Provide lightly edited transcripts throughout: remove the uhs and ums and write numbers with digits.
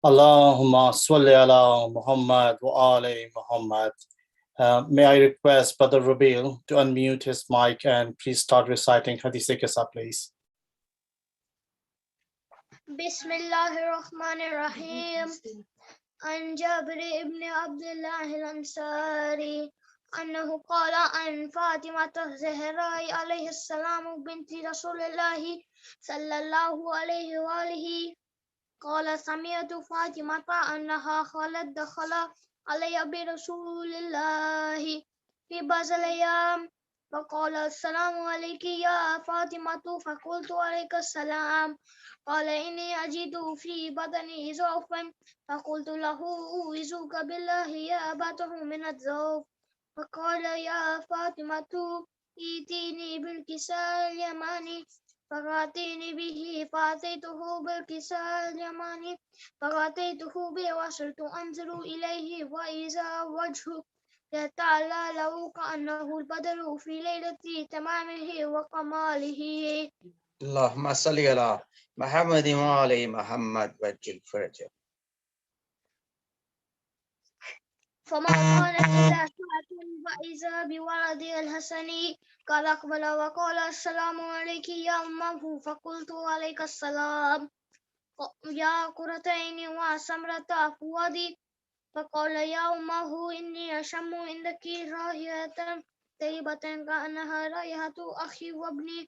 Allahumma salli ala Muhammad wa ali Muhammad. May I request Brother Rabil to unmute his mic and please start reciting Hadith Qissa, please. Bismillahirrahmanirrahim. An Jabir ibn Abdullah al-Ansari أنه قال عن فاطمة الزهراء عليه السلام بنت رسول الله صلى الله عليه وآله قال سمعت فاطمة أنها قالت دخل علي برسول الله في بعض الأيام فقال السلام عليك يا فاطمة فقلت عليك السلام قال إني أجد في بطني ضعفا فقلت له أعوذك بالله يا أبته من الضعف فقال يا فاطمة ائتيني بالكساء اليماني فأتيني به فأتيته بالكساء اليماني فأتيته به وصرت أنظر إليه وإذا وجهه يتعالى له كأنه البدر في ليلة تمامه وكماله. اللهم صل على محمد وعلى محمد وجل فرجه. فما كانت إلا ساعة وإذا بولد الحسن قد أقبل وقال السلام عليك يا أمه فقلت عليك السلام يا قرتين وسمرة فؤادي فقال يا أمه إني أشم عندك رائحة طيبة كأنها رائحة أخي وابني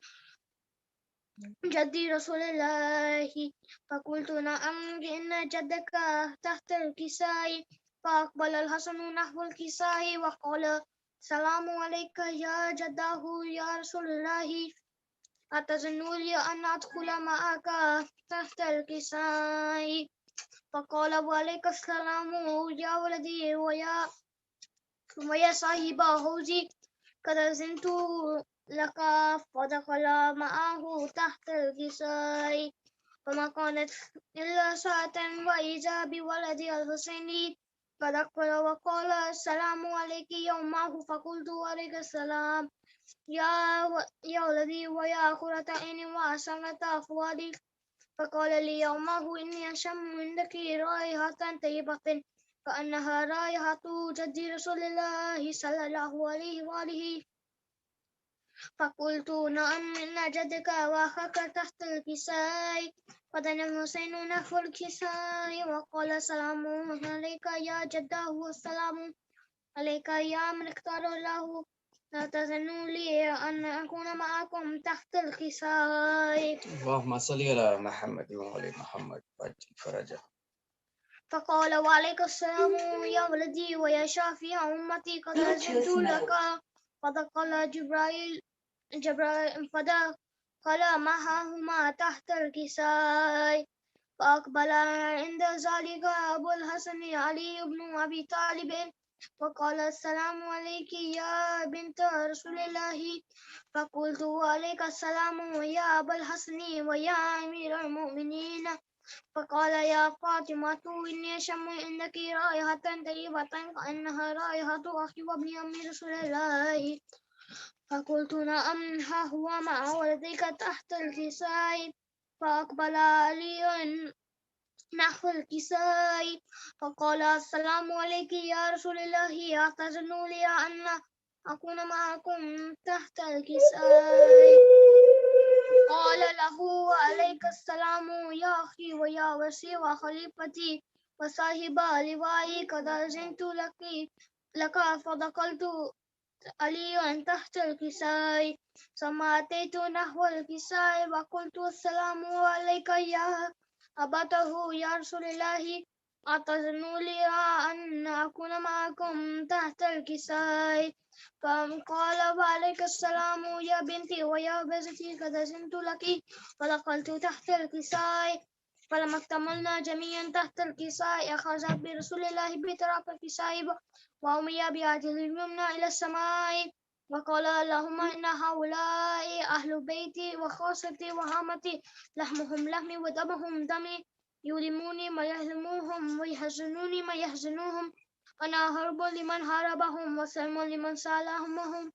جدي رسول الله فقلت نعم إن جدك تحت الكساء فأقبل الحسن نحو الكساء وقال السلام عليك يا جداه يا رسول الله أتظن لي أن أدخل معك تحت الكساء فقال وعليك السلام يا ولدي ويا صاحب حوزي قد أذنت لك فدخل معه تحت الكساء فما كانت إلا ساعة وإذا بولد الحسين قد أقبل وقال السلام عليك يا أمه فقلت عليك السلام يا ولدي ويا قرة عين وسمرة فؤادي فقال لي يا أمه إني أشم عندك رائحة طيبة كأنها رائحة جدي رسول الله صلى الله عليه وآله فقلت نعم إن جدك وأخاك تحت الكساء فدنا الحسين نحو الكساء وقال السلام عليك يا جداه والسلام عليك يا من اختار الله لا تظنوا لي أن أكون معكم تحت الكساء. اللهم صل على محمد وعلى محمد وجل فرجه. فقال وعليك السلام يا ولدي ويا شافي أمتي قد أذنت لك فدخل جبرائيل فدخل معهما تحت الكساء فأقبل عند ذلك أبو الحسن علي بن أبي طالب وقال السلام عليك يا بنت رسول الله فقلت عليك السلام يا أبا الحسن ويا أمير المؤمنين فقال يا فاطمة إني أشم عندك رائحة طيبة كأنها رائحة أخي وابن أمي رسول الله فقلت نعم ها هو مع ولدك تحت الكساء فأقبل علي نحو الكساء فقال السلام عليك يا رسول الله أتظن لي أن أكون معكم تحت الكساء قال له عليك السلام يا أخي ويا وسي وخليفتي وصاحب لوائي قد أذنت لك فدخلت علي تحت الكساء ثم أتيت نحو الكساء وقلت السلام عليك يا أبته يا رسول الله أتظن لي أن أكون معكم تحت الكساء فقال وعليك السلام يا بنتي ويا بزتي قد أذنت لك فدخلت تحت الكساء فلما اكتملنا جميعا تحت الكساء أخذ برسول الله بطرف الكساء وأمي بيده اليمنى إلى السماء وقال اللهم إن هؤلاء أهل بيتي وخاصتي وهامتي لحمهم لحمي ودمهم دمي يؤلموني ما يهلموهم ويحزنوني ما يحزنوهم أنا هرب لمن هاربهم وسلم لمن سالهم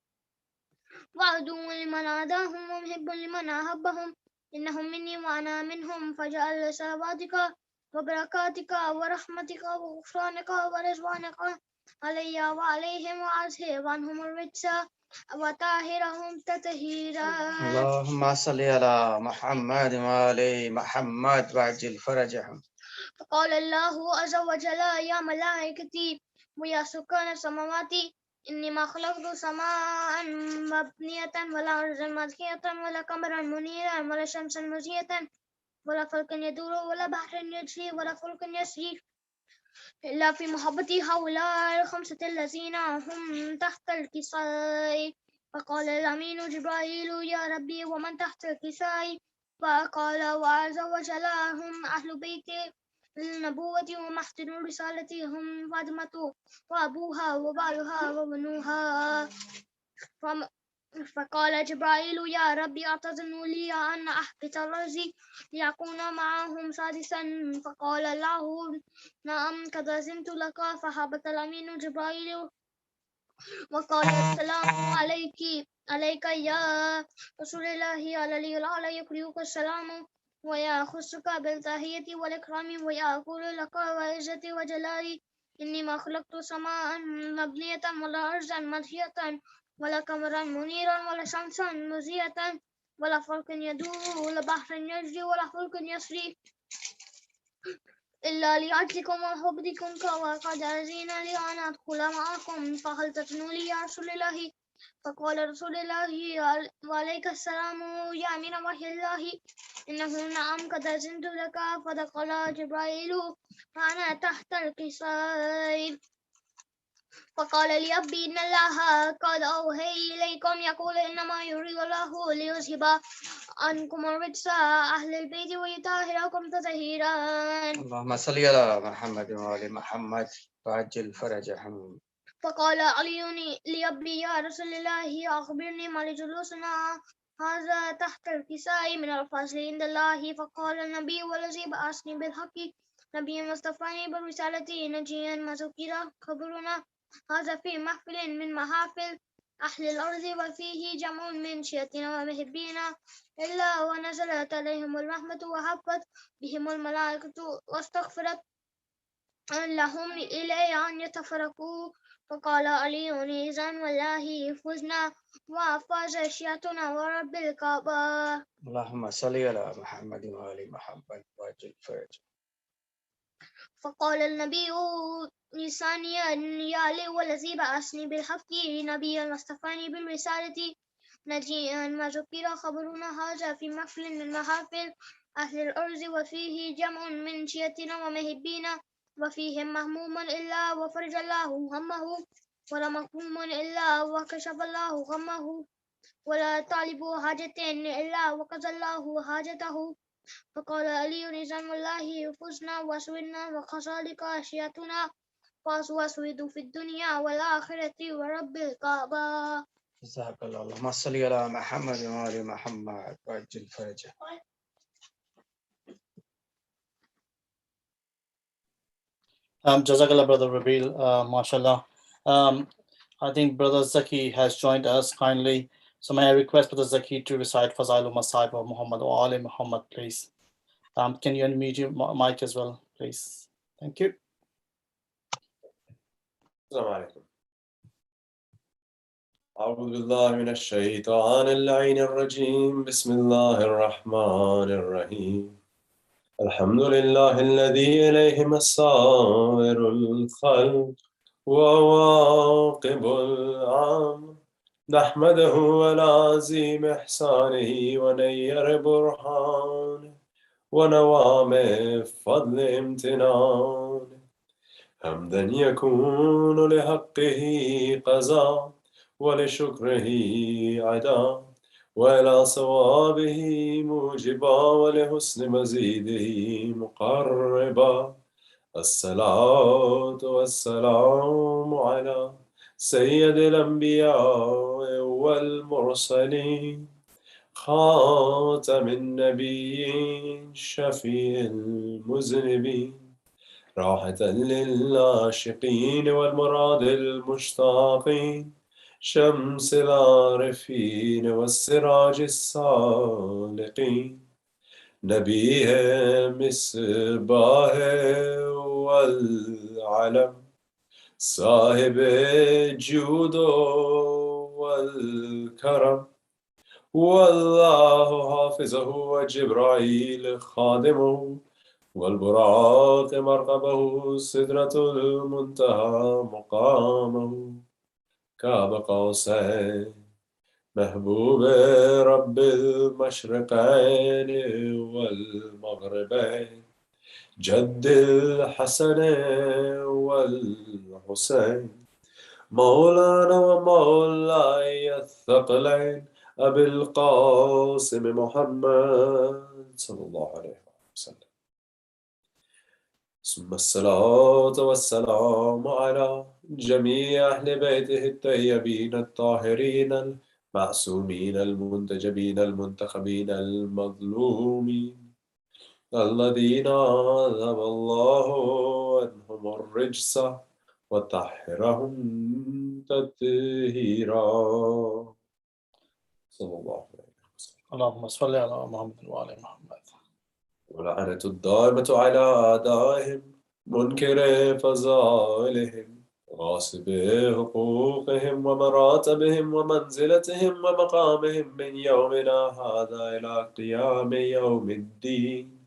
وعدو لمن عاداهم ومحب لمن أحبهم إنهم مني وأنا منهم فجعل صلواتك وبركاتك ورحمتك وغفرانك ورضوانك علي وعليهم وأذهب عنهم الرجس وطهرهم تطهيرا. اللهم صل على محمد وآل محمد وعجل فرجهم. فقال الله عز وجل يا ملائكتي ويا سكان السماوات إني ما خلقت سماء مبنية ولا أرضا مدحية ولا قمرا منيرا ولا شمسا مزية ولا فلكا يدور ولا بحر يجري ولا فلك يسري إلا في محبتي هؤلاء الخمسة الذين هم تحت الكساء. فقال الأمين جبرائيل يا ربي ومن تحت الكساء؟ فقال وعز وجل هم أهل بيت النبوة ومحسن رسالتي هم فاطمة وأبوها وبالها وبنوها. فقال جبرائيل يا ربي أعتذر لي أن أحبط الرزق ليكون معهم سادسا. فقال الله نعم قد أذنت لك. فهبط الأمين جبرائيل وقال السلام عليك يا رسول الله الذي الأعلى يقرئك السلام ويخصك بالتحية والإكرام ويقول لك وعزتي وجلالي إني ما خلقت سماء مبنية ولا أرضا مدحية ولا قمرا منيرا ولا شمسا مزية ولا فلك يدور ولا بحر يجري ولا فلك يسري إلا لأجلكم وحبكم وقد أذن لي أن أدخل معكم فهل تأذن لي يا رسول الله؟ فقال رسول الله وعليك السلام يا أمين وحي الله إنه نعم قد أذنت لك. فدخل جبرائيل وأنا تحت الكساء فقال لي أبي إن الله قد أوحي إليكم يقول إنما يريد الله ليذهب عنكم الرجس أهل البيت ويطهركم تطهيرا. اللهم صل على محمد وآل محمد وعجل فرجهم. فقال علي لأبي يا رسول الله أخبرني ما لجلوسنا هذا تحت الكساء من الفضل عند الله. فقال النبي والذي بعثني بالحق نبي مصطفى بالرسالة نجيا ما ذكر خبرنا هذا في محفل من محافل أهل الأرض وفيه جمع من شيعتنا ومحبينا إلا ونزلت عليهم الرحمة وحفت بهم الملائكة واستغفرت لهم إلي أن يتفرقوا. فقال علي إذن والله فزنا وفاز شيعتنا ورب الكعبة. اللهم صل على محمد وآل محمد وعجل فرجهم. فقال النبي ثانيا يا علي والذي بعثني بالحق نبيا واصطفاني بالرسالة نجيا ما ذكر خبرنا هذا في محفل من محافل أهل الأرض وفيه جمع من شيعتنا ومحبينا وفيهم مهموم إلا وفرج الله همه ولا مهموم إلا وكشف الله غمه ولا طالب حاجة إلا وقضى الله حاجته. فقال علي إذن والله فزنا وسودنا وكذلك أشياءنا وأسود في الدنيا والآخرة ورب الكعبة. جزاك الله. اللهم صل على محمد وآل محمد وعجل فرجهم. Jazakallah, Brother Rabil, mashallah. I think Brother Zaki has joined us kindly. So may I request Brother Zaki to recite Fazailu Masahib of Muhammad or Ali Muhammad, please. Can you unmute your mic as well, please? Thank you. السلام عليكم. أعوذ بالله من الشيطان اللعين الرجيم. بسم الله الرحمن الرحيم. الحمد لله الذي إليه مسائر الخلق وواقب الأمر نحمده على عظيم إحسانه ونير برهانه ونوام فضل امتنانه حمدا يكون لحقه قضاء ولشكره عدا وإلى صوابه موجبا ولحسن مزيده مقربا. الصلاة والسلام على سيد الأنبياء والمرسلين خاتم النبيين شفيع المذنبين راحة للعاشقين والمراد المشتاقين شمس العارفين والسراج السالقين نبيه مصباح والعلم صاحب الجود والكرم والله حافظه وجبرائيل خادمه والبراق مرقبه سدرة المنتهى مقامه كعب قوسين محبوب رب المشرقين والمغربين جد الحسن والحسين مولانا ومولاي الثقلين أبي القاسم محمد صلى الله عليه وسلم ثم الصلاة والسلام على جميع أهل بيته الطيبين الطاهرين المعصومين المنتجبين المنتخبين المظلومين الذين عذب الله عنهم الرجس وطهرهم تطهيرا صلى الله عليه وسلم. اللهم صل على محمد وعلى محمد. ولعنة الدائمة على أعدائهم منكر فضائلهم غاصب حقوقهم ومراتبهم ومنزلتهم ومقامهم من يومنا هذا إلى قيام يوم الدين.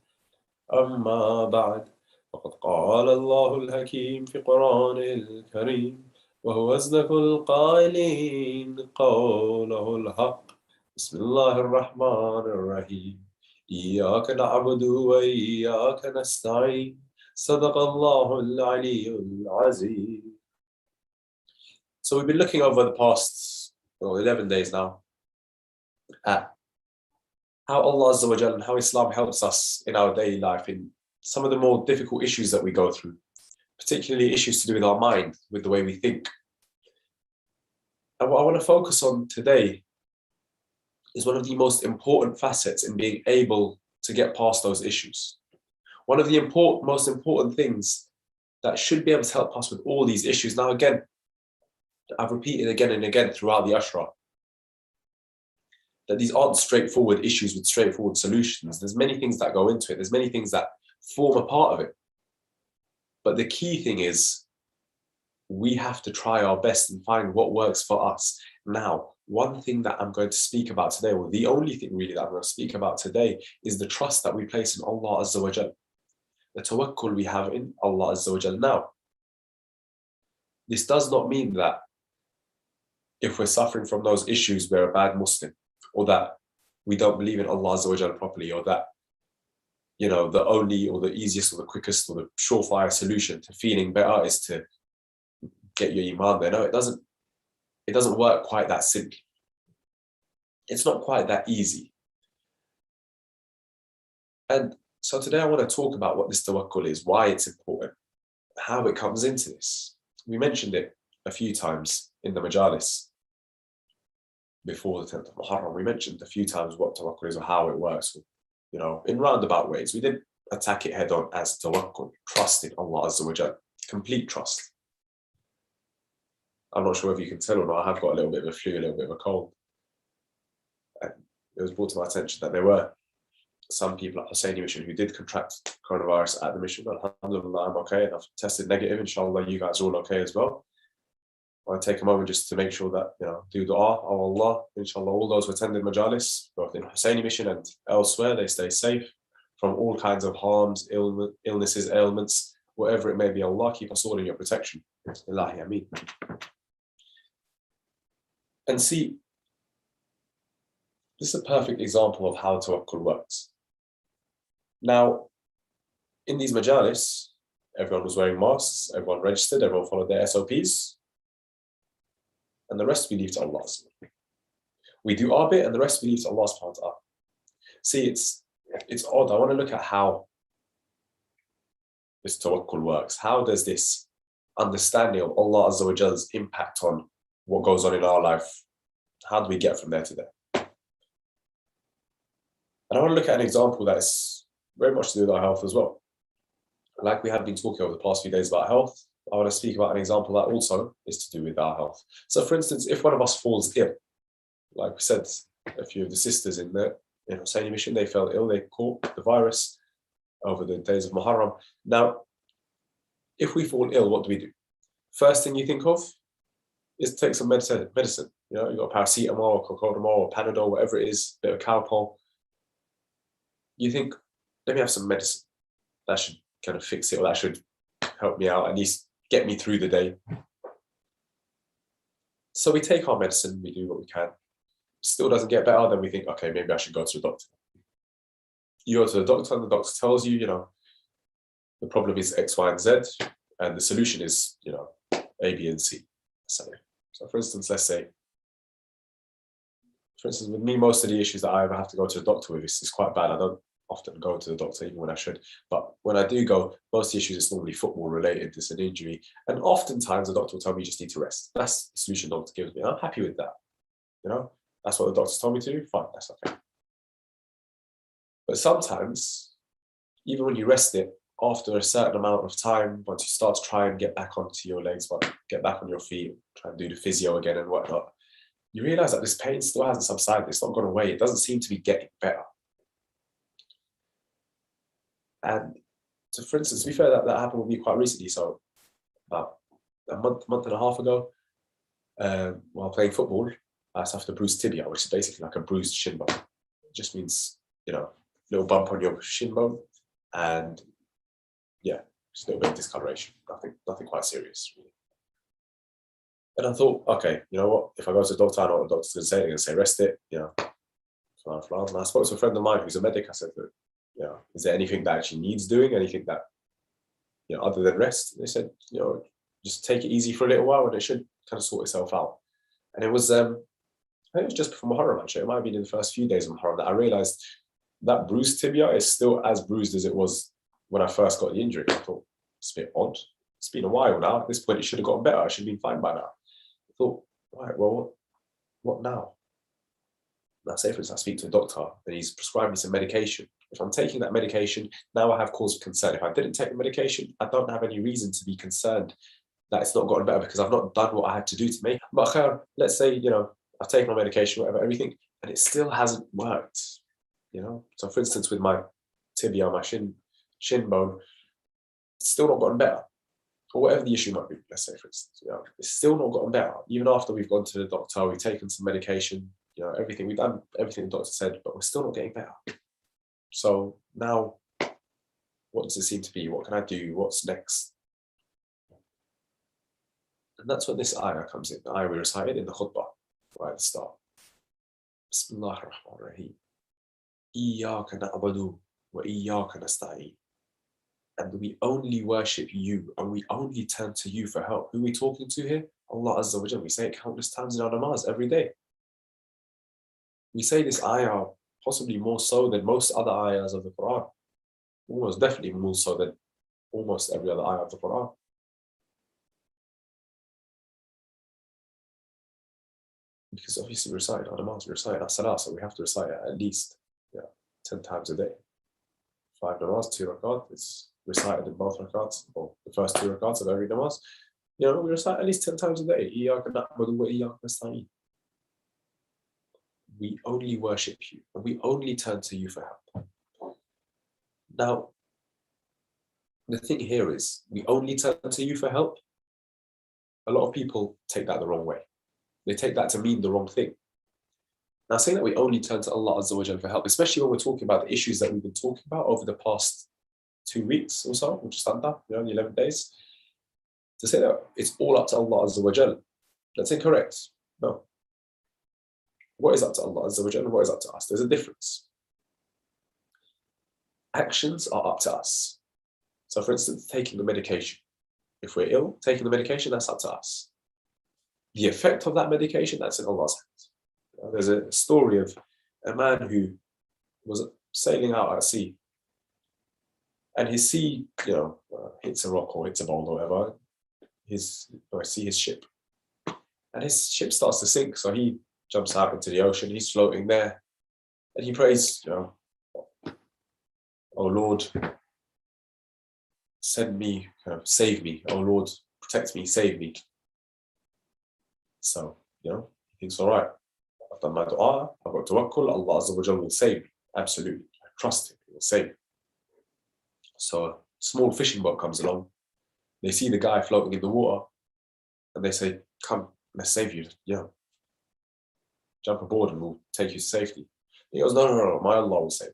أما بعد، فقد قال الله الحكيم في قرآنه الكريم وهو أصدق القائلين قوله الحق. بسم الله الرحمن الرحيم. إياك نعبد وإياك نستعين. صدق الله العلي العظيم. So we've been looking over the past 11 days now at how Allah Azza wa Jal and how Islam helps us in our daily life in some of the more difficult issues that we go through, particularly issues to do with our mind, with the way we think. And what I want to focus on today is one of the most important facets in being able to get past those issues. One of the most important things that should be able to help us with all these issues. Now, again, I've repeated again and again throughout the Ashra that these aren't straightforward issues with straightforward solutions. There's many things that go into it. There's many things that form a part of it. But the key thing is we have to try our best and find what works for us. Now, one thing that I'm going to speak about today, or the only thing really that I'm going to speak about today, is the trust that we place in Allah Azza wa Jal. The tawakkul we have in Allah Azza wa Jal. Now, this does not mean that if we're suffering from those issues, we're a bad Muslim, or that we don't believe in Allah Azza wa Jal properly, or that, you know, the only or the easiest or the quickest or the surefire solution to feeling better is to get your iman there. No, it doesn't work quite that simply. It's not quite that easy. And so today I want to talk about what this tawakkul is, why it's important, how it comes into this. We mentioned it a few times in the Majlis before the 10th of Muharram. We mentioned a few times what tawakkul is or how it works, you know, in roundabout ways. We didn't attack it head on as tawakkul, trust in Allah Azza wa Jal, complete trust. I'm not sure if you can tell or not, I have got a little bit of a flu, a little bit of a cold. And it was brought to my attention that there were some people at Hussaini mission who did contract coronavirus at the mission. Alhamdulillah, I'm okay, and I've tested negative. Inshallah, you guys are all okay as well. I'll take a moment just to make sure that, you know, do dua, oh Allah, inshallah, all those who attended Majalis, both in Hussaini mission and elsewhere, they stay safe from all kinds of harms, illnesses, ailments, whatever it may be. Allah, keep us all in your protection. Ilahi Ameen. And see, this is a perfect example of how tawakkul works. Now, in these majalis, everyone was wearing masks, everyone registered, everyone followed their SOPs, and the rest we leave to Allah. We do our bit, and the rest we leave to Allah subhanahu wa ta'ala. See, it's odd. I want to look at how this tawakkul works. How does this understanding of Allah Azza wa Jal's impact on what goes on in our life, how do we get from there to there? And I want to look at an example that is very much to do with our health as well. Like we have been talking over the past few days about health, I want to speak about an example that also is to do with our health. So for instance, if one of us falls ill, like we said, a few of the sisters in the in Hussaini mission, they fell ill, they caught the virus over the days of Muharram. Now, if we fall ill, what do? First thing you think of is take some medicine. You know, you've got paracetamol or cocodamol or Panadol, whatever it is, a bit of Calpol. You think, let me have some medicine. That should kind of fix it, or that should help me out, at least get me through the day. So we take our medicine, we do what we can. Still doesn't get better, then we think, okay, maybe I should go to the doctor. You go to the doctor and the doctor tells you, you know, the problem is X, Y, and Z, and the solution is, you know, A, B, and C. So for instance, let's say, with me, most of the issues that I ever have to go to the doctor with is quite bad. I don't often go to the doctor, even when I should. But when I do go, most of the issues is normally football related, it's an injury. And oftentimes the doctor will tell me you just need to rest. That's the solution the doctor gives me. I'm happy with that. You know, that's what the doctor's told me to do, fine, that's okay. But sometimes, even when you rest it, after a certain amount of time, once you start to try and get back onto your legs, get back on your feet, try and do the physio again and whatnot, you realize that this pain still hasn't subsided. It's not gone away. It doesn't seem to be getting better. And so, for instance, to be fair, that happened with me quite recently. So about a month and a half ago, while playing football, I suffered a bruised tibia, which is basically like a bruised shin bone. It just means, you know, a little bump on your shin bone, and yeah, just a little bit of discoloration. Nothing quite serious, really. And I thought, okay, you know what? If I go to the doctor, I know what the doctor's going to say. They're going to say, rest it, you know. And I spoke to a friend of mine who's a medic. I said, you know, is there anything that actually needs doing? Anything that, you know, other than rest? And they said, you know, just take it easy for a little while, and it should kind of sort itself out. And it was, I think it was just before Muharram, actually. It might have been in the first few days of Muharram that I realized that bruised tibia is still as bruised as it was when I first got the injury. I thought, it's a bit odd. It's been a while now. At this point, it should have gotten better. I should have been fine by now. I thought, right, well, what now? Now, say for instance, I speak to a doctor and he's prescribed me some medication. If I'm taking that medication, now I have cause for concern. If I didn't take the medication, I don't have any reason to be concerned that it's not gotten better because I've not done what I had to do to make it. But let's say, you know, I've taken my medication, whatever, everything, and it still hasn't worked, you know? So for instance, with my tibia, my shin bone, it's still not gotten better. Or whatever the issue might be, let's say, for instance, you know, it's still not gotten better. Even after we've gone to the doctor, we've taken some medication, you know, everything, we've done everything the doctor said, but we're still not getting better. So now, what does it seem to be? What can I do? What's next? And that's when this ayah comes in. The ayah we recited in the khutbah, right at the start. Bismillah ar-Rahman ar-Rahim. Iyaka na'budu wa iyaka nasta'in. And we only worship you, and we only turn to you for help. Who are we talking to here? Allah Azza wa Jalla. We say it countless times in our namaz every day. We say this ayah possibly more so than most other ayahs of the Quran. Almost definitely more so than almost every other ayah of the Quran. Because obviously we recite our namaz, we recite our salah, so we have to recite it at least 10 times a day. 5 namaz, 2 rakat, it's recited in both rakats, or the first 2 rakats of every namaz. You know, we recite at least 10 times a day. Iyaka na'budu wa iyaka nasta'in. We only worship you, and we only turn to you for help. Now, the thing here is, we only turn to you for help. A lot of people take that the wrong way. They take that to mean the wrong thing. Now, saying that we only turn to Allah Azza wa Jalla for help, especially when we're talking about the issues that we've been talking about over the past 2 weeks or so, which is the 11 days, to say that it's all up to Allah Azza wa Jalla, that's incorrect. No. What is up to Allah Azza wa Jalla and what is up to us? There's a difference. Actions are up to us. So for instance, taking the medication. If we're ill, taking the medication, that's up to us. The effect of that medication, that's in Allah's hands. There's a story of a man who was sailing out at sea, and his sea, hits a rock or hits a boulder or whatever. I see his ship, and his ship starts to sink. So he jumps out into the ocean. He's floating there, and he prays, "Oh Lord, send me, save me. Oh Lord, protect me, save me." So he thinks, all right, I've done my dua, I've got tawakkul, Allah Azza wa Jalla will save me. Absolutely. I trust him. He will save me. So a small fishing boat comes along. They see the guy floating in the water, and they say, "Come, let's save you. Jump aboard and we'll take you to safety." He goes, No, my Allah will save you.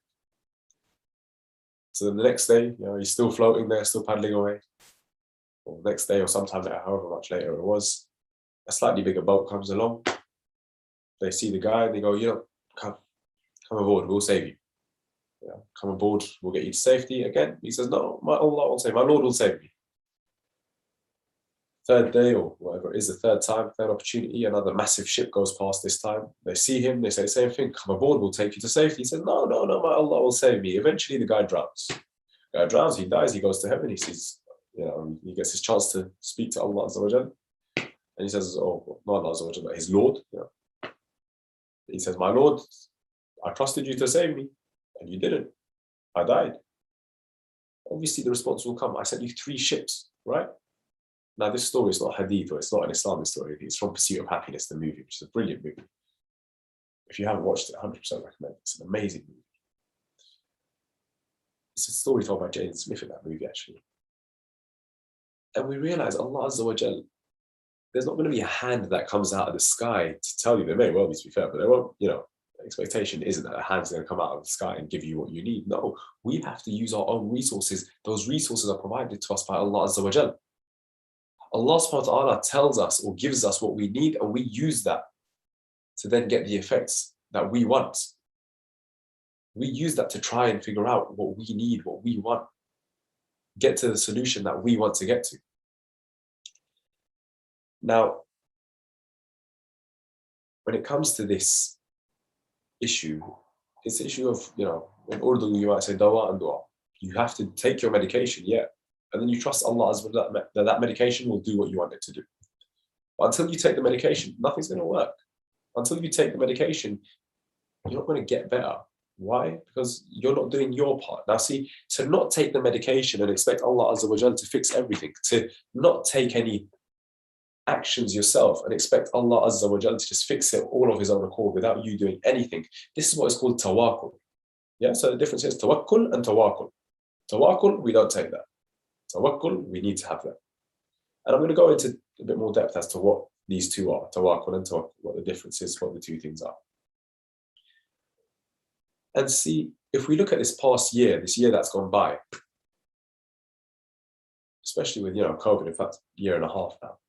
So the next day, he's still floating there, still paddling away. Or the next day, or sometime later, however much later it was, a slightly bigger boat comes along. They see the guy and they go, come aboard, we'll save you. Come aboard, we'll get you to safety. Again, he says, no, my Allah will save, my Lord will save me. Third day, or whatever it is, the third time, third opportunity, another massive ship goes past this time. They see him, they say the same thing, come aboard, we'll take you to safety. He says, no, my Allah will save me. Eventually the guy drowns. The guy drowns, he dies, he goes to heaven, he sees, he gets his chance to speak to Allah Azza wa Jal. And he says, oh, not Allah Azza wa Jal, but his Lord. He says, my Lord, I trusted you to save me, and you didn't. I died. Obviously the response will come, I sent you 3 ships, right? Now, this story is not hadith, or it's not an Islamic story. It's from Pursuit of Happiness, the movie, which is a brilliant movie. If you haven't watched it, 100% recommend it. It's an amazing movie. It's a story told by Jaden Smith in that movie, actually. And we realize Allah Azza wa Jal, there's not going to be a hand that comes out of the sky to tell you. There may well be, to be fair, but there won't, the expectation isn't that a hand's going to come out of the sky and give you what you need. No, we have to use our own resources. Those resources are provided to us by Allah Azza wa Jal. Allah subhanahu wa ta'ala tells us or gives us what we need, and we use that to then get the effects that we want. We use that to try and figure out what we need, what we want, get to the solution that we want to get to. Now, when it comes to this issue, it's the issue of, in Urdu you might say dawa and dua. You have to take your medication, yeah. And then you trust Allah that medication will do what you want it to do. But until you take the medication, nothing's going to work. Until you take the medication, you're not going to get better. Why? Because you're not doing your part. Now see, to not take the medication and expect Allah Azza wa Jal to fix everything, to not take any actions yourself and expect Allah Azza wa Jal to just fix it all of his own accord without you doing anything. This is what is called tawakkul. Yeah, so the difference is tawakkul and tawakkul. Tawakkul, we don't take that. Tawakkul, we need to have that. And I'm going to go into a bit more depth as to what these two are, tawakkul and tawakkul, what the difference is, what the two things are. And see, if we look at this past year, this year that's gone by, especially with, COVID, in fact, a year and a half now,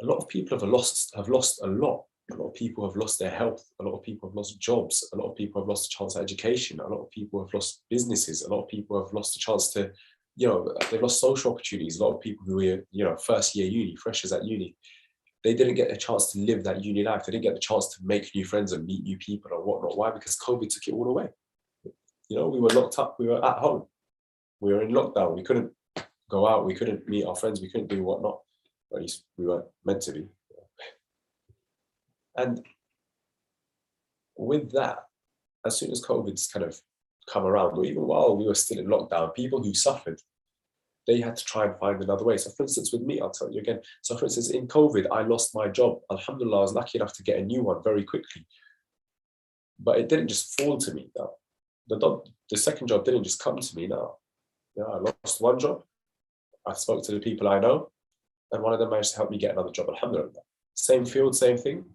a lot of people have lost a lot. A lot of people have lost their health. A lot of people have lost jobs. A lot of people have lost a chance at education. A lot of people have lost businesses. A lot of people have lost a chance to, they've lost social opportunities. A lot of people who were, first year uni, freshers at uni, they didn't get a chance to live that uni life. They didn't get the chance to make new friends and meet new people and whatnot. Why? Because COVID took it all away. We were locked up. We were at home. We were in lockdown. We couldn't go out. We couldn't meet our friends. We couldn't do whatnot. Or at least we weren't meant to be. And with that, as soon as COVID's kind of come around, or even while we were still in lockdown, people who suffered, they had to try and find another way. So for instance, with me, I'll tell you again. So for instance, in COVID, I lost my job. Alhamdulillah, I was lucky enough to get a new one very quickly. But it didn't just fall to me now. The second job didn't just come to me now. I lost one job. I spoke to the people I know, and one of them managed to help me get another job. Alhamdulillah. Same field, same thing.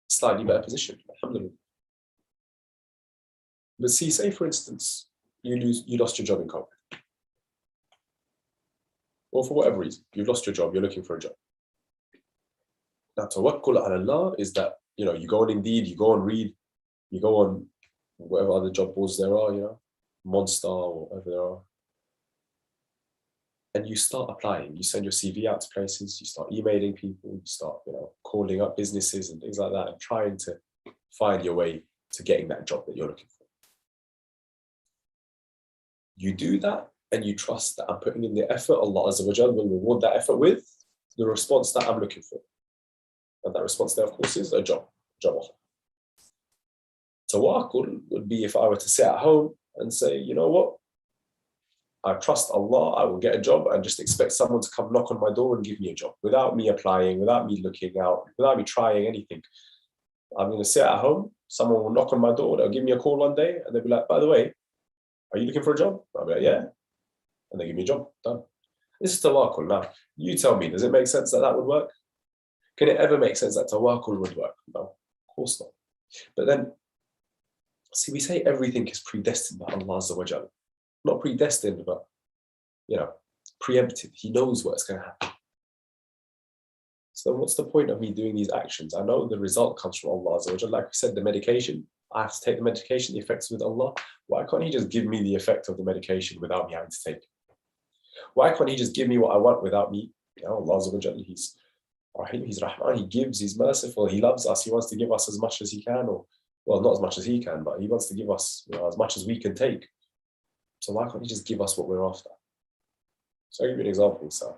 Slightly better position, alhamdulillah. But see, say for instance, you lost your job in COVID. Or for whatever reason, you've lost your job, you're looking for a job. Now, tawakkul ala Allah is that, you go on Indeed, you go on Read, you go on whatever other job boards there are, Monster or whatever there are. And you start applying, you send your CV out to places, you start emailing people, you start, calling up businesses and things like that, and trying to find your way to getting that job that you're looking for. You do that and you trust that I'm putting in the effort, Allah Azza wa Jal will reward that effort with the response that I'm looking for. And that response there, of course, is a job offer. Tawakkul would be if I were to sit at home and say, you know what? I trust Allah, I will get a job and just expect someone to come knock on my door and give me a job without me applying, without me looking out, without me trying anything. I'm going to sit at home, Someone will knock on my door, they'll give me a call one day, and they'll be like, by the way, are you looking for a job? I'll be like, yeah. And they give me a job, done. This is tawakkul. Now, you tell me, does it make sense that that would work? Can it ever make sense that tawakkul would work? No, of course not. But then, see, we say everything is predestined by Allah Azza wa Jal. Not predestined, but, preempted. He knows what's going to happen. So what's the point of me doing these actions? I know the result comes from Allah Azza wa Jal. Like we said, the medication, I have to take the medication, the effects with Allah. Why can't He just give me the effect of the medication without me having to take it? Why can't He just give me what I want without me? Allah Azza wa Jal, He's Rahim, He's Rahman, He gives, He's merciful, He loves us, He wants to give us as much as He can, or, well, not as much as He can, but He wants to give us as much as we can take. So why can't He just give us what we're after? So I'll give you an example. So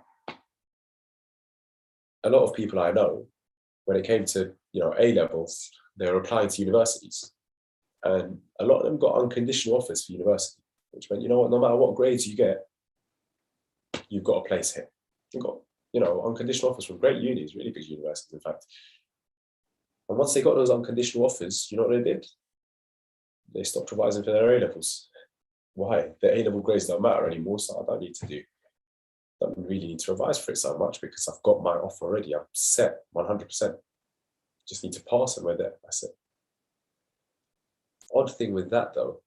a lot of people I know, when it came to A levels, they were applying to universities, and a lot of them got unconditional offers for university, which meant, no matter what grades you get, you've got a place here. You've got unconditional offers from great unis, really good universities, in fact. And once they got those unconditional offers, you know what they did? They stopped revising for their A levels. Why? Their A level grades don't matter anymore, so I don't really need to revise for it so much because I've got my offer already. I'm set 100%. Just need to pass and we're there. That's it. Odd thing with that though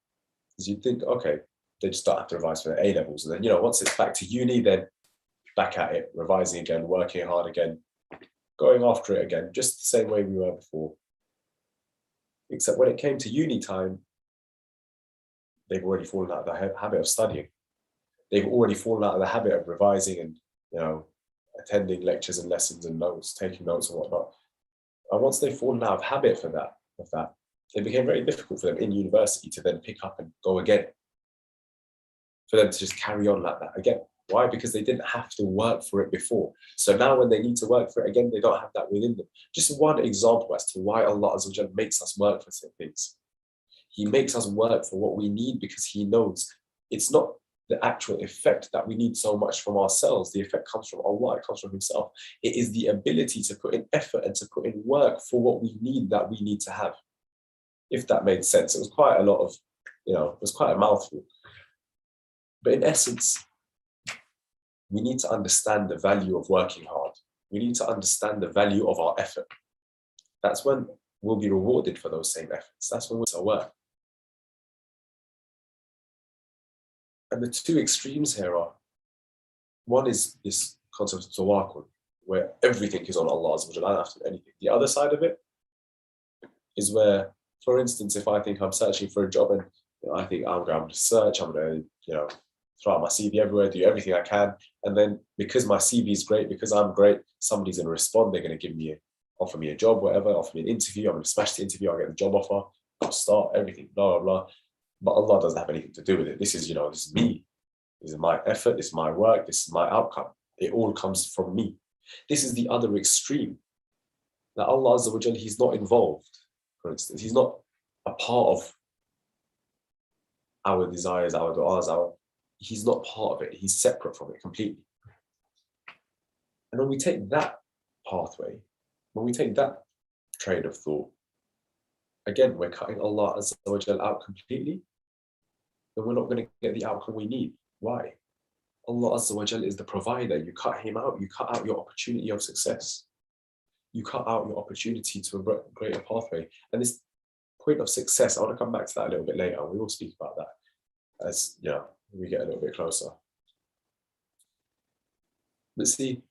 is you think, okay, they just don't have to revise for their A levels, and then once it's back to uni, then back at it, revising again, working hard again, going after it again, just the same way we were before. Except when it came to uni time, they've already fallen out of the habit of studying. They've already fallen out of the habit of revising and, attending lectures and lessons and notes, taking notes and whatnot. And once they've fallen out of habit of that, it became very difficult for them in university to then pick up and go again. For them to just carry on like that again. Why? Because they didn't have to work for it before. So now when they need to work for it again, they don't have that within them. Just one example as to why Allah Azza wa Jalla makes us work for certain things. He makes us work for what we need because He knows it's not the actual effect that we need so much from ourselves. The effect comes from Allah, it comes from Himself. It is the ability to put in effort and to put in work for what we need that we need to have. If that made sense. It was quite a lot of, it was quite a mouthful. But in essence, we need to understand the value of working hard. We need to understand the value of our effort. That's when we'll be rewarded for those same efforts. That's when we'll work. And the two extremes here are, one is this concept of tawakkul, where everything is on Allah, I don't have to do anything. The other side of it is where, for instance, if I think I'm searching for a job and I think I'm going to search, I'm going to, throw out my CV everywhere, do everything I can. And then because my CV is great, because I'm great, somebody's going to respond. They're going to offer me a job, whatever, offer me an interview. I'm going to smash the interview. I'll get the job offer. I'll start everything, blah, blah, blah. But Allah doesn't have anything to do with it. This is, this is me. This is my effort. This is my work. This is my outcome. It all comes from me. This is the other extreme. That Allah Azza wa Jalla, He's not involved, for instance. He's not a part of our desires, our du'as, He's not part of it. He's separate from it completely. And when we take that pathway, when we take that train of thought, again, we're cutting Allah Azza wa Jalla out completely, then we're not going to get the outcome we need. Why? Allah Azza wa Jalla is the provider. You cut Him out, you cut out your opportunity of success. You cut out your opportunity to a greater pathway. And this point of success, I want to come back to that a little bit later. We will speak about that as, we get a little bit closer. But see,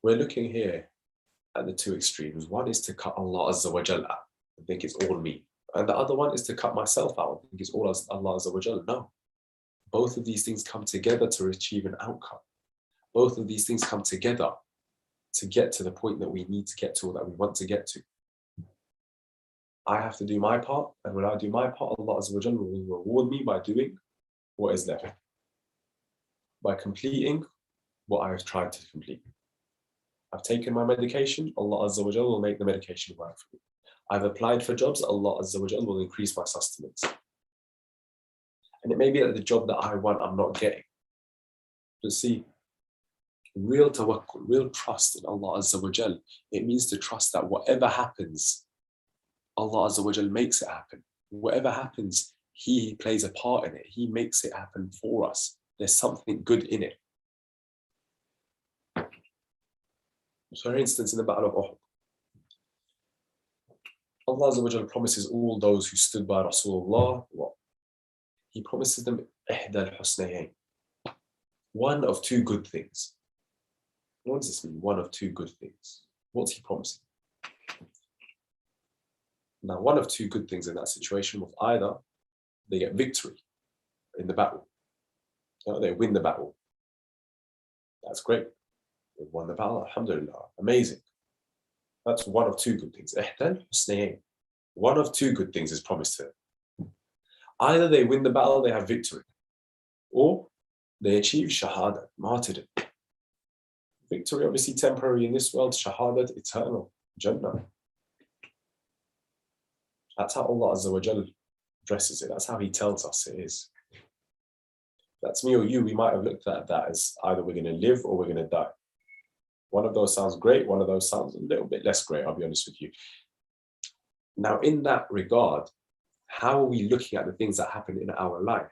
we're looking here at the two extremes. One is to cut Allah Azza wa Jalla out and think it's all me. And the other one is to cut myself out and think it's all Allah Azza wa Jalla. No. Both of these things come together to achieve an outcome. Both of these things come together to get to the point that we need to get to or that we want to get to. I have to do my part, and when I do my part, Allah Azza wa Jalla will reward me by doing what is left, by completing what I have tried to complete. I've taken my medication, Allah Azza wa Jalla will make the medication work for me. I've applied for jobs, Allah Azza wa Jalla will increase my sustenance. And it may be that the job that I want, I'm not getting. But see, real tawakkul, real trust in Allah Azza wa Jalla, it means to trust that whatever happens, Allah Azza wa Jal makes it happen. Whatever happens, He plays a part in it. He makes it happen for us. There's something good in it. So, for instance, in the Battle of Uhud, Allah Azza wa Jal promises all those who stood by Rasulullah what? He promises them ihda al-husnayayn, one of two good things. What does this mean? One of two good things. What's He promising? Now, one of two good things in that situation was either they get victory in the battle, or they win the battle. That's great. They won the battle, alhamdulillah, amazing. That's one of two good things. Ihda al-husnayayn. One of two good things is promised to them. Either they win the battle, they have victory, or they achieve shahada, martyrdom. Victory, obviously temporary in this world, shahada, eternal, Jannah. That's how Allah Azza wa Jal addresses it. That's how He tells us it is. That's me or you, we might have looked at that as either we're going to live or we're going to die. One of those sounds great, one of those sounds a little bit less great, I'll be honest with you. Now, in that regard, how are we looking at the things that happen in our life?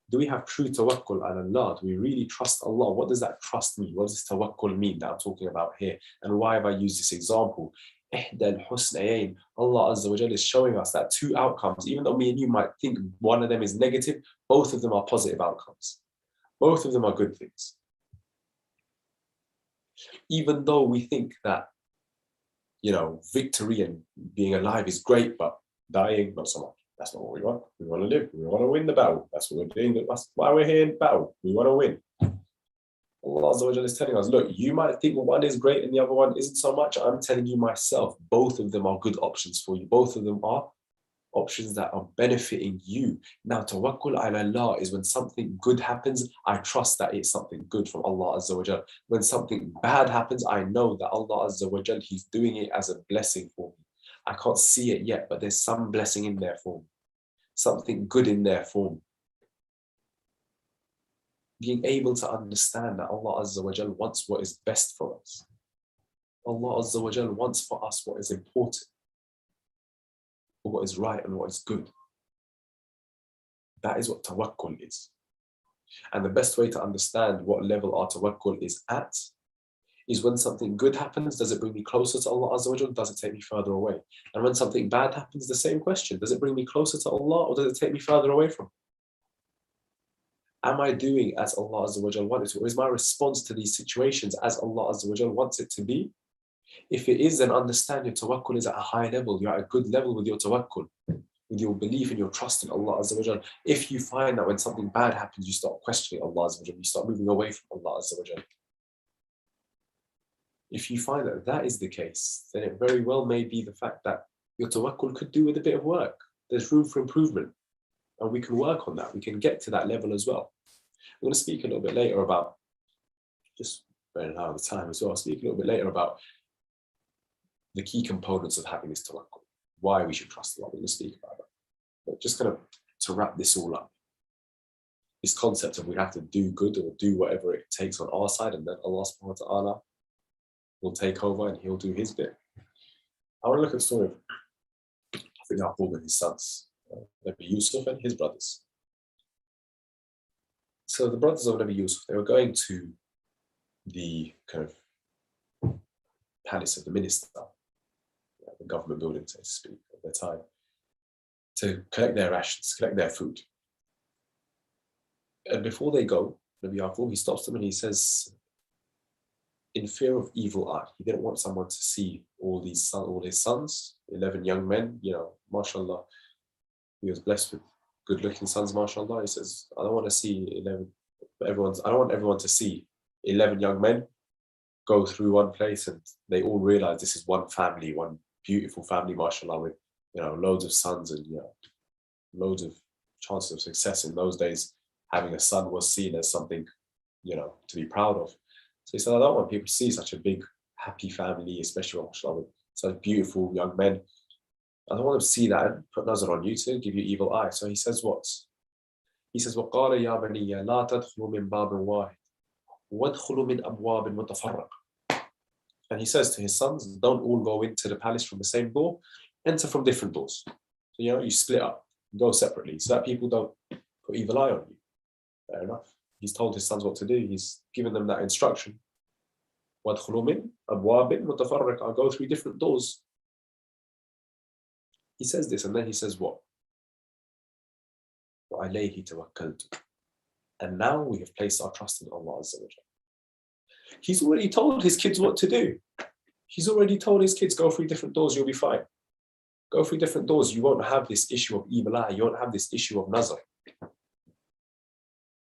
Do we have true tawakkul ala Allah? Do we really trust Allah? What does that trust mean? What does tawakkul mean that I'm talking about here? And why have I used this example? Ihda al-husnayayn. Allah Azza wa Jalla is showing us that two outcomes, even though me and you might think one of them is negative, both of them are positive outcomes. Both of them are good things. Even though we think that, victory and being alive is great, but dying, not so much. That's not what we want. We want to live. We want to win the battle. That's what we're doing. That's why we're here in battle. We want to win. Allah Azza wa Jalla is telling us, look, you might think one is great and the other one isn't so much. I'm telling you myself, both of them are good options for you. Both of them are options that are benefiting you. Now, tawakkul ala Allah is when something good happens, I trust that it's something good from Allah Azza wa Jalla. When something bad happens, I know that Allah Azza wa Jalla, He's doing it as a blessing for me. I can't see it yet, but there's some blessing in there for me. Something good in there for me. Being able to understand that Allah Azza wa Jal wants what is best for us. Allah Azza wa Jal wants for us what is important, what is right and what is good. That is what tawakkul is. And the best way to understand what level our tawakkul is at is when something good happens, does it bring me closer to Allah Azza wa Jal? Does it take me further away? And when something bad happens, the same question. Does it bring me closer to Allah or does it take me further away from Him? Am I doing as Allah Azza wa Jal wanted to? Or is my response to these situations as Allah Azza wa Jal wants it to be? If it is, then understand your tawakkul is at a high level. You're at a good level with your tawakkul, with your belief and your trust in Allah Azza wa Jal. If you find that when something bad happens, you start questioning Allah Azza wa Jal, you start moving away from Allah Azza wa Jal. If you find that that is the case, then it very well may be the fact that your tawakkul could do with a bit of work. There's room for improvement. And we can work on that. We can get to that level as well. I'm going to speak a little bit later about, just running out of time as well, I'll speak a little bit later about the key components of having this tawakkul, why we should trust Allah. We're going to speak about that. But just kind of to wrap this all up, this concept of we have to do good or do whatever it takes on our side, and then Allah subhanahu wa ta'ala will take over and He'll do His bit. I want to look at the story of, I think, Yaqub and his sons, Nabi Yusuf and his brothers. So the brothers of Nabi Yusuf, they were going to the kind of palace of the minister, the government building, so to speak, at their time, to collect their rations, collect their food. And before they go, Nabi Yaqub, he stops them and he says, in fear of evil eye, he didn't want someone to see all his sons, 11 young men, mashallah, he was blessed with good-looking sons, mashallah. He says, I don't want to see I don't want everyone to see 11 young men go through one place and they all realize this is one family, one beautiful family, mashallah, with loads of sons and loads of chances of success. In those days, having a son was seen as something to be proud of. So he said, I don't want people to see such a big, happy family, especially mashallah, with such beautiful young men. I don't want them to see that and put nazar on you to give you evil eye. So he says what? He says, وَقَالَ يَا بَنِيَّ لَا تَدْخُلُوا مِنْ بَابٍ وَاحِدٍ وَادْخُلُوا مِنْ أَبْوَابٍ مُتَفَرَّقٍ. And he says to his sons, don't all go into the palace from the same door, enter from different doors. So, you split up, go separately, so that people don't put evil eye on you. Fair enough. He's told his sons what to do. He's given them that instruction. وَادْخُلُوا مِنْ أَبْوَابٍ مُتَفَرِّقَةٍ, go through different doors. He says this, and then he says what? وَعَلَيْهِ تَوَكَّلْتُ. And now we have placed our trust in Allah Azza wa Jalla. He's already told his kids what to do. He's already told his kids, go through different doors, you'll be fine. Go through different doors, you won't have this issue of evil eye, you won't have this issue of nazar.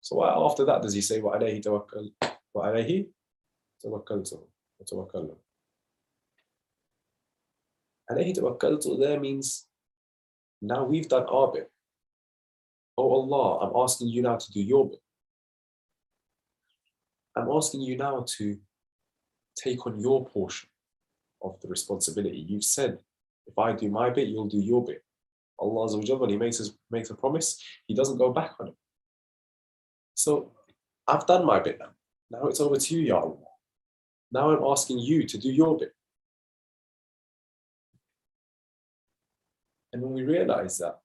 So why after that does he say, وَعَلَيْهِ تَوَكَّلْ وَعَلَيْهِ تَوَكَّلْتُ وَتَوَكَّلْنَا. عَلَيْهِ تَوَكَّلْتُ there means, now we've done our bit. Oh Allah, I'm asking you now to do your bit. I'm asking you now to take on your portion of the responsibility. You've said, if I do my bit, you'll do your bit. Allah Azza wa Jalla, when He makes a promise, He doesn't go back on it. So I've done my bit now. Now it's over to you, Ya Allah. Now I'm asking you to do your bit. And when we realize that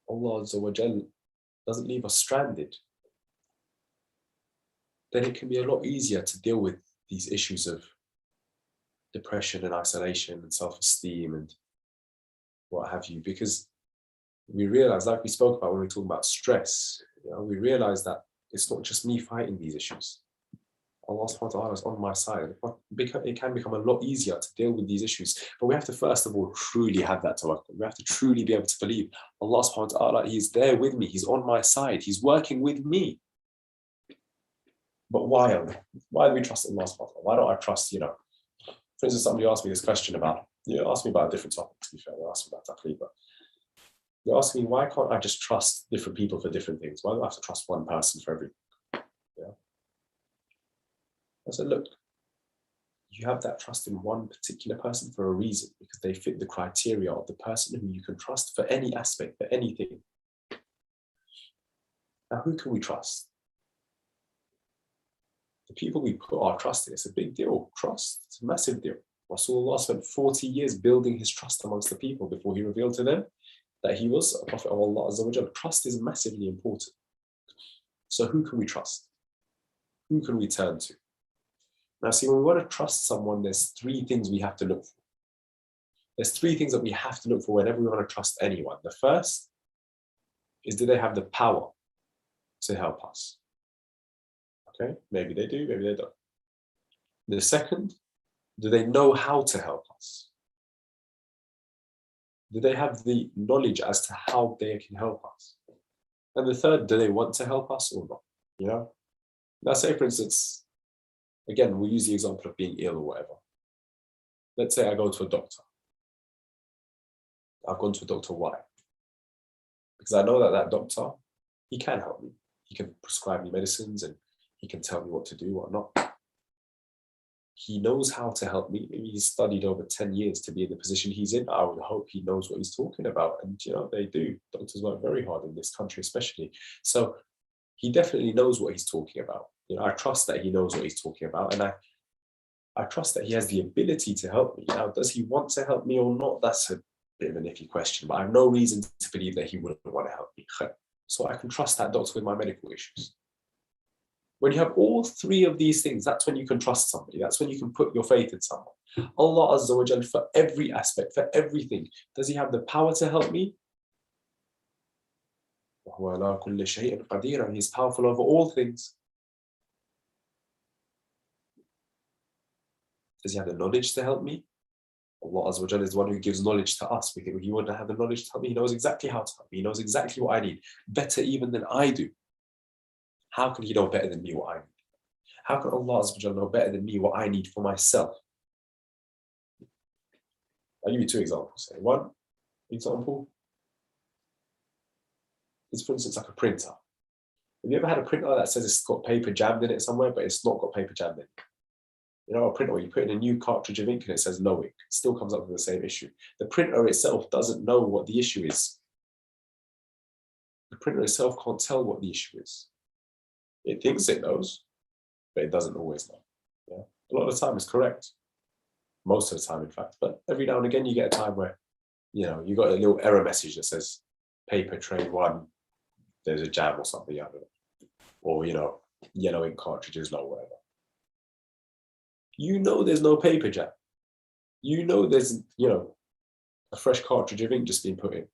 Allah Azza wa Jalla doesn't leave us stranded, then it can be a lot easier to deal with these issues of depression and isolation and self-esteem and what have you, because we realize, like we spoke about when we talk about stress, we realize that it's not just me fighting these issues. Allah subhanahu wa ta'ala is on my side. It can become a lot easier to deal with these issues, but we have to first of all truly have that tawakkul. We have to truly be able to believe Allah subhanahu wa ta'ala, He's there with me, He's on my side, He's working with me. But why? Why do we trust Allah subhanahu wa ta'ala? Why don't I trust, for instance, somebody asked me this question about, asked me about a different topic, to be fair, they asked me about taqlid, but they asked me, why can't I just trust different people for different things? Why do I have to trust one person for everything? I said, look, you have that trust in one particular person for a reason, because they fit the criteria of the person who you can trust for any aspect, for anything. Now, who can we trust? The people we put our trust in, it's a big deal. Trust, it's a massive deal. Rasulullah spent 40 years building his trust amongst the people before he revealed to them that he was a prophet of Allah Azza wa Jalla. Trust is massively important. So who can we trust? Who can we turn to? Now, see, when we want to trust someone, there's three things we have to look for. There's three things that we have to look for whenever we want to trust anyone. The first is, do they have the power to help us? Okay, maybe they do, maybe they don't. The second, do they know how to help us? Do they have the knowledge as to how they can help us? And the third, do they want to help us or not? Now, say, for instance, again, we'll use the example of being ill or whatever. Let's say I go to a doctor. I've gone to a doctor, why? Because I know that that doctor, he can help me. He can prescribe me medicines and he can tell me what to do, what not. He knows how to help me. Maybe he's studied over 10 years to be in the position he's in. I would hope he knows what he's talking about. And, they do. Doctors work very hard in this country, especially. So he definitely knows what he's talking about. I trust that he knows what he's talking about. And I trust that he has the ability to help me. Now, does he want to help me or not? That's a bit of an iffy question. But I have no reason to believe that he wouldn't want to help me. So I can trust that doctor with my medical issues. When you have all three of these things, that's when you can trust somebody. That's when you can put your faith in someone. Allah Azza wa Jal, for every aspect, for everything. Does he have the power to help me? He's powerful over all things. Does he have the knowledge to help me? Allah Azza wa Jal is the one who gives knowledge to us. We think he wouldn't have the knowledge to help me. He knows exactly how to help me. He knows exactly what I need. Better even than I do. How can he know better than me what I need? How can Allah Azza wa Jal know better than me what I need for myself? I'll give you two examples. One example is, for instance, like a printer. Have you ever had a printer that says it's got paper jammed in it somewhere, but it's not got paper jammed in it? A printer where you put in a new cartridge of ink and it says no ink. It still comes up with the same issue. The printer itself doesn't know what the issue is. The printer itself can't tell what the issue is. It thinks it knows, but it doesn't always know. A lot of the time it's correct, most of the time, in fact. But every now and again, you get a time where, you know, you got a little error message that says paper tray 1, there's a jam or something, I don't know. Or, you know, yellow ink cartridges low, whatever. You know there's no paper jam. You know there's, you know, a fresh cartridge of ink just being put in.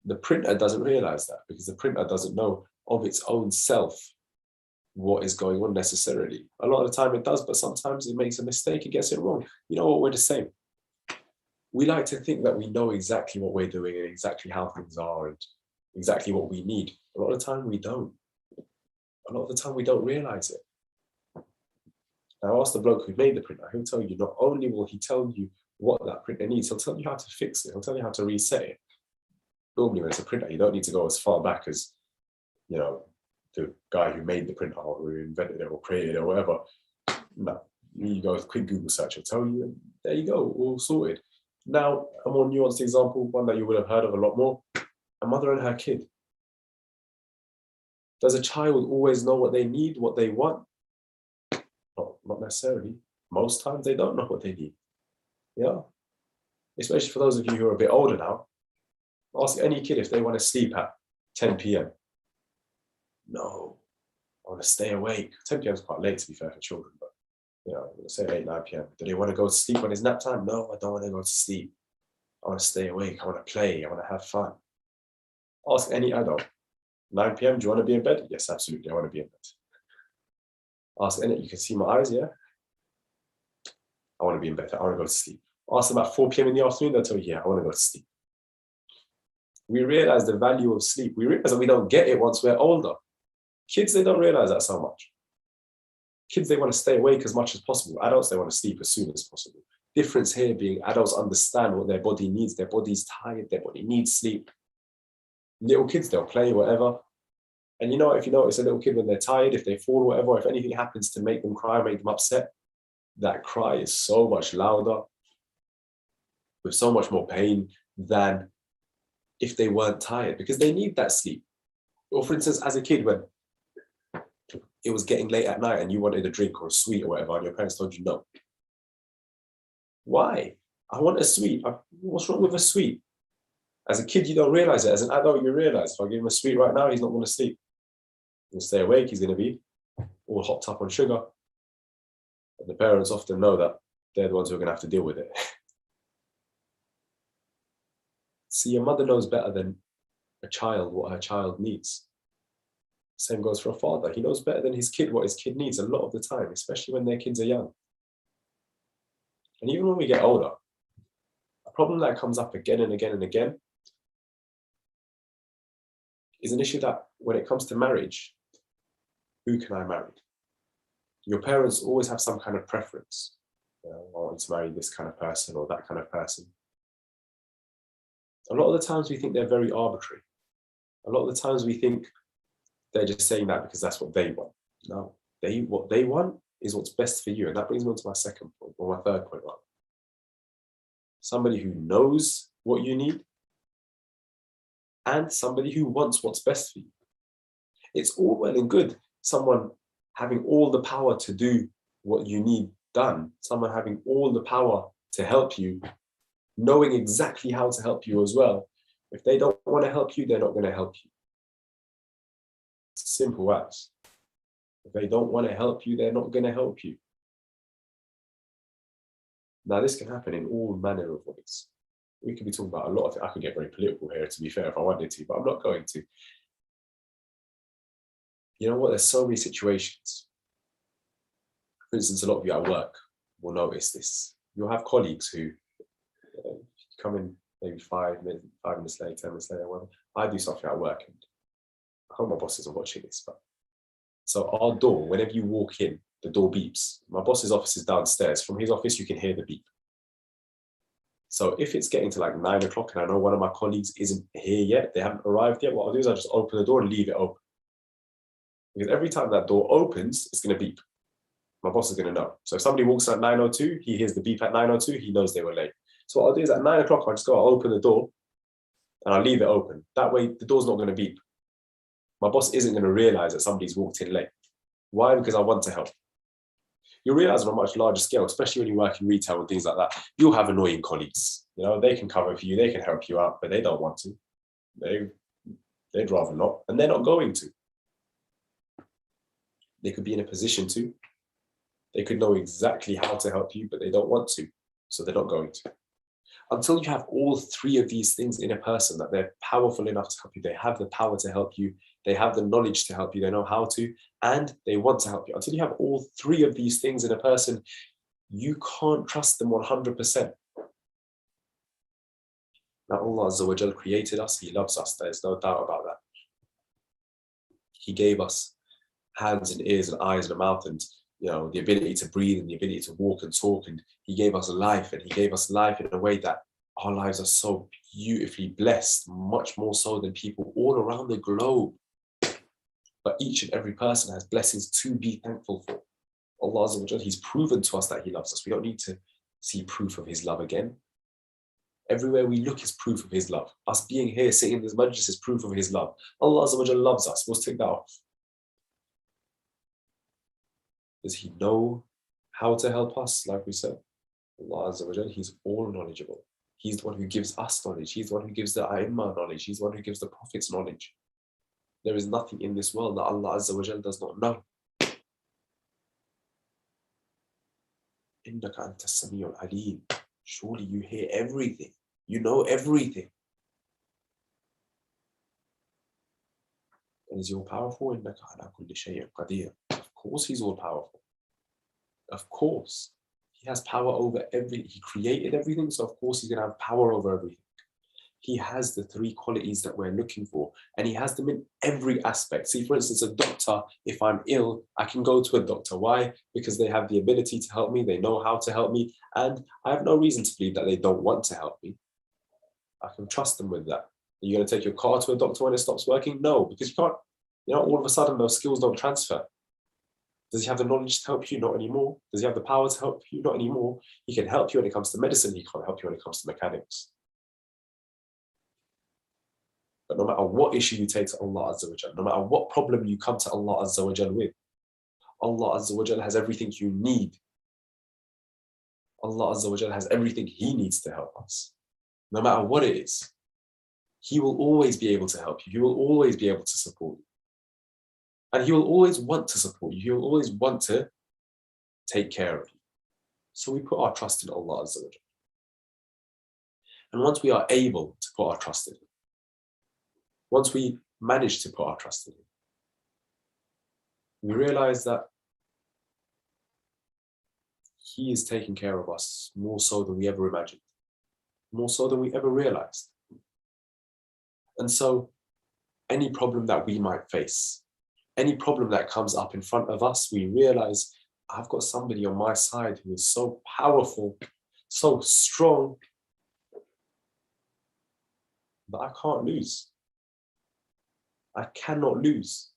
The printer doesn't realize that because the printer doesn't know of its own self what is going on necessarily. A lot of the time it does, but sometimes it makes a mistake, it gets it wrong. You know what, we're the same. We like to think that we know exactly what we're doing and exactly how things are and exactly what we need. A lot of the time we don't. A lot of the time we don't realize it. I asked the bloke who made the printer, he'll tell you, not only will he tell you what that printer needs, he'll tell you how to fix it, he'll tell you how to reset it. Normally when it's a printer, you don't need to go as far back as, you know, the guy who made the printer or who invented it or created it or whatever. No, you go with a quick Google search, it'll tell you, and there you go, all sorted. Now, a more nuanced example, one that you would have heard of a lot more, a mother and her kid. Does a child always know what they need, what they want? Not necessarily. Most times they don't know what they need. Yeah. Especially for those of you who are a bit older now. Ask any kid if they want to sleep at 10 p.m. No, I want to stay awake. 10 p.m. is quite late, to be fair, for children, but you know, let's say 8, 9 p.m. Do they want to go to sleep when it's nap time? No, I don't want to go to sleep. I want to stay awake. I want to play. I want to have fun. Ask any adult. 9 p.m. Do you want to be in bed? Yes, absolutely. I want to be in bed. Ask any, you can see my eyes, yeah? I want to be in bed. I want to go to sleep. Ask them at 4 p.m. in the afternoon, they'll tell you, yeah, I want to go to sleep. We realize the value of sleep. We realize that we don't get it once we're older. Kids, they don't realize that so much. Kids, they want to stay awake as much as possible. Adults, they want to sleep as soon as possible. Difference here being adults understand what their body needs. Their body's tired, their body needs sleep. Little kids, they'll play, whatever. And you know, if you notice a little kid when they're tired, if they fall, whatever, if anything happens to make them cry, make them upset, that cry is so much louder, with so much more pain than if they weren't tired, because they need that sleep. Or for instance, as a kid, when it was getting late at night and you wanted a drink or a sweet or whatever, and your parents told you no. Why? I want a sweet. What's wrong with a sweet? As a kid, you don't realize it. As an adult, you realize if I give him a sweet right now, he's not going to sleep. He's going to stay awake. He's going to be all hopped up on sugar. And the parents often know that they're the ones who are going to have to deal with it. See, your mother knows better than a child what her child needs. Same goes for a father. He knows better than his kid what his kid needs a lot of the time, especially when their kids are young. And even when we get older, a problem that comes up again and again and again is an issue that when it comes to marriage, who can I marry? Your parents always have some kind of preference. You know, I want to marry this kind of person or that kind of person. A lot of the times we think they're very arbitrary. A lot of the times we think they're just saying that because that's what they want. No, what they want is what's best for you. And that brings me on to my second point, or my third point. Right? Somebody who knows what you need and somebody who wants what's best for you. It's all well and good, someone having all the power to do what you need done, someone having all the power to help you, knowing exactly how to help you as well. If they don't want to help you, they're not going to help you. It's simple as. If they don't want to help you, they're not going to help you. Now, this can happen in all manner of ways. We could be talking about a lot of it. I could get very political here, to be fair, if I wanted to, but I'm not going to. You know what? There's so many situations. For instance, a lot of you at work will notice this. You'll have colleagues who come in maybe 5 minutes late, 10 minutes later, whatever. I do something at work, and I hope my boss isn't watching this, but so our door, whenever you walk in, the door beeps. My boss's office is downstairs. From his office, you can hear the beep. So if it's getting to like 9 o'clock and I know one of my colleagues isn't here yet, they haven't arrived yet, what I'll do is I'll just open the door and leave it open. Because every time that door opens, it's going to beep. My boss is going to know. So if somebody walks in at 9:02, he hears the beep at 9:02, he knows they were late. So what I'll do is at 9 o'clock, I'll just go, I'll open the door and I'll leave it open. That way, the door's not going to beep. My boss isn't going to realize that somebody's walked in late. Why? Because I want to help. You'll realize on a much larger scale, especially when you work in retail and things like that, you'll have annoying colleagues. You know, they can cover for you, they can help you out, but they don't want to. They'd rather not, and they're not going to. They could be in a position to. They could know exactly how to help you, but they don't want to, so they're not going to. Until you have all three of these things in a person, that they're powerful enough to help you, they have the power to help you, they have the knowledge to help you, they know how to, and they want to help you. Until you have all three of these things in a person, you can't trust them 100%. Now Allah Azza wa Jal created us, He loves us, there's no doubt about that. He gave us hands and ears and eyes and a mouth and, you know, the ability to breathe and the ability to walk and talk, and He gave us life, and He gave us life in a way that our lives are so beautifully blessed, much more so than people all around the globe. But each and every person has blessings to be thankful for. Allah Azza wa Jal, He's proven to us that He loves us. We don't need to see proof of His love again. Everywhere we look is proof of His love. Us being here, sitting in this majlis is proof of His love. Allah Azza wa Jal loves us. Let's take that off. Does He know how to help us? Like we said, Allah Azza wa Jal, He's all knowledgeable. He's the one who gives us knowledge. He's the one who gives the A'immah knowledge. He's the one who gives the prophets knowledge. There is nothing in this world that Allah Azza wa Jal does not know. Innaka anta as-sami'ul alim. Surely you hear everything. You know everything. And is He all powerful? Innaka ala kulli shay'in qadir. Of course He's all powerful. Of course. He has power over everything. He created everything, so of course He's going to have power over everything. He has the three qualities that we're looking for, and He has them in every aspect. See, for instance, a doctor, if I'm ill, I can go to a doctor. Why? Because they have the ability to help me, they know how to help me, and I have no reason to believe that they don't want to help me. I can trust them with that. Are you going to take your car to a doctor when it stops working? No, because you can't, you know, all of a sudden those skills don't transfer. Does He have the knowledge to help you? Not anymore. Does He have the power to help you? Not anymore. He can help you when it comes to medicine. He can't help you when it comes to mechanics. But no matter what issue you take to Allah Azza wa Jal, no matter what problem you come to Allah Azza wa Jal with, Allah Azza wa Jal has everything you need. Allah Azza wa Jal has everything He needs to help us. No matter what it is, He will always be able to help you. He will always be able to support you. And He will always want to support you. He will always want to take care of you. So we put our trust in Allah Azza wa Jal. And once we are able to put our trust in Him, once we manage to put our trust in Him, we realize that He is taking care of us more so than we ever imagined, more so than we ever realized. And so any problem that we might face, any problem that comes up in front of us, we realize I've got somebody on my side who is so powerful, so strong, that I can't lose. I cannot lose.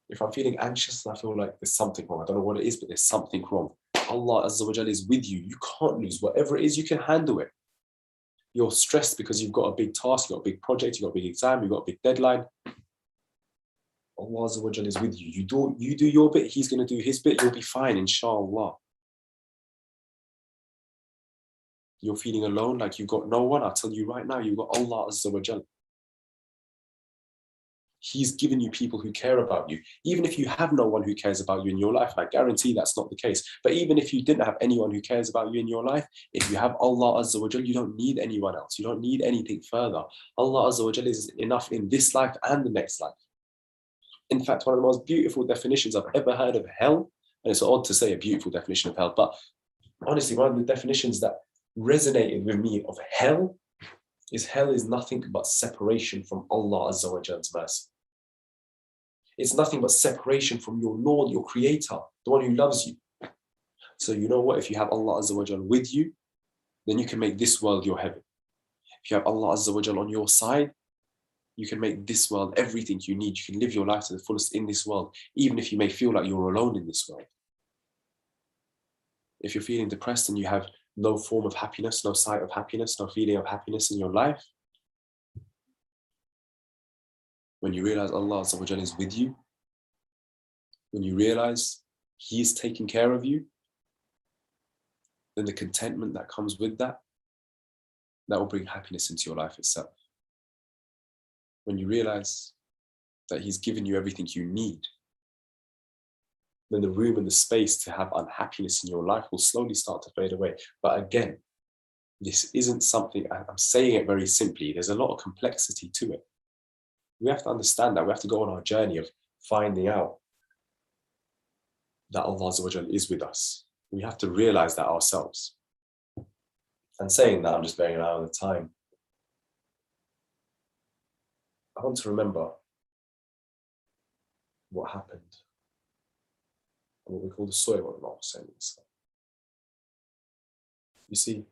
If I'm feeling anxious and I feel like there's something wrong, I don't know what it is, but there's something wrong. Allah Azza wa Jal is with you. You can't lose. Whatever it is, you can handle it. You're stressed because you've got a big task, you've got a big project, you've got a big exam, you've got a big deadline. Allah Azza wa Jal is with you. You do your bit, He's going to do His bit, you'll be fine, inshallah. You're feeling alone, like you've got no one, I'll tell you right now, you've got Allah Azza wa Jal. He's given you people who care about you. Even if you have no one who cares about you in your life, I guarantee that's not the case. But even if you didn't have anyone who cares about you in your life, if you have Allah Azza wa Jal, you don't need anyone else. You don't need anything further. Allah Azza wa Jal is enough in this life and the next life. In fact, one of the most beautiful definitions I've ever heard of hell, and it's odd to say a beautiful definition of hell, but honestly, one of the definitions that resonated with me of hell is nothing but separation from Allah Azza wa Jal's mercy. It's nothing but separation from your Lord, your Creator, the one who loves you. So you know what? If you have Allah Azza wa Jal with you, then you can make this world your heaven. If you have Allah Azza wa Jal on your side, you can make this world everything you need. You can live your life to the fullest in this world, even if you may feel like you're alone in this world. If you're feeling depressed and you have no form of happiness, no sight of happiness, no feeling of happiness in your life, when you realize Allah Azza wa Jal is with you, when you realize He is taking care of you, then the contentment that comes with that will bring happiness into your life itself. When you realize that he's given you everything you need, then the room and the space to have unhappiness in your life will slowly start to fade away. But again, this isn't something, I'm saying it very simply, there's a lot of complexity to it. We have to understand that. We have to go on our journey of finding out that Allah Azza wa Jal is with us. We have to realize that ourselves. And saying that, I'm just bearing out of the time. I want to remember what happened, what we call the Soyem Majlis 12th. You see,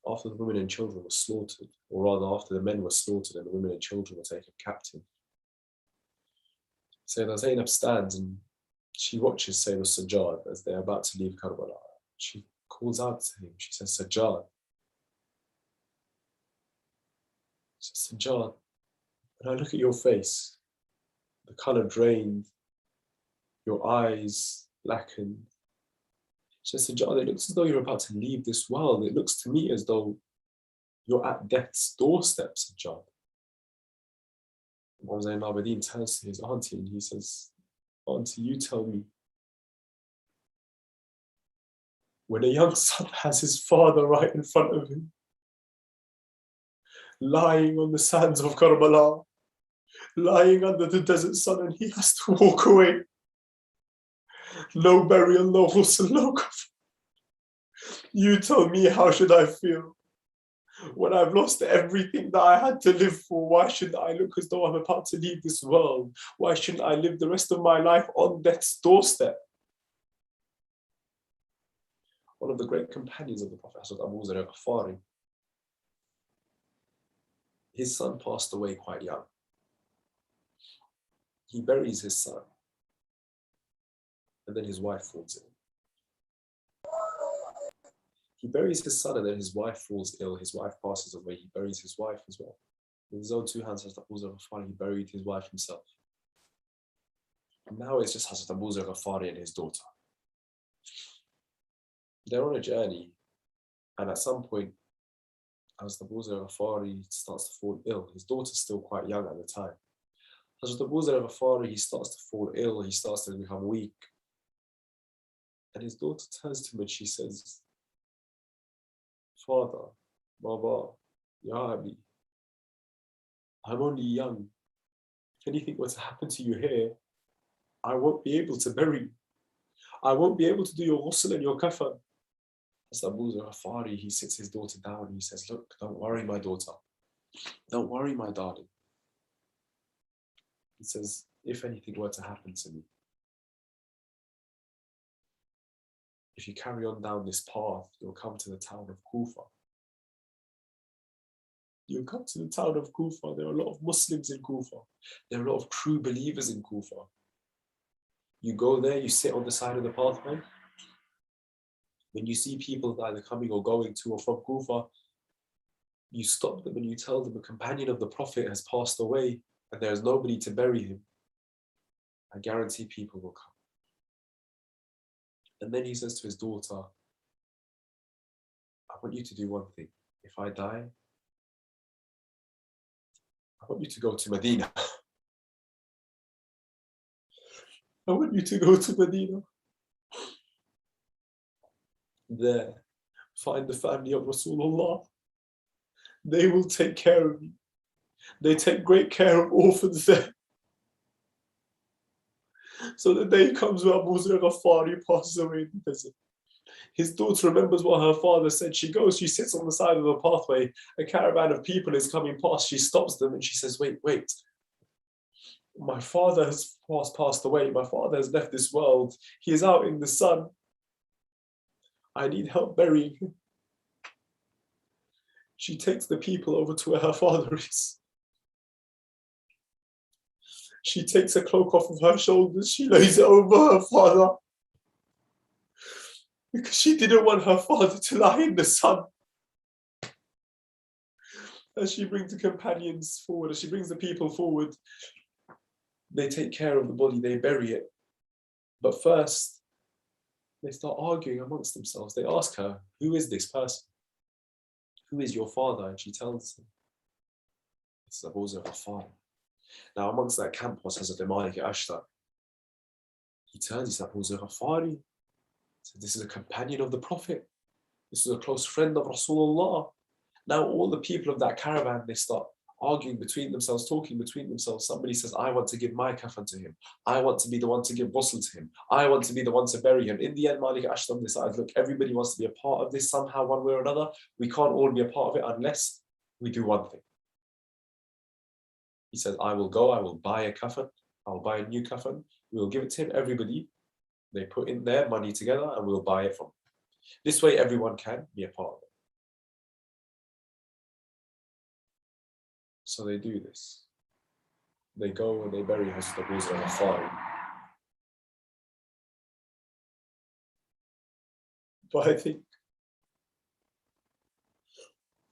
after the women and children were slaughtered, or rather after the men were slaughtered and the women and children were taken captive, Sayyidah Zainab stands and she watches Sayyid Sajjad as they're about to leave Karbala. She calls out to him, she says, Sajjad. She says, Sajjad, when I look at your face, the colour drained, your eyes blackened. She says, Sajjad, it looks as though you're about to leave this world. It looks to me as though you're at death's doorstep, Sajjad. Imam Zain al-Abidin turns to his auntie and he says, Auntie, you tell me, when a young son has his father right in front of him, lying on the sands of Karbala, lying under the desert sun, and he has to walk away. No burial, no ghusl, no kafan. You tell me, how should I feel? When I've lost everything that I had to live for, why shouldn't I look as though I'm about to leave this world? Why shouldn't I live the rest of my life on death's doorstep? One of the great companions of the Prophet, Abu Zar al-Ghafari, his son passed away quite young. He buries his son, and then his wife falls ill. He buries his son and then his wife falls ill. His wife passes away. He buries his wife as well. With his own two hands, Hazrat Abu Zar al-Ghafari, he buried his wife himself. And now it's just Hazrat Abu Zar al-Ghafari and his daughter. They're on a journey, and at some point, Hazrat Abu Zar al-Ghafari starts to fall ill. His daughter's still quite young at the time. Hazrat Abu Zar al-Ghafari, he starts to fall ill. He starts to become weak. And his daughter turns to him and she says, Father, Baba, Ya Abi, I'm only young. If anything were to happen to you here, I won't be able to bury you. I won't be able to do your ghusl and your kafan. As Abu Zar al-Ghafari, he sits his daughter down and he says, look, don't worry, my daughter. Don't worry, my darling. He says, if anything were to happen to me, if you carry on down this path, you'll come to the town of Kufa. You'll come to the town of Kufa. There are a lot of Muslims in Kufa. There are a lot of true believers in Kufa. You go there, you sit on the side of the pathway. When you see people either coming or going to or from Kufa, you stop them and you tell them a companion of the Prophet has passed away and there is nobody to bury him. I guarantee people will come. And then he says to his daughter, I want you to do one thing. If I die, I want you to go to Medina. I want you to go to Medina. There, find the family of Rasulullah. They will take care of you. They take great care of orphans there. So the day comes where Abu Zar al-Ghafari passes away in the desert. His daughter remembers what her father said. She goes, she sits on the side of the pathway. A caravan of people is coming past. She stops them and she says, wait. My father has passed away. My father has left this world. He is out in the sun. I need help burying him. She takes the people over to where her father is. She takes a cloak off of her shoulders. She lays it over her father. Because she didn't want her father to lie in the sun. As she brings the companions forward, as she brings the people forward, they take care of the body, they bury it. But first, They start arguing amongst themselves. They ask her, who is this person? Who is your father? And she tells them, it's Abu Zar al-Ghifari. Now, amongst that camp was Hazrat Malik Ashtar. He turns, he says, Abu Zar al-Ghifari. So this is a companion of the Prophet. This is a close friend of Rasulullah. Now all the people of that caravan, they start arguing between themselves, talking between themselves. Somebody says, I want to give my kafan to him. I want to be the one to give ghusl to him. I want to be the one to bury him. In the end, Malik Ashtar decides, look, everybody wants to be a part of this somehow, one way or another. We can't all be a part of it unless we do one thing. He says, I will go, I will buy a kafan. I'll buy a new kafan. We'll give it to him. Everybody, they put in their money together and we'll buy it from him. This way, everyone can be a part of it. So they do this. They go and they bury Hazrat Abu Zar al-Ghifari. But I think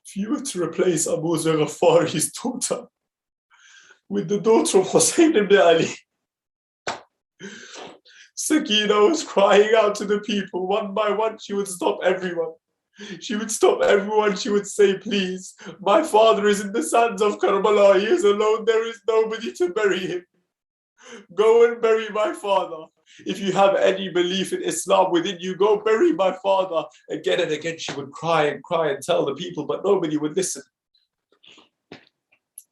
if you were to replace Abu Zar al-Ghifari's daughter with the daughter of Hussain ibn Ali, Sakina was crying out to the people. One by one, she would stop everyone. She would stop everyone. She would say, please, my father is in the sands of Karbala. He is alone. There is nobody to bury him. Go and bury my father. If you have any belief in Islam within you, go bury my father. Again and again, she would cry and tell the people, but nobody would listen.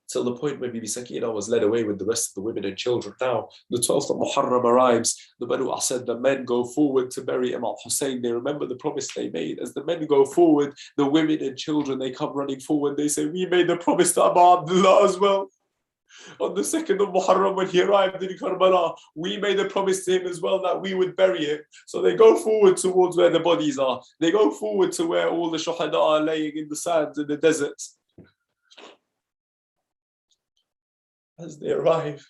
Till the point where Bibi Sakina was led away with the rest of the women and children. Now, the 12th of Muharram arrives. The Banu Asad, the men go forward to bury Imam Hussein. They remember the promise they made. As the men go forward, the women and children, they come running forward. They say, we made the promise to Abu Abdullah as well. On the 2nd of Muharram, when he arrived in Karbala, we made a promise to him as well that we would bury him. So they go forward towards where the bodies are. They go forward to where all the shuhada are laying in the sands in the deserts. As they arrive,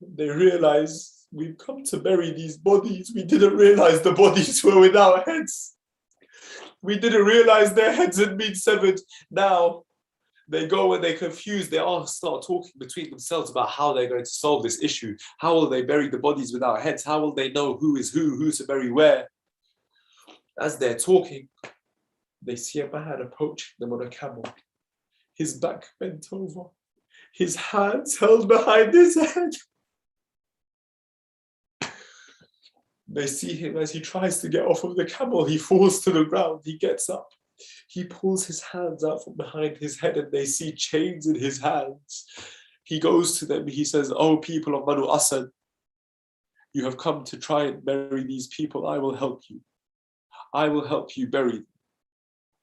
they realize we've come to bury these bodies. We didn't realize the bodies were without heads. We didn't realize their heads had been severed. Now they go and they're confused. They all start talking between themselves about how they're going to solve this issue. How will they bury the bodies without heads? How will they know who is who to bury where? As they're talking, they see a man approaching them on a camel. His back bent over. His hands held behind his head. They see him as he tries to get off of the camel. He falls to the ground. He gets up. He pulls his hands out from behind his head and they see chains in his hands. He goes to them. He says, "Oh, people of Banu Asad, you have come to try and bury these people. I will help you. I will help you bury them.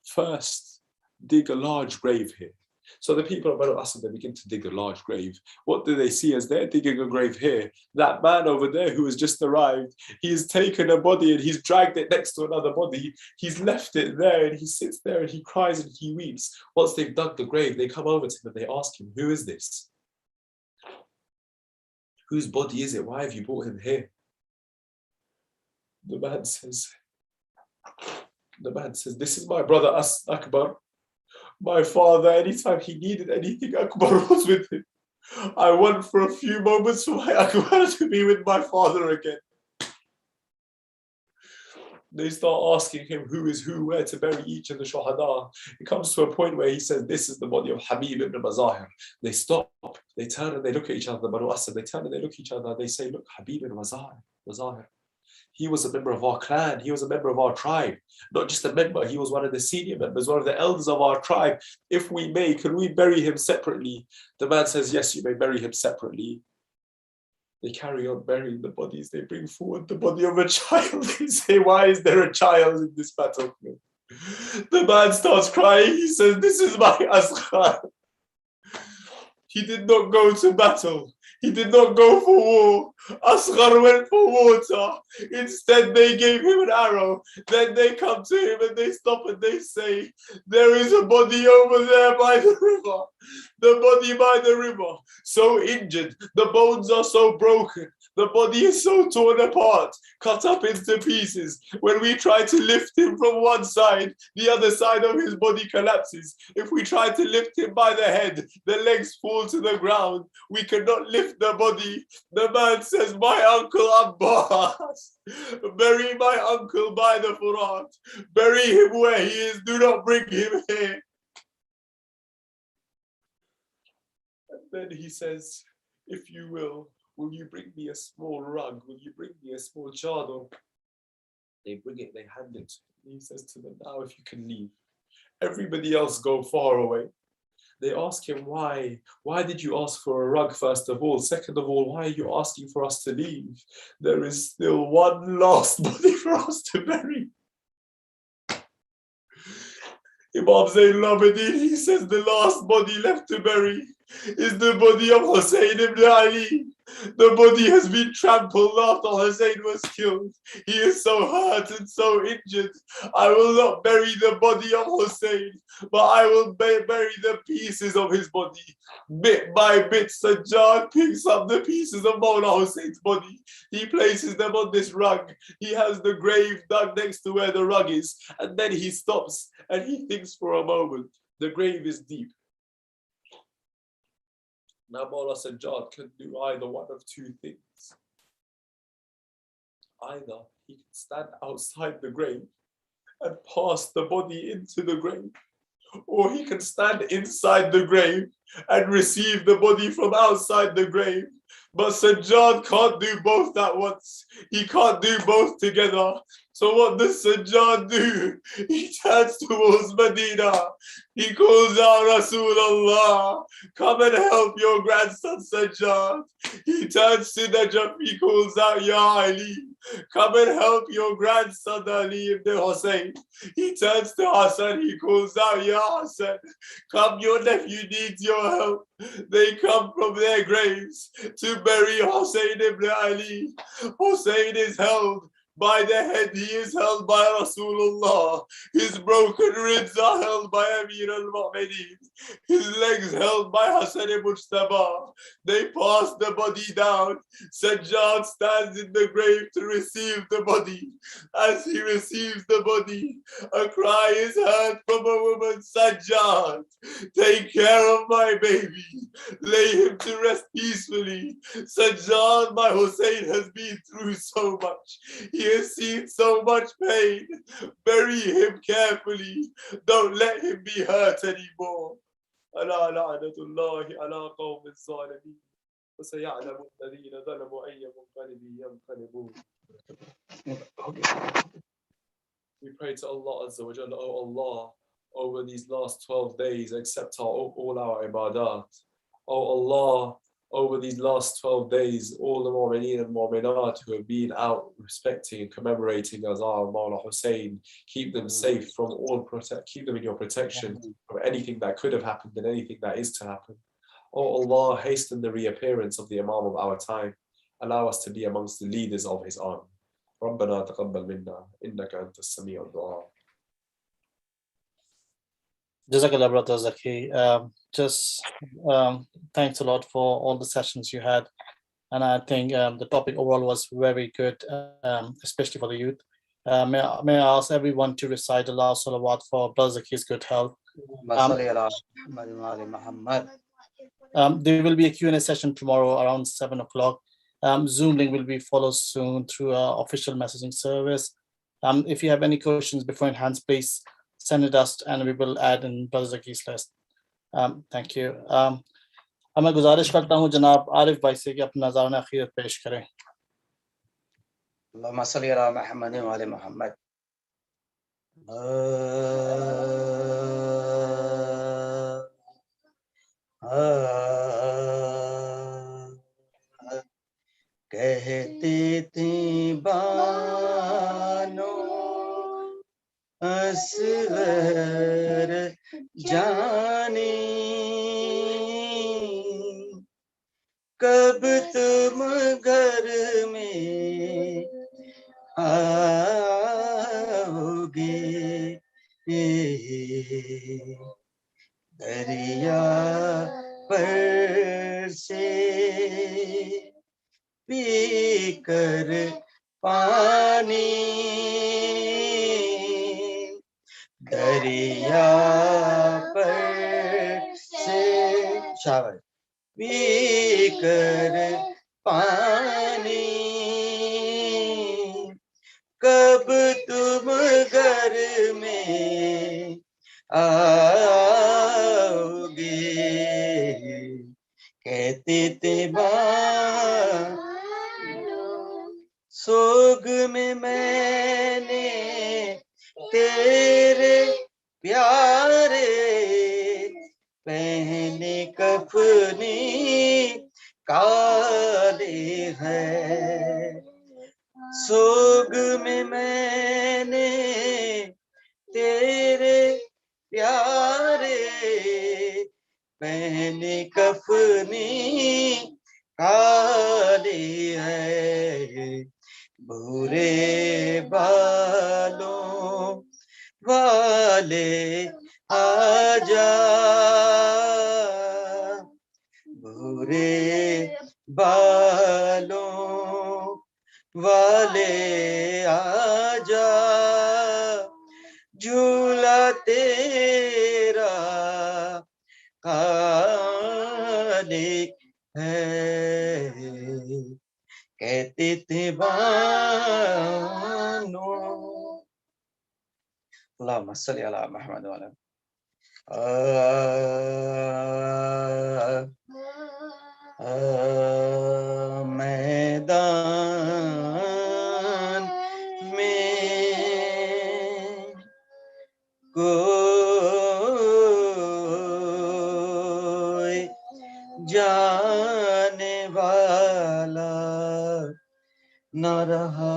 First, dig a large grave here." So the people of Banu Asad, they begin to dig a large grave. What do they see as they're digging a grave here? That man over there who has just arrived, he's taken a body and he's dragged it next to another body. He's left it there and he sits there and he cries and he weeps. Once they've dug the grave, they come over to him and they ask him, "Who is this? Whose body is it? Why have you brought him here?" The man says, "This is my brother Akbar. My father, anytime he needed anything, Akbar was with him. I want for a few moments for my Akbar to be with my father again." They start asking him who is who, where to bury each of the shuhada. It comes to a point where he says, "This is the body of Habib ibn Mazahir." They stop, they turn and they look at each other, the Banu Asad, they turn and they look at each other, they say, "Look, Habib ibn Mazahir. He was a member of our clan. He was a member of our tribe. Not just a member, he was one of the senior members, one of the elders of our tribe. If we may, can we bury him separately?" The man says, "Yes, you may bury him separately." They carry on burying the bodies. They bring forward the body of a child. They say, "Why is there a child in this battlefield?" The man starts crying. He says, "This is my Asghar. He did not go to battle. He did not go for war. Asghar went for water. Instead, they gave him an arrow. Then they come to him and they stop and they say, 'There is a body over there by the river. The body by the river. So injured. The bones are so broken. The body is so torn apart, cut up into pieces. When we try to lift him from one side, the other side of his body collapses. If we try to lift him by the head, the legs fall to the ground. We cannot lift the body. The man says, my uncle Abbas, bury my uncle by the Furat. Bury him where he is. Do not bring him here. And then he says, if you will you bring me a small rug? Will you bring me a small chador? They bring it, they hand it. He says to them, now if you can leave. Everybody else go far away. They ask him, why? Why did you ask for a rug, first of all? Second of all, why are you asking for us to leave? There is still one last body for us to bury. Imam Zayn al-Abidin, he says the last body left to bury is the body of Hussain ibn Ali. The body has been trampled after Hussain was killed. He is so hurt and so injured. I will not bury the body of Hussain, but I will bury the pieces of his body. Bit by bit, Sajjad picks up the pieces of Mawla Hussein's body. He places them on this rug. He has the grave dug next to where the rug is, and then he stops and he thinks for a moment. The grave is deep. Now Mawla Sajjad can do either one of two things. Either he can stand outside the grave and pass the body into the grave, or he can stand inside the grave and receive the body from outside the grave. But Sajjad can't do both at once. He can't do both together. So what does Sajjad do? He turns towards Medina. He calls out Rasulullah, come and help your grandson Sajjad. He turns to Najaf, he calls out Ya Ali, come and help your grandson Ali ibn Hussein. He turns to Hassan, he calls out Ya Hassan, come, your nephew needs your help. They come from their graves to bury Hussein ibn Ali. Hussein is held by the head, he is held by Rasulullah. His broken ribs are held by Amir al-Mu'mineen. His legs held by Hassan Mujtaba. They pass the body down. Sajjad stands in the grave to receive the body. As he receives the body, a cry is heard from a woman, Sajjad, take care of my baby. Lay him to rest peacefully. Sajjad, my Hussein has been through so much. He has seen so much pain. Bury him carefully. Don't let him be hurt anymore. ألا لعنة الله على قوم الظالمين وسيعلم الذين ظلموا أي منقلب ينقلبون. We pray to Allah Azza wa Jalla, oh Allah, over these last 12 days, accept all our ibadat. Oh Allah, over these last 12 days, all the Mu'mineen and Mu'minat who have been out respecting and commemorating Azar Mawla Hussein, keep them safe from all keep them in your protection from anything that could have happened and anything that is to happen. Oh Allah, hasten the reappearance of the Imam of our time. Allow us to be amongst the leaders of his army. ربنا تقبل منا إنك أنت السميع الدعاء. Jazakallah, Brother Zaki. Thanks a lot for all the sessions you had. And I think the topic overall was very good, especially for the youth. May I ask everyone to recite the last salawat for Brother Zaki's good health. There will be a Q&A session tomorrow around 7 o'clock. Zoom link will be followed soon through our official messaging service. If you have any questions before in hands, please send it us and we will add in Brother Zaki's list. Thank you. मैं गुजारिश करता हूँ जनाब आरिफ भाई से कि अपना नज़ारा अखीरत पेश करें. अल्लाहुम्मा सल्ली अला मुहम्मद व आले मुहम्मद. कहते थे बानो असगर जाने कब तुम घर में आओगे दरिया पर से کر پانی دریا پر سے شاور پی کر پانی کب تم گھر میں آؤ گے کہتے تھے سوگ میں نے تیرے پیارے پہنے کفنی کالے ہیں سوگ میں نے تیرے پیارے پہنے کفنی کالے ہے بھورے بالوں والے آجا بھورے بالوں والے آجا جھولا تیرا خالق ہے کہتے تھے بانو اللہم صلی علی محمد وعلی میدان میں کوئی جانے والا نہ رہا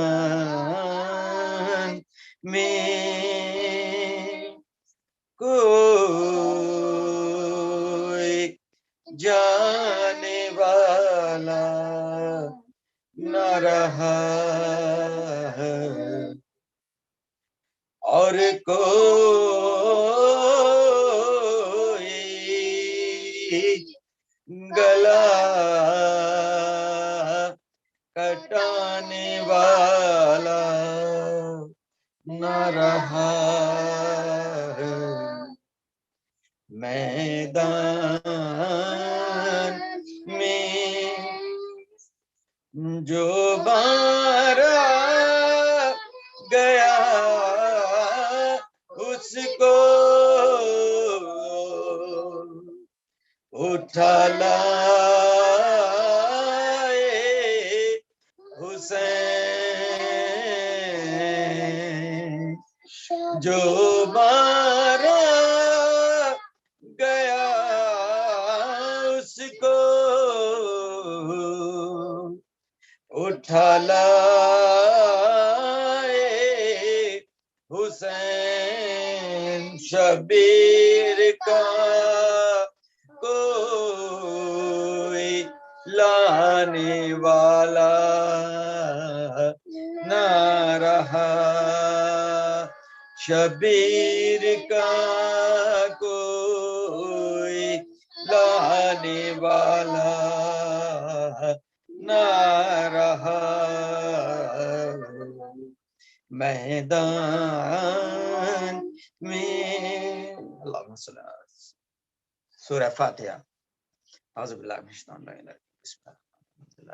میدان میں کوئی جانے والا نہ رہا اور کوئی گلا کٹانے والا نہ رہا میدان میں جو مارا گیا اس کو اٹھا لائے حسین جو مارا گیا اس کو اٹھا لائے حسین شبیر کا کوئی لانے والا نہ رہا شبیر کا کوئی لانے والا نہ رہا میدان میں اللہم صلی اللہ علیہ وسلم سورہ فاتحہ اعوذ باللہ من الشیطان الرجیم بسم اللہ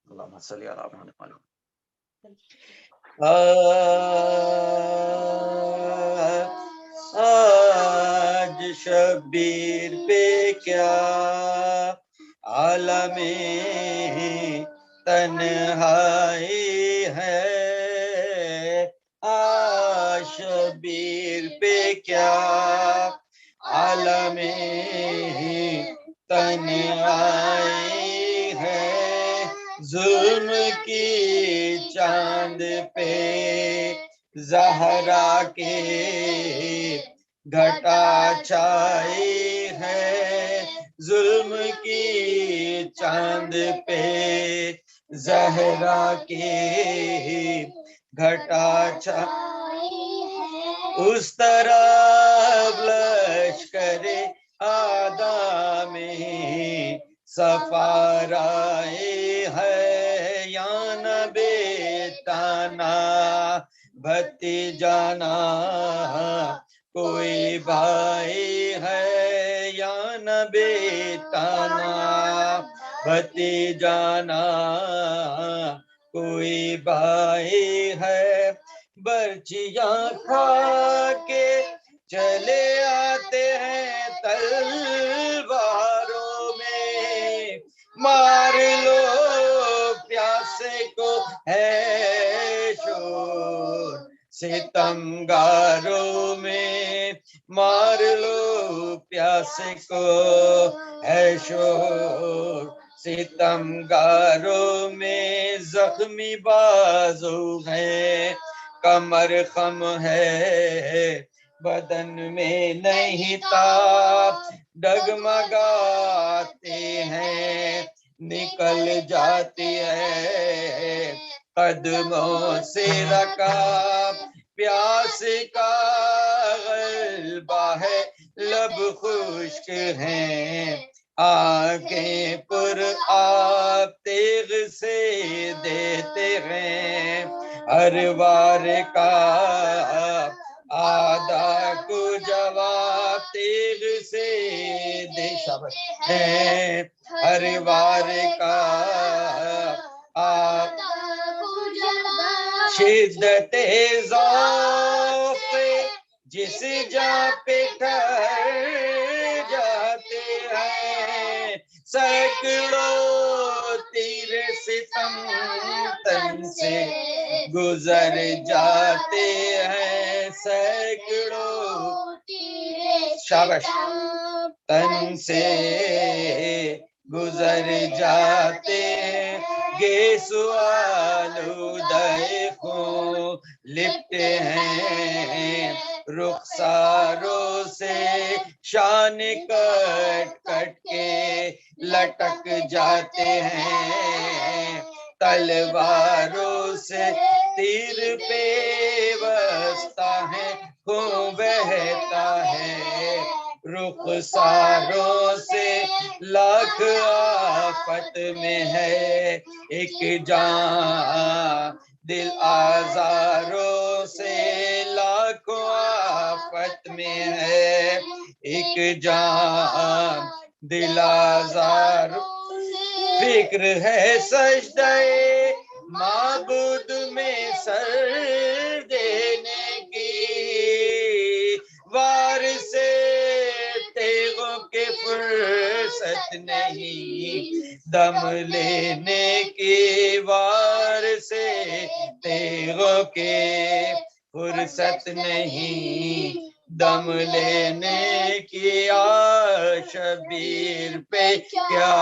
اللہم صلی علی محمد آج شبیر پہ کیا عالم تنہائی ہے آج شبیر پہ کیا عالم تنہائی ہے ظلم کی چاند پہ زہرا کے گھٹا چھائی ہے ظلم کی چاند چاند پہ زہرا کی گھٹا اس طرح لشکر آدھا میں سفارائے ہے یا نبی تانا بھتی جانا کوئی بھائی ہے یا نبی تانا بھتی جانا کوئی بھائی ہے برچیاں کھا کے چلے آتے ہیں تلواروں میں مار لو پیاسے کو ہے شور ستمگاروں میں مار لو پیاسے کو ہے شور ستمگاروں میں زخمی بازو ہیں کمر خم ہے بدن میں نہیں تاب ڈگمگاتے ہیں نکل جاتی ہے قدموں سے رکاب پیاس کا غلبہ ہے لب خشک ہیں آنکھیں پر آپ تیغ سے دیتے ہیں ہر وار کا آدھا کو جواب تیغ سے دے ہیں ہر وار کا شدت ذوق جس جا پہ ٹھہر جاتے ہیں سینکڑوں تیر ستم تن سے گزر جاتے ہیں سینکڑوں شاباش تن سے گزر جاتے گے سوالودہ خون لپٹے ہیں رخساروں سے شان کٹ کٹ کے لٹک جاتے ہیں تلواروں سے تیر پہ بستا ہے خون بہتا ہے رخساروں سے لاکھ آفت میں ہے ایک جان دل آزاروں سے لاکھوں آفت میں ہے ایک جان دل آزاروں فکر ہے سجدہ معبود میں سر دینے کی وار سے تیغوں کے فرصت نہیں دم لینے کی وار سے تیغوں کے فرصت نہیں دم لینے کی شبیر پہ کیا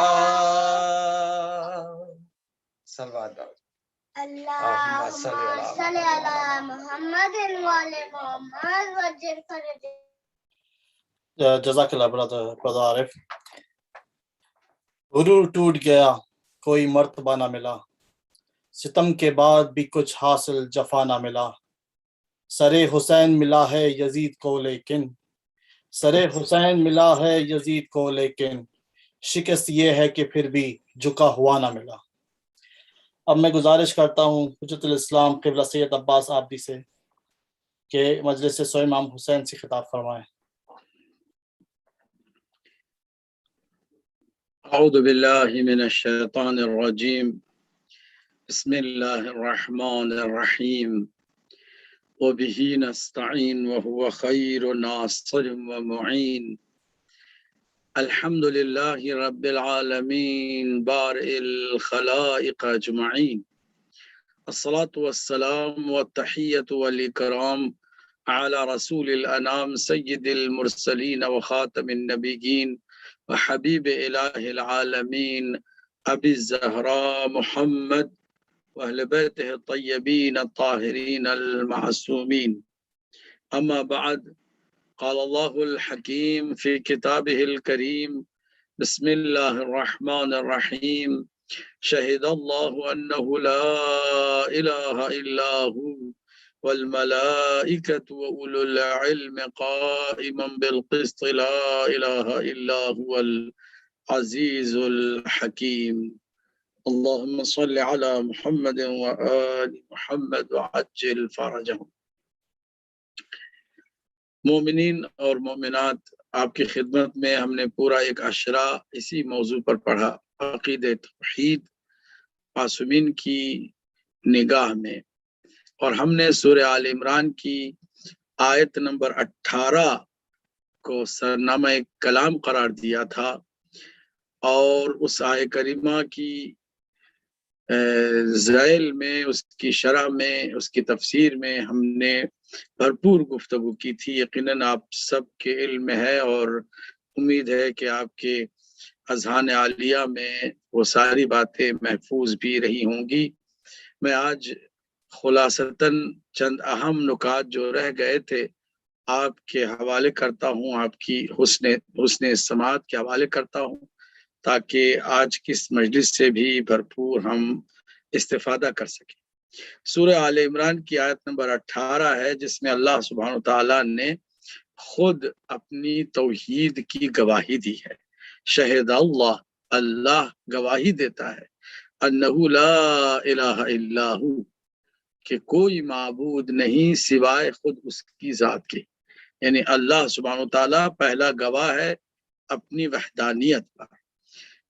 صلوات اللہم صلی علی محمد وعلی محمد وجل فرج. جزاک اللہ برادر عارف. غرور ٹوٹ گیا کوئی مرتبہ نہ ملا ستم کے بعد بھی کچھ حاصل جفا نہ ملا سر حسین ملا ہے یزید کو لیکن سر حسین ملا ہے یزید کو لیکن شکست یہ ہے کہ پھر بھی جھکا ہوا نہ ملا. اب میں گزارش کرتا ہوں حجت الاسلام قبلہ سید عباس آبدی سے کہ مجلس سوئم امام حسین سے خطاب فرمائیں. اعوذ باللہ من الشیطان الرجیم بسم اللہ الرحمن الرحیم وبہ نستعین وہو خیر ناصر ومعین الحمد للہ رب العالمین بارئ الخلائق اجمعین الصلاة والسلام والتحیۃ والاکرام علی رسول الانام سید المرسلین وخاتم النبیین وحبیب الہ العالمین ابی الزہراء محمد واہل بیتہ الطیبین الطاہرین المعصومین اما بعد قال اللہ الحکیم فی کتابہ الکریم بسم اللہ الرحمن الرحیم شہد اللہ انہ لا الہ الا ہو والملائکۃ واولو العلم قائما بالقسط لا الہ الا هو العزیز الحکیم اللہم صل علی محمد وآل محمد وعجل فرجہم۔ مومنین اور مومنات، آپ کی خدمت میں ہم نے پورا ایک عشرہ اسی موضوع پر پڑھا، عقید توحید معصومین کی نگاہ میں، اور ہم نے سورہ آل عمران کی آیت نمبر 18 کو سرنامہ کلام قرار دیا تھا، اور اس آیت کریمہ کی ذیل میں، اس کی شرح میں، اس کی تفسیر میں ہم نے بھرپور گفتگو کی تھی۔ یقیناً آپ سب کے علم میں ہے، اور امید ہے کہ آپ کے اذہان عالیہ میں وہ ساری باتیں محفوظ بھی رہی ہوں گی۔ میں آج خلاصتاً چند اہم نکات جو رہ گئے تھے آپ کے حوالے کرتا ہوں، آپ کی حسن سماعت کے حوالے کرتا ہوں، تاکہ آج کی اس مجلس سے بھی بھرپور ہم استفادہ کر سکیں۔ سورہ آل عمران کی آیت نمبر 18 ہے، جس میں اللہ سبحانہ وتعالیٰ نے خود اپنی توحید کی گواہی دی ہے۔ شہد اللہ، اللہ گواہی دیتا ہے، انہ لا الہ الا ہو، کہ کوئی معبود نہیں سوائے خود اس کی ذات کے، یعنی اللہ سبحانہ وتعالیٰ پہلا گواہ ہے اپنی وحدانیت پر۔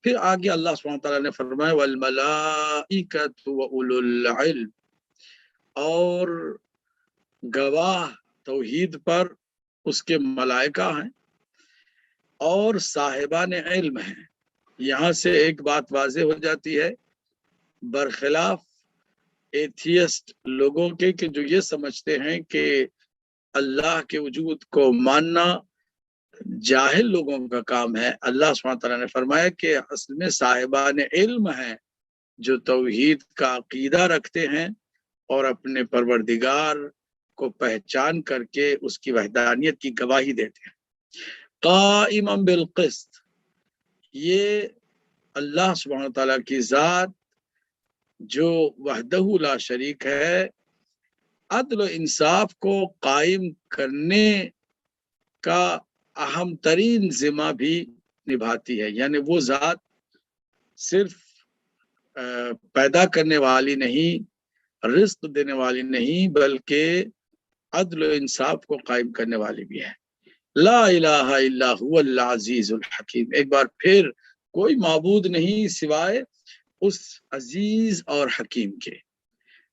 پھر آگے اللہ سبحانہ وتعالیٰ نے فرمایا والملائکۃ واولو العلم، اور گواہ توحید پر اس کے ملائکہ ہیں اور صاحبان علم ہیں۔ یہاں سے ایک بات واضح ہو جاتی ہے، برخلاف ایتھیسٹ لوگوں کے کہ جو یہ سمجھتے ہیں کہ اللہ کے وجود کو ماننا جاہل لوگوں کا کام ہے۔ اللہ سبحانہ تعالیٰ نے فرمایا کہ اصل میں صاحبان علم ہیں جو توحید کا عقیدہ رکھتے ہیں اور اپنے پروردگار کو پہچان کر کے اس کی وحدانیت کی گواہی دیتے ہیں۔ قائما بالقسط، یہ اللہ سبحانہ تعالیٰ کی ذات جو وحدہ لا شریک ہے، عدل و انصاف کو قائم کرنے کا اہم ترین ذمہ بھی نبھاتی ہے۔ یعنی وہ ذات صرف پیدا کرنے والی نہیں، رزق دینے والی نہیں، بلکہ عدل و انصاف کو قائم کرنے والی بھی ہے۔ لا الہ الا هو العزیز الحکیم، ایک بار پھر کوئی معبود نہیں سوائے اس عزیز اور حکیم کے۔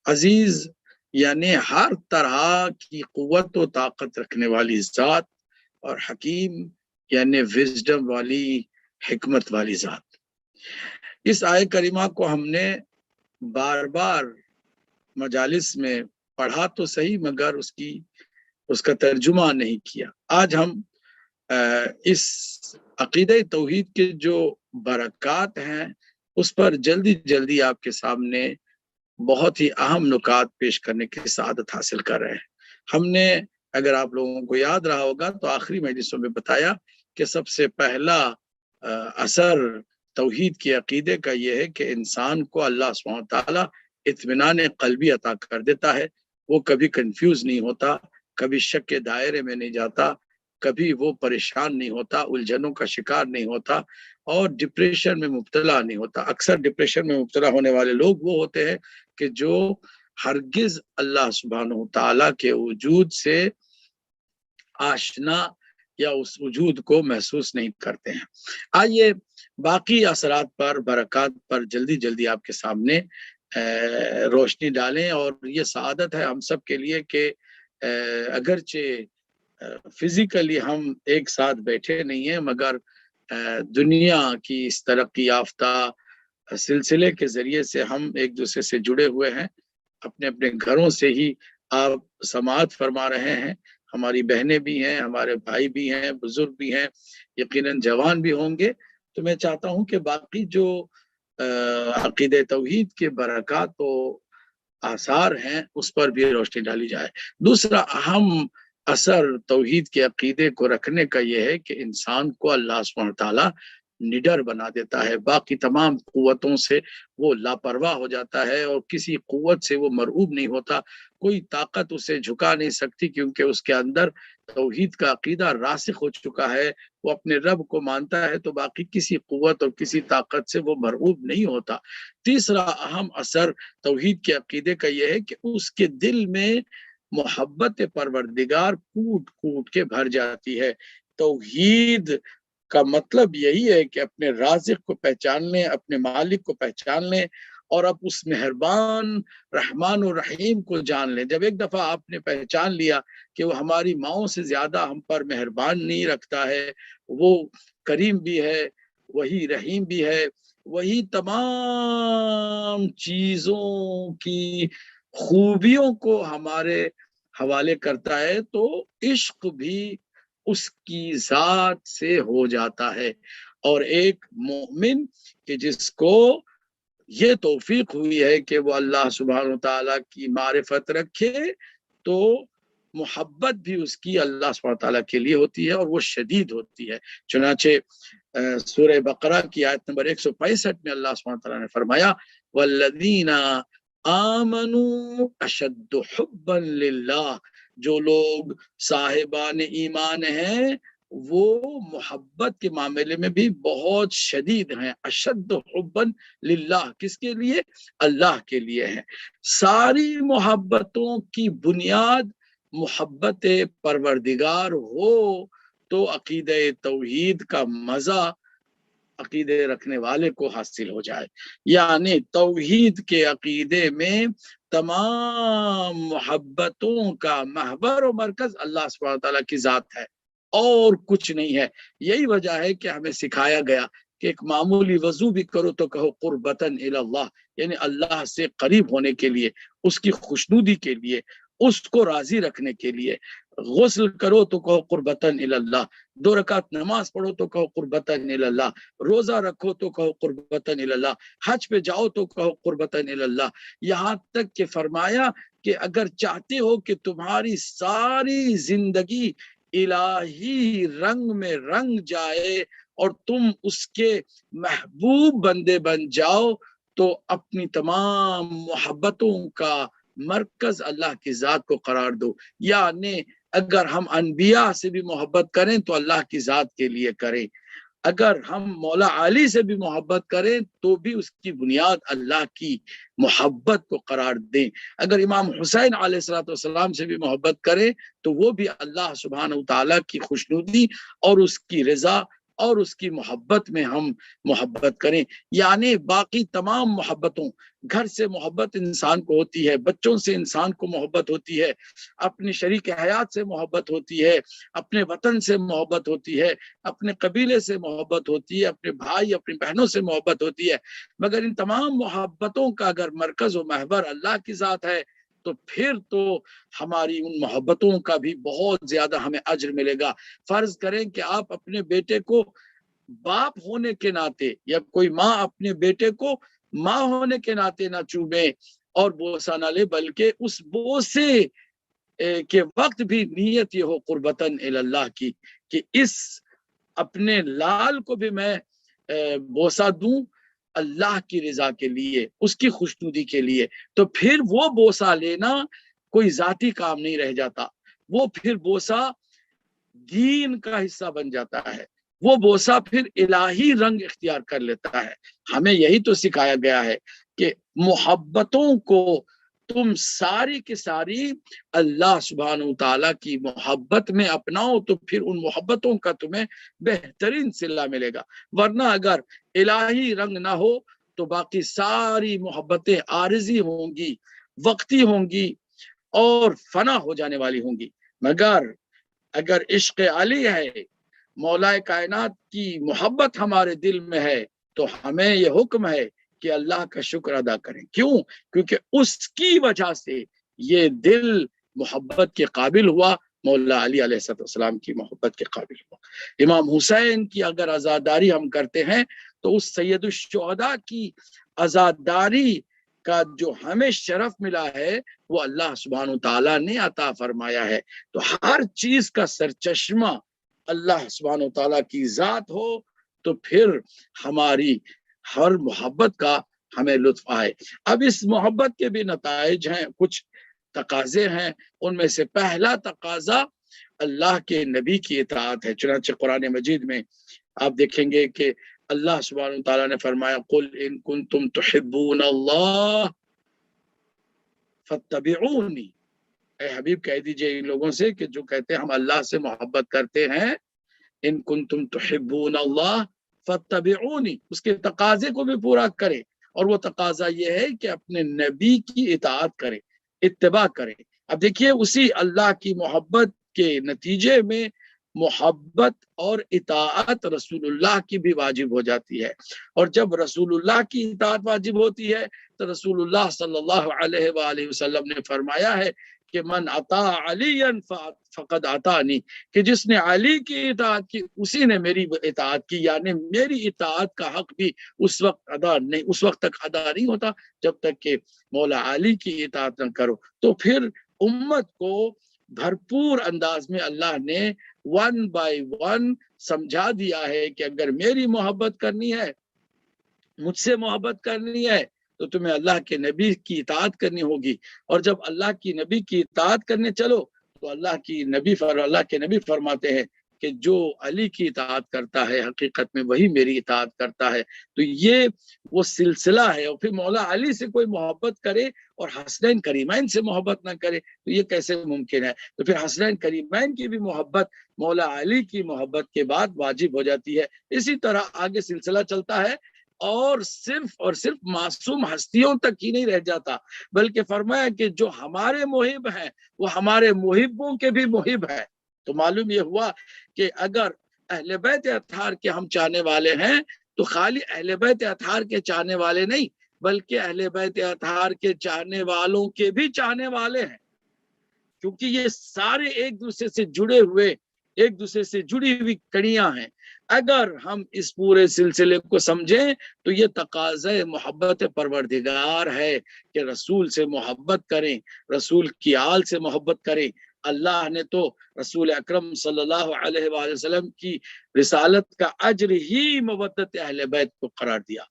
عزیز یعنی ہر طرح کی قوت و طاقت رکھنے والی ذات، اور حکیم یعنی وزڈم والی، حکمت والی ذات۔ اس آیت کریمہ کو ہم نے بار بار مجالس میں پڑھا تو صحیح، مگر اس کا ترجمہ نہیں کیا۔ آج ہم اس عقیدہ توحید کے جو برکات ہیں اس پر جلدی آپ کے سامنے بہت ہی اہم نکات پیش کرنے کی سعادت حاصل کر رہے ہیں۔ ہم نے، اگر آپ لوگوں کو یاد رہا ہوگا تو آخری مجلسوں میں بتایا کہ سب سے پہلا اثر توحید کے عقیدے کا یہ ہے کہ انسان کو اللہ سبحانہ تعالیٰ اطمینان قلبی عطا کر دیتا ہے۔ وہ کبھی کنفیوز نہیں ہوتا، کبھی شک کے دائرے میں نہیں جاتا، کبھی وہ پریشان نہیں ہوتا، الجھنوں کا شکار نہیں ہوتا، اور ڈپریشن میں مبتلا نہیں ہوتا۔ اکثر ڈپریشن میں مبتلا ہونے والے لوگ وہ ہوتے ہیں کہ جو ہرگز اللہ سبحانہ تعالیٰ کے وجود سے آشنا یا اس وجود کو محسوس نہیں کرتے ہیں۔ آئیے باقی اثرات پر، برکات پر جلدی آپ کے سامنے روشنی ڈالیں۔ اور یہ سعادت ہے ہم سب کے لیے کہ اگرچہ فزیکلی ہم ایک ساتھ بیٹھے نہیں ہیں، مگر دنیا کی اس ترقی یافتہ سلسلے کے ذریعے سے ہم ایک دوسرے سے جڑے ہوئے ہیں۔ اپنے گھروں سے ہی آپ سماعت فرما رہے ہیں۔ ہماری بہنیں بھی ہیں، ہمارے بھائی بھی ہیں، بزرگ بھی ہیں، یقیناً جوان بھی ہوں گے۔ تو میں چاہتا ہوں کہ باقی جو عقیدہ توحید کے برکات و آثار ہیں اس پر بھی روشنی ڈالی جائے۔ دوسرا اہم اثر توحید کے عقیدے کو رکھنے کا یہ ہے کہ انسان کو اللہ سبحانہ تعالیٰ निडर बना देता है, बाकी तमाम कुव्वतों से वो लापरवाह हो जाता है और किसी कुव्वत से वो मरऊब नहीं होता, कोई ताकत उसे झुका नहीं सकती, क्योंकि उसके अंदर तौहीद का अकीदा रासिख हो चुका है, वो अपने रब को मानता है, तो बाकी किसी कुव्वत और किसी ताकत से वो मरऊब नहीं होता। तीसरा अहम असर तौहीद के अकीदे का यह है कि उसके दिल में मोहब्बत परवरदिगार कूट कूट के भर जाती है। तौहीद का मतलब यही है कि अपने राज़िक को पहचान लें, अपने मालिक को पहचान लें और अब उस मेहरबान रहमान और रहीम को जान लें। जब एक दफ़ा आपने पहचान लिया कि वो हमारी माओं से ज़्यादा हम पर मेहरबान नहीं रखता है, वो करीम भी है, वही रहीम भी है, वही तमाम चीज़ों की खूबियों को हमारे हवाले करता है, तो इश्क भी उसकी ज़ात से हो जाता है। और एक मोमिन कि जिसको ये तौफीक हुई है कि वो अल्लाह सुब्हानहू व तआला की मारिफत रखे, तो मोहब्बत भी उसकी अल्लाह सुब्हानहू व तआला के लिए होती है और वो शदीद होती है। चुनाचे सूरह बकरा की आयत नंबर 165 में अल्लाह सुब्हानहू व तआला ने फरमाया, वल्लज़ीना आमनू अशद्दु हुब्बन लिल्लाह, जो लोग साहिबान ईमान हैं वो मोहब्बत के मामले में भी बहुत शदीद हैं। अशद्द हुब्बन लिल्लाह, किसके लिए? अल्लाह के लिए है। सारी मोहब्बतों की बुनियाद मोहब्बत परवरदिगार हो तो अकीदे तौहीद का मजा अकीदे रखने वाले को हासिल हो जाए। यानी तौहीद के अकीदे में तमाम मोहब्बतों का महवर और मरकज अल्लाह सुब्हानहू व तआला की जात है और कुछ नहीं है। यही वजह है कि हमें सिखाया गया कि एक मामूली वजू भी करो तो कहो कुर्बतन इलल्लाह, यानी अल्लाह से करीब होने के लिए, उसकी खुशनुदी के लिए, उसको राजी रखने के लिए। गुस्ल करो तो कहो कुर्बतन इलल्लाह, 2 रकात नमाज पढ़ो तो कहो कुर्बतन इलल्लाह, रोजा रखो तो कहो कुर्बतन इलल्लाह, हज पे जाओ तो कहो कुर्बतन इलल्लाह। यहाँ तक कि फरमाया कि अगर चाहते हो कि तुम्हारी सारी जिंदगी इलाही रंग में रंग जाए और तुम उसके महबूब बंदे बन जाओ, तो अपनी तमाम मोहब्बतों का मरकज अल्लाह की जात को करार दो। यानी अगर हम अनबिया से भी मोहब्बत करें तो अल्लाह की जात के लिए करें, अगर हम मौला अली से भी मोहब्बत करें तो भी उसकी बुनियाद अल्लाह की मोहब्बत को करार दें, अगर इमाम हुसैन अलैहिस्सलाम से भी मोहब्बत करें तो वो भी अल्लाह सुब्हानहू व तआला की खुशनुदी और उसकी रजा और उसकी मोहब्बत में हम मोहब्बत करें। यानी बाकी तमाम मोहब्बतों, घर से मोहब्बत इंसान को होती है, बच्चों से इंसान को मोहब्बत होती है, अपनी शरीक हयात से मोहब्बत होती है, अपने वतन से मोहब्बत होती है, अपने कबीले से मोहब्बत होती है, अपने भाई अपनी बहनों से मोहब्बत होती है, मगर इन तमाम मोहब्बतों का अगर मरकज व महवर अल्लाह की जात है तो फिर तो हमारी उन मोहब्बतों का भी बहुत ज्यादा हमें अज्र मिलेगा। फर्ज करें कि आप अपने बेटे को बाप होने के नाते या कोई माँ अपने बेटे को माँ होने के नाते ना चूमे और बोसा ना ले, बल्कि उस बोसे के वक्त भी नीयत ये हो कुर्बतन इलल्लाह की कि इस अपने लाल को भी मैं बोसा दूं अल्लाह की रजा के लिए, उसकी खुशनुदी के लिए। तो फिर वो बोसा लेना कोई जाती काम नहीं रह जाता, वो फिर बोसा दीन का हिस्सा बन जाता है, वो बोसा फिर इलाही रंग इख्तियार कर लेता है। हमें यही तो सिखाया गया है कि मोहब्बतों को तुम सारी की सारी अल्लाह सुब्हानहू व तआला की मोहब्बत में अपनाओ तो फिर उन मोहब्बतों का तुम्हें बेहतरीन सिला मिलेगा। वरना अगर इलाही रंग ना हो तो बाकी सारी मोहब्बतें आरिजी होंगी, वक्ती होंगी और फना हो जाने वाली होंगी। मगर अगर इश्क अली है, मौलाए कायनात की मोहब्बत हमारे दिल में है, तो हमें यह हुक्म है कि अल्लाह का शुक्र अदा करें। क्यों? क्योंकि उसकी वजह से ये दिल मोहब्बत के काबिल हुआ, मौला अली अलैहिस्सलाम की मोहब्बत के काबिल हुआ। इमाम हुसैन की अगर आज़ादारी हम करते हैं तो उस सैयदुश्शुहदा की आज़ादारी का जो हमें शरफ मिला है वो अल्लाह सुब्हानहू व तआला ने अता फरमाया है। तो हर चीज का सरचश्मा अल्लाह सुब्हानहू व तआला की जात हो تو پھر ہماری ہر محبت کا ہمیں لطف آئے۔ اب اس محبت کے بھی نتائج ہیں، کچھ تقاضے ہیں، ان میں سے پہلا تقاضا اللہ کے نبی کی اطاعت ہے۔ چنانچہ قرآن مجید میں آپ دیکھیں گے کہ اللہ سبحانہ وتعالیٰ نے فرمایا قل ان کنتم تحبون اللہ فاتبعونی، اے حبیب کہہ دیجئے ان لوگوں سے کہ جو کہتے ہیں ہم اللہ سے محبت کرتے ہیں، ان کنتم تحبون اللہ فاتبعونی، اس کے تقاضے کو بھی پورا کرے، اور وہ تقاضا یہ ہے کہ اپنے نبی کی اطاعت کرے، اتباع کرے۔ اب دیکھیے اسی اللہ کی محبت کے نتیجے میں محبت اور اطاعت رسول اللہ کی بھی واجب ہو جاتی ہے، اور جب رسول اللہ کی اطاعت واجب ہوتی ہے تو رسول اللہ صلی اللہ علیہ وآلہ وسلم نے فرمایا ہے کہ من اطاع علی فقد اطاعنی، کہ جس نے علی کی اطاعت کی اسی نے میری اطاعت کی، یعنی میری اطاعت کا حق بھی اس وقت تک ادا نہیں ہوتا جب تک کہ مولا علی کی اطاعت نہ کرو۔ تو پھر امت کو بھرپور انداز میں اللہ نے 1 by 1 سمجھا دیا ہے کہ اگر میری محبت کرنی ہے، مجھ سے محبت کرنی ہے، تو تمہیں اللہ کے نبی کی اطاعت کرنی ہوگی، اور جب اللہ کی نبی کی اطاعت کرنے چلو تو اللہ کے نبی فرماتے ہیں کہ جو علی کی اطاعت کرتا ہے حقیقت میں وہی میری اطاعت کرتا ہے۔ تو یہ وہ سلسلہ ہے، اور پھر مولا علی سے کوئی محبت کرے اور حسنین کریمین سے محبت نہ کرے تو یہ کیسے ممکن ہے؟ تو پھر حسنین کریمین کی بھی محبت مولا علی کی محبت کے بعد واجب ہو جاتی ہے۔ اسی طرح آگے سلسلہ چلتا ہے، اور صرف معصوم ہستیوں تک ہی نہیں رہ جاتا، بلکہ فرمایا کہ جو ہمارے محب ہیں وہ ہمارے محبوں کے بھی محب ہیں۔ تو معلوم یہ ہوا کہ اگر اہل بیت اطہار کے ہم چاہنے والے ہیں تو خالی اہل بیت اطہار کے چاہنے والے نہیں، بلکہ اہل بیت اطہار کے چاہنے والوں کے بھی چاہنے والے ہیں، کیونکہ یہ سارے ایک دوسرے سے جڑے ہوئے، ایک دوسرے سے جڑی ہوئی کڑیاں ہیں۔ اگر ہم اس پورے سلسلے کو سمجھیں تو یہ تقاضا محبت پروردگار ہے کہ رسول سے محبت کریں، رسول کی آل سے محبت کریں۔ اللہ نے تو رسول اکرم صلی اللہ علیہ وآلہ وسلم کی رسالت کا اجر ہی مودت اہل بیت کو قرار دیا۔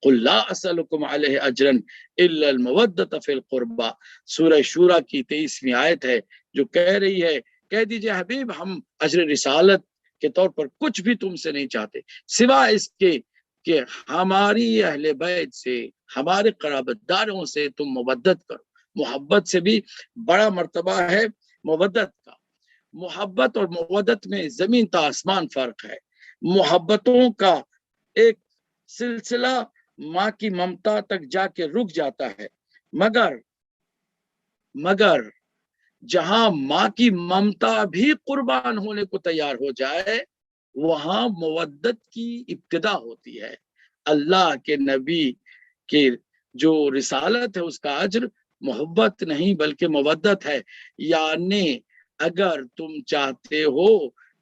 قل لا اسألکم علیہ اجرا الا المودۃ فی القربى، سورہ شورى کی 23ویں آیت ہے جو کہہ رہی ہے، کہہ دیجئے حبیب ہم اجر رسالت کے طور پر کچھ بھی تم سے نہیں چاہتے سوائے اس کے کہ ہماری اہل بیت سے، ہمارے قرابت داروں سے تم مودت کرو۔ محبت سے بھی بڑا مرتبہ ہے مودت کا۔ محبت اور مودت میں زمین تا آسمان فرق ہے۔ محبتوں کا ایک سلسلہ ماں کی ممتا تک جا کے رک جاتا ہے، مگر جہاں ماں کی ممتا بھی قربان ہونے کو تیار ہو جائے وہاں مودت کی ابتدا ہوتی ہے۔ اللہ کے نبی کی جو رسالت ہے اس کا اجر محبت نہیں بلکہ مودت ہے، یعنی اگر تم چاہتے ہو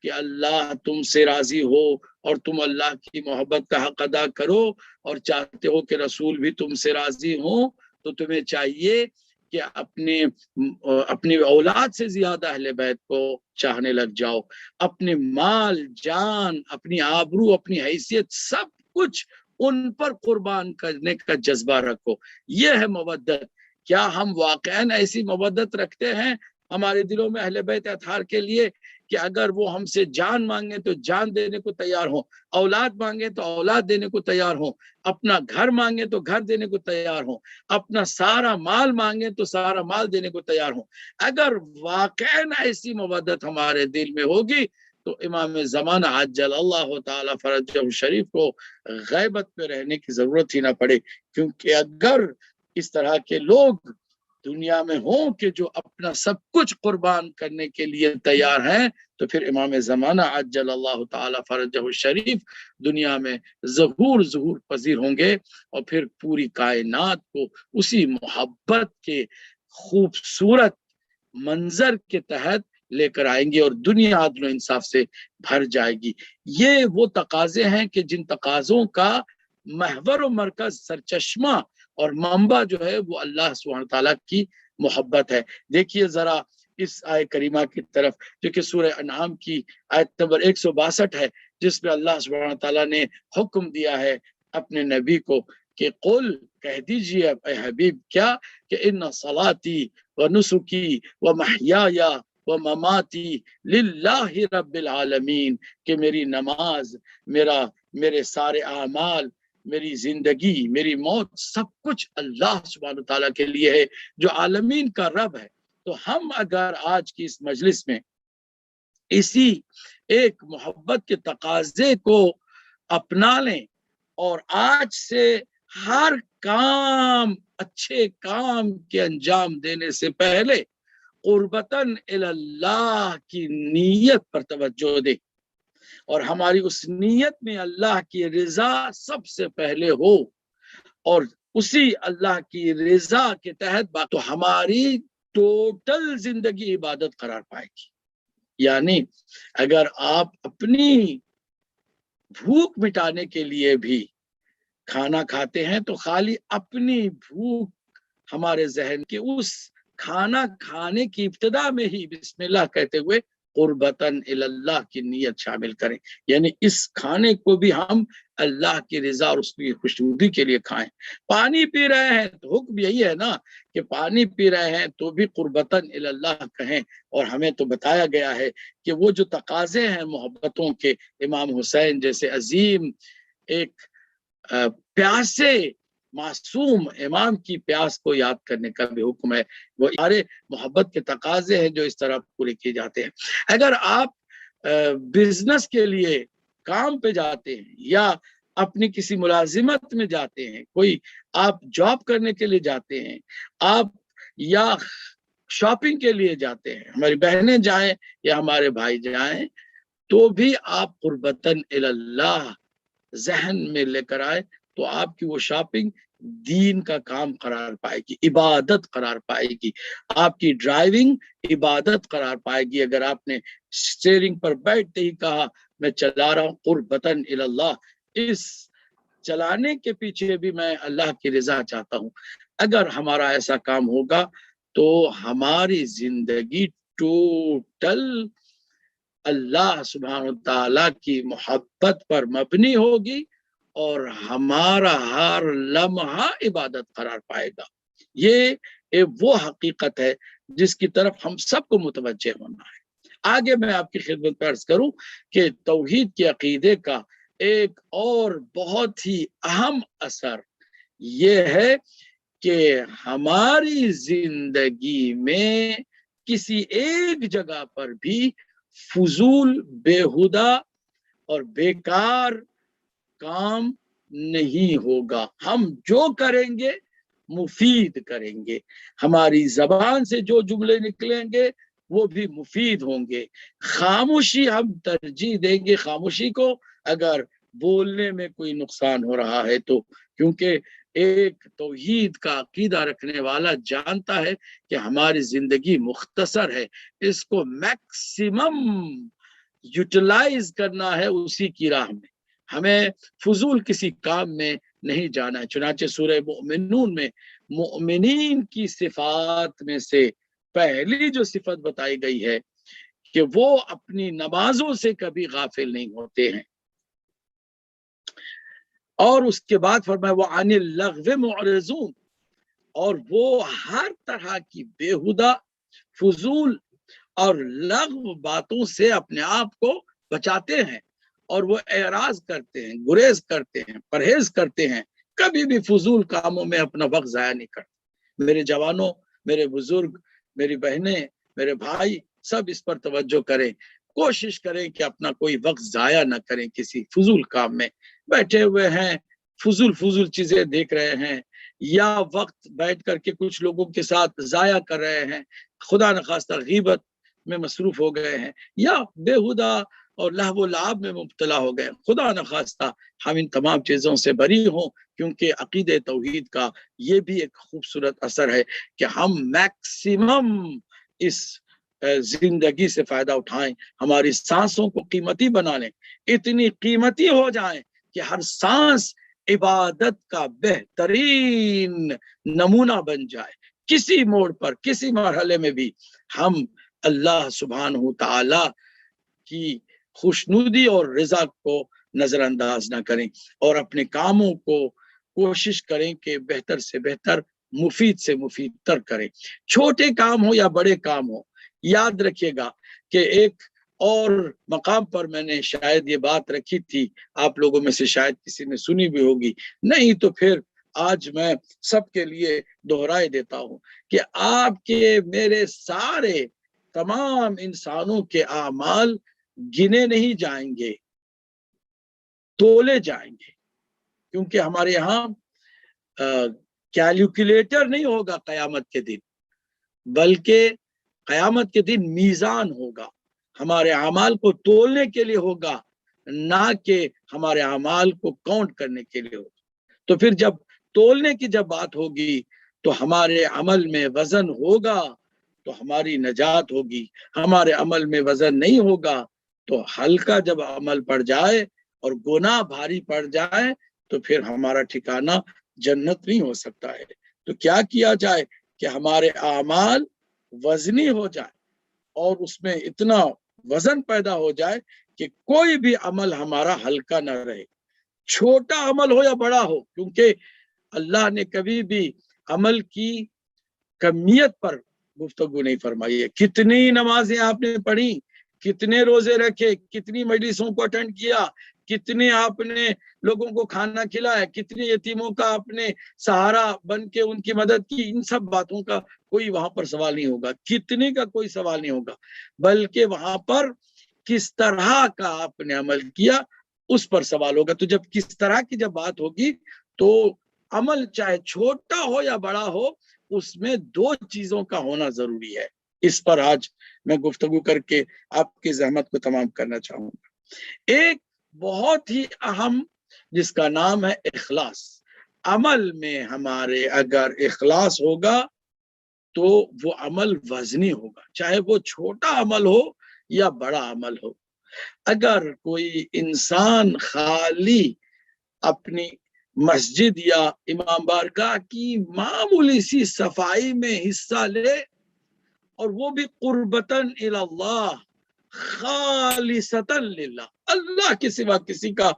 کہ اللہ تم سے راضی ہو اور تم اللہ کی محبت کا حق ادا کرو، اور چاہتے ہو کہ رسول بھی تم سے راضی ہوں، تو تمہیں چاہیے کہ اپنی اولاد سے زیادہ اہل بیت کو چاہنے لگ جاؤ، اپنے مال جان، اپنی آبرو، اپنی حیثیت، سب کچھ ان پر قربان کرنے کا جذبہ رکھو۔ یہ ہے مودت۔ کیا ہم واقعاً ایسی مودت رکھتے ہیں ہمارے دلوں میں اہل بیت اطہار کے لیے کہ اگر وہ ہم سے جان مانگیں تو جان دینے کو تیار ہوں، اولاد مانگیں تو اولاد دینے کو تیار ہوں، اپنا گھر مانگیں تو گھر دینے کو تیار ہوں، اپنا سارا مال مانگیں تو سارا مال دینے کو تیار ہوں؟ اگر واقعاً ایسی مودت ہمارے دل میں ہوگی تو امام زمانہ عجل اللہ تعالی فرجہ شریف کو غیبت میں رہنے کی ضرورت ہی نہ پڑے، کیونکہ اگر اس طرح کے لوگ دنیا میں ہوں کہ جو اپنا سب کچھ قربان کرنے کے لیے تیار ہیں تو پھر امام زمانہ عجل اللہ تعالی فرجہ شریف دنیا میں ظہور پذیر ہوں گے، اور پھر پوری کائنات کو اسی محبت کے خوبصورت منظر کے تحت لے کر آئیں گے اور دنیا عدل و انصاف سے بھر جائے گی۔ یہ وہ تقاضے ہیں کہ جن تقاضوں کا محور و مرکز، سرچشمہ اور منبع جو ہے وہ اللہ سبحانہ تعالیٰ کی محبت ہے۔ دیکھیے ذرا اس آیت کریمہ کی طرف جو کہ سورہ انعام کی آیت نمبر 162 ہے، جس پہ اللہ سبحانہ تعالیٰ نے حکم دیا ہے اپنے نبی کو کہ قل، کہہ دیجیے اے حبیب کیا، کہ ان صلاتی و نسکی و محیای و مماتی للہ رب العالمین، کہ میری نماز، میرے سارے اعمال، میری زندگی، میری موت، سب کچھ اللہ سبحانہ تعالیٰ کے لیے ہے جو عالمین کا رب ہے۔ تو ہم اگر آج کی اس مجلس میں اسی ایک محبت کے تقاضے کو اپنا لیں اور آج سے ہر کام، اچھے کام کے انجام دینے سے پہلے قربتاً اللہ کی نیت پر توجہ دیں، اور ہماری اس نیت میں اللہ کی رضا سب سے پہلے ہو، اور اسی اللہ کی رضا کے تحت تو ہماری ٹوٹل زندگی عبادت قرار پائے گی۔ یعنی اگر آپ اپنی بھوک مٹانے کے لیے بھی کھانا کھاتے ہیں تو خالی اپنی بھوک ہمارے ذہن کے اس کھانا کھانے کی ابتدا میں ہی بسم اللہ کہتے ہوئے قربتاً اللہ کی نیت شامل کریں، یعنی اس کھانے کو بھی ہم اللہ کی رضا اور اس کی خوشنودی کے لیے کھائیں۔ پانی پی رہے ہیں تو حکم یہی ہے نا کہ پانی پی رہے ہیں تو بھی قربتاً اللہ کہیں، اور ہمیں تو بتایا گیا ہے کہ وہ جو تقاضے ہیں محبتوں کے، امام حسین جیسے عظیم ایک پیاسے معصوم امام کی پیاس کو یاد کرنے کا بھی حکم ہے۔ وہ سارے محبت کے تقاضے ہیں جو اس طرح پورے کیے جاتے ہیں۔ اگر آپ بزنس کے لیے کام پہ جاتے ہیں یا اپنی کسی ملازمت میں جاتے ہیں، کوئی آپ جاب کرنے کے لیے جاتے ہیں، آپ یا شاپنگ کے لیے جاتے ہیں، ہماری بہنیں جائیں یا ہمارے بھائی جائیں، تو بھی آپ قربتاً اللہ ذہن میں لے کر آئے تو آپ کی وہ شاپنگ دین کا کام قرار پائے گی، عبادت قرار پائے گی۔ آپ کی ڈرائیونگ عبادت قرار پائے گی اگر آپ نے اسٹیئرنگ پر بیٹھتے ہی کہا میں چلا رہا ہوں قربتاً اللہ، اس چلانے کے پیچھے بھی میں اللہ کی رضا چاہتا ہوں۔ اگر ہمارا ایسا کام ہوگا تو ہماری زندگی ٹوٹل اللہ سبحانہ تعالیٰ کی محبت پر مبنی ہوگی اور ہمارا ہر لمحہ عبادت قرار پائے گا۔ یہ وہ حقیقت ہے جس کی طرف ہم سب کو متوجہ ہونا ہے۔ آگے میں آپ کی خدمت میں عرض کروں کہ توحید کے عقیدے کا ایک اور بہت ہی اہم اثر یہ ہے کہ ہماری زندگی میں کسی ایک جگہ پر بھی فضول، بےہودہ اور بیکار کام نہیں ہوگا۔ ہم جو کریں گے مفید کریں گے، ہماری زبان سے جو جملے نکلیں گے وہ بھی مفید ہوں گے۔ خاموشی ہم ترجیح دیں گے خاموشی کو اگر بولنے میں کوئی نقصان ہو رہا ہے تو، کیونکہ ایک توحید کا عقیدہ رکھنے والا جانتا ہے کہ ہماری زندگی مختصر ہے، اس کو میکسیمم یوٹیلائز کرنا ہے اسی کی راہ میں، ہمیں فضول کسی کام میں نہیں جانا ہے۔ چنانچہ سورہ مؤمنون میں مؤمنین کی صفات میں سے پہلی جو صفت بتائی گئی ہے کہ وہ اپنی نمازوں سے کبھی غافل نہیں ہوتے ہیں، اور اس کے بعد فرمایا وَعَنِ اللَّغْوِ مُعْرِضُونَ، اور وہ ہر طرح کی بےہودہ، فضول اور لغو باتوں سے اپنے آپ کو بچاتے ہیں، اور وہ اعراض کرتے ہیں، گریز کرتے ہیں، پرہیز کرتے ہیں، کبھی بھی فضول کاموں میں اپنا وقت ضائع نہیں کرتے۔ میرے جوانوں، میرے بزرگ، میری بہنیں، میرے بھائی، سب اس پر توجہ کریں، کوشش کریں کہ اپنا کوئی وقت ضائع نہ کریں کسی فضول کام میں۔ بیٹھے ہوئے ہیں فضول چیزیں دیکھ رہے ہیں، یا وقت بیٹھ کر کے کچھ لوگوں کے ساتھ ضائع کر رہے ہیں، خدا نخواستہ غیبت میں مصروف ہو گئے ہیں، یا بےہودہ اور لہو و لعب میں مبتلا ہو گئے، خدا نخواستہ ہم ان تمام چیزوں سے بری ہوں، کیونکہ عقید توحید کا یہ بھی ایک خوبصورت اثر ہے کہ ہم میکسیمم اس زندگی سے فائدہ اٹھائیں، ہماری سانسوں کو قیمتی بنا لیں، اتنی قیمتی ہو جائیں کہ ہر سانس عبادت کا بہترین نمونہ بن جائے۔ کسی موڑ پر، کسی مرحلے میں بھی ہم اللہ سبحانہ تعالی کی خوشنودی اور رضا کو نظر انداز نہ کریں، اور اپنے کاموں کو کوشش کریں کہ بہتر سے بہتر، مفید سے مفید تر کریں، چھوٹے کام ہو یا بڑے کام ہو۔ یاد رکھیے گا کہ ایک اور مقام پر میں نے شاید یہ بات رکھی تھی، آپ لوگوں میں سے شاید کسی نے سنی بھی ہوگی، نہیں تو پھر آج میں سب کے لیے دہرائے دیتا ہوں کہ آپ کے میرے سارے تمام انسانوں کے اعمال گنے نہیں جائیں گے، تولے جائیں گے، کیونکہ ہمارے یہاں کیلکولیٹر نہیں ہوگا قیامت کے دن، بلکہ قیامت کے دن میزان ہوگا، ہمارے اعمال کو تولنے کے لیے ہوگا، نہ کہ ہمارے اعمال کو کاؤنٹ کرنے کے لیے ہوگا۔ تو پھر جب تولنے کی جب بات ہوگی تو ہمارے عمل میں وزن ہوگا تو ہماری نجات ہوگی، ہمارے عمل میں وزن نہیں ہوگا تو ہلکا جب عمل پڑ جائے اور گناہ بھاری پڑ جائے تو پھر ہمارا ٹھکانہ جنت نہیں ہو سکتا ہے۔ تو کیا کیا جائے کہ ہمارے اعمال وزنی ہو جائے اور اس میں اتنا وزن پیدا ہو جائے کہ کوئی بھی عمل ہمارا ہلکا نہ رہے، چھوٹا عمل ہو یا بڑا ہو، کیونکہ اللہ نے کبھی بھی عمل کی کمیت پر گفتگو نہیں فرمائی ہے۔ کتنی نمازیں آپ نے پڑھی، کتنے روزے رکھے، کتنی مجلسوں کو اٹینڈ کیا، کتنے آپ نے لوگوں کو کھانا کھلایا، کتنے یتیموں کا آپ نے سہارا بن کے ان کی مدد کی، ان سب باتوں کا کوئی وہاں پر سوال نہیں ہوگا، کتنے کا کوئی سوال نہیں ہوگا، بلکہ وہاں پر کس طرح کا آپ نے عمل کیا اس پر سوال ہوگا۔ تو جب کس طرح کی جب بات ہوگی تو عمل چاہے چھوٹا ہو یا بڑا ہو، اس میں دو چیزوں کا ہونا ضروری ہے۔ اس پر آج میں گفتگو کر کے آپ کی زحمت کو تمام کرنا چاہوں گا۔ ایک بہت ہی اہم جس کا نام ہے اخلاص۔ عمل میں ہمارے اگر اخلاص ہوگا تو وہ عمل وزنی ہوگا، چاہے وہ چھوٹا عمل ہو یا بڑا عمل ہو۔ اگر کوئی انسان خالی اپنی مسجد یا امام بارگاہ کی معمولی سی صفائی میں حصہ لے اور وہ بھی قربتاً الی اللہ، خالصتاً للہ، اللہ کے سوا کسی کا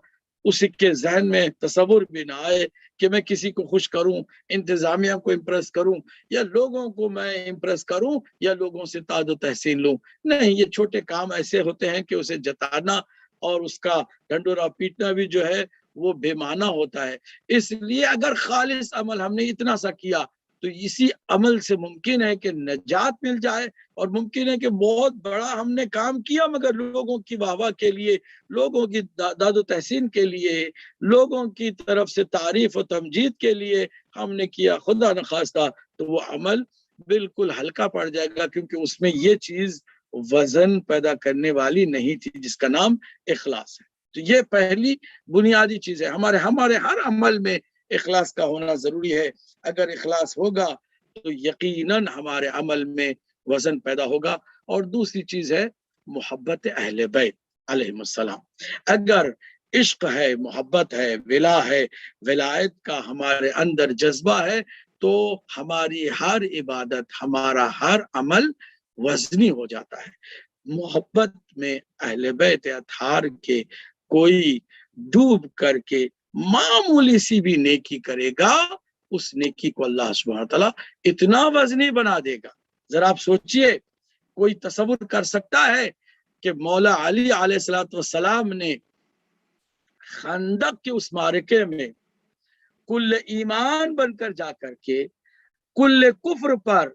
اس کے ذہن میں تصور بھی نہ آئے کہ میں کسی کو خوش کروں، انتظامیہ کو امپریس کروں، یا لوگوں کو میں امپریس کروں، یا لوگوں سے تاج و تحسین لوں، نہیں، یہ چھوٹے کام ایسے ہوتے ہیں کہ اسے جتانا اور اس کا ڈنڈورا پیٹنا بھی جو ہے وہ بے معنی ہوتا ہے۔ اس لیے اگر خالص عمل ہم نے اتنا سا کیا تو اسی عمل سے ممکن ہے کہ نجات مل جائے، اور ممکن ہے کہ بہت بڑا ہم نے کام کیا مگر لوگوں کی واہ واہ کے لیے، لوگوں کی داد و تحسین کے لیے، لوگوں کی طرف سے تعریف و تمجید کے لیے ہم نے کیا، خدا نخواستہ تو وہ عمل بالکل ہلکا پڑ جائے گا، کیونکہ اس میں یہ چیز وزن پیدا کرنے والی نہیں تھی جس کا نام اخلاص ہے۔ تو یہ پہلی بنیادی چیز ہے، ہمارے ہر عمل میں اخلاص کا ہونا ضروری ہے۔ اگر اخلاص ہوگا تو یقیناً ہمارے عمل میں وزن پیدا ہوگا۔ اور دوسری چیز ہے محبت اہل بیت علیہم السلام۔ اگر عشق ہے، محبت ہے، ولا ہے، ولایت کا ہمارے اندر جذبہ ہے تو ہماری ہر عبادت، ہمارا ہر عمل وزنی ہو جاتا ہے۔ محبت میں اہل بیت اطہار کے کوئی ڈوب کر کے معمولی سی بھی نیکی کرے گا، اس نیکی کو اللہ سبحانہ تعالیٰ اتنا وزنی بنا دے گا۔ ذرا آپ سوچئے، کوئی تصور کر سکتا ہے کہ مولا علی علیہ السلام نے خندق کے اس معرکے میں کل ایمان بن کر جا کر کے کل کفر پر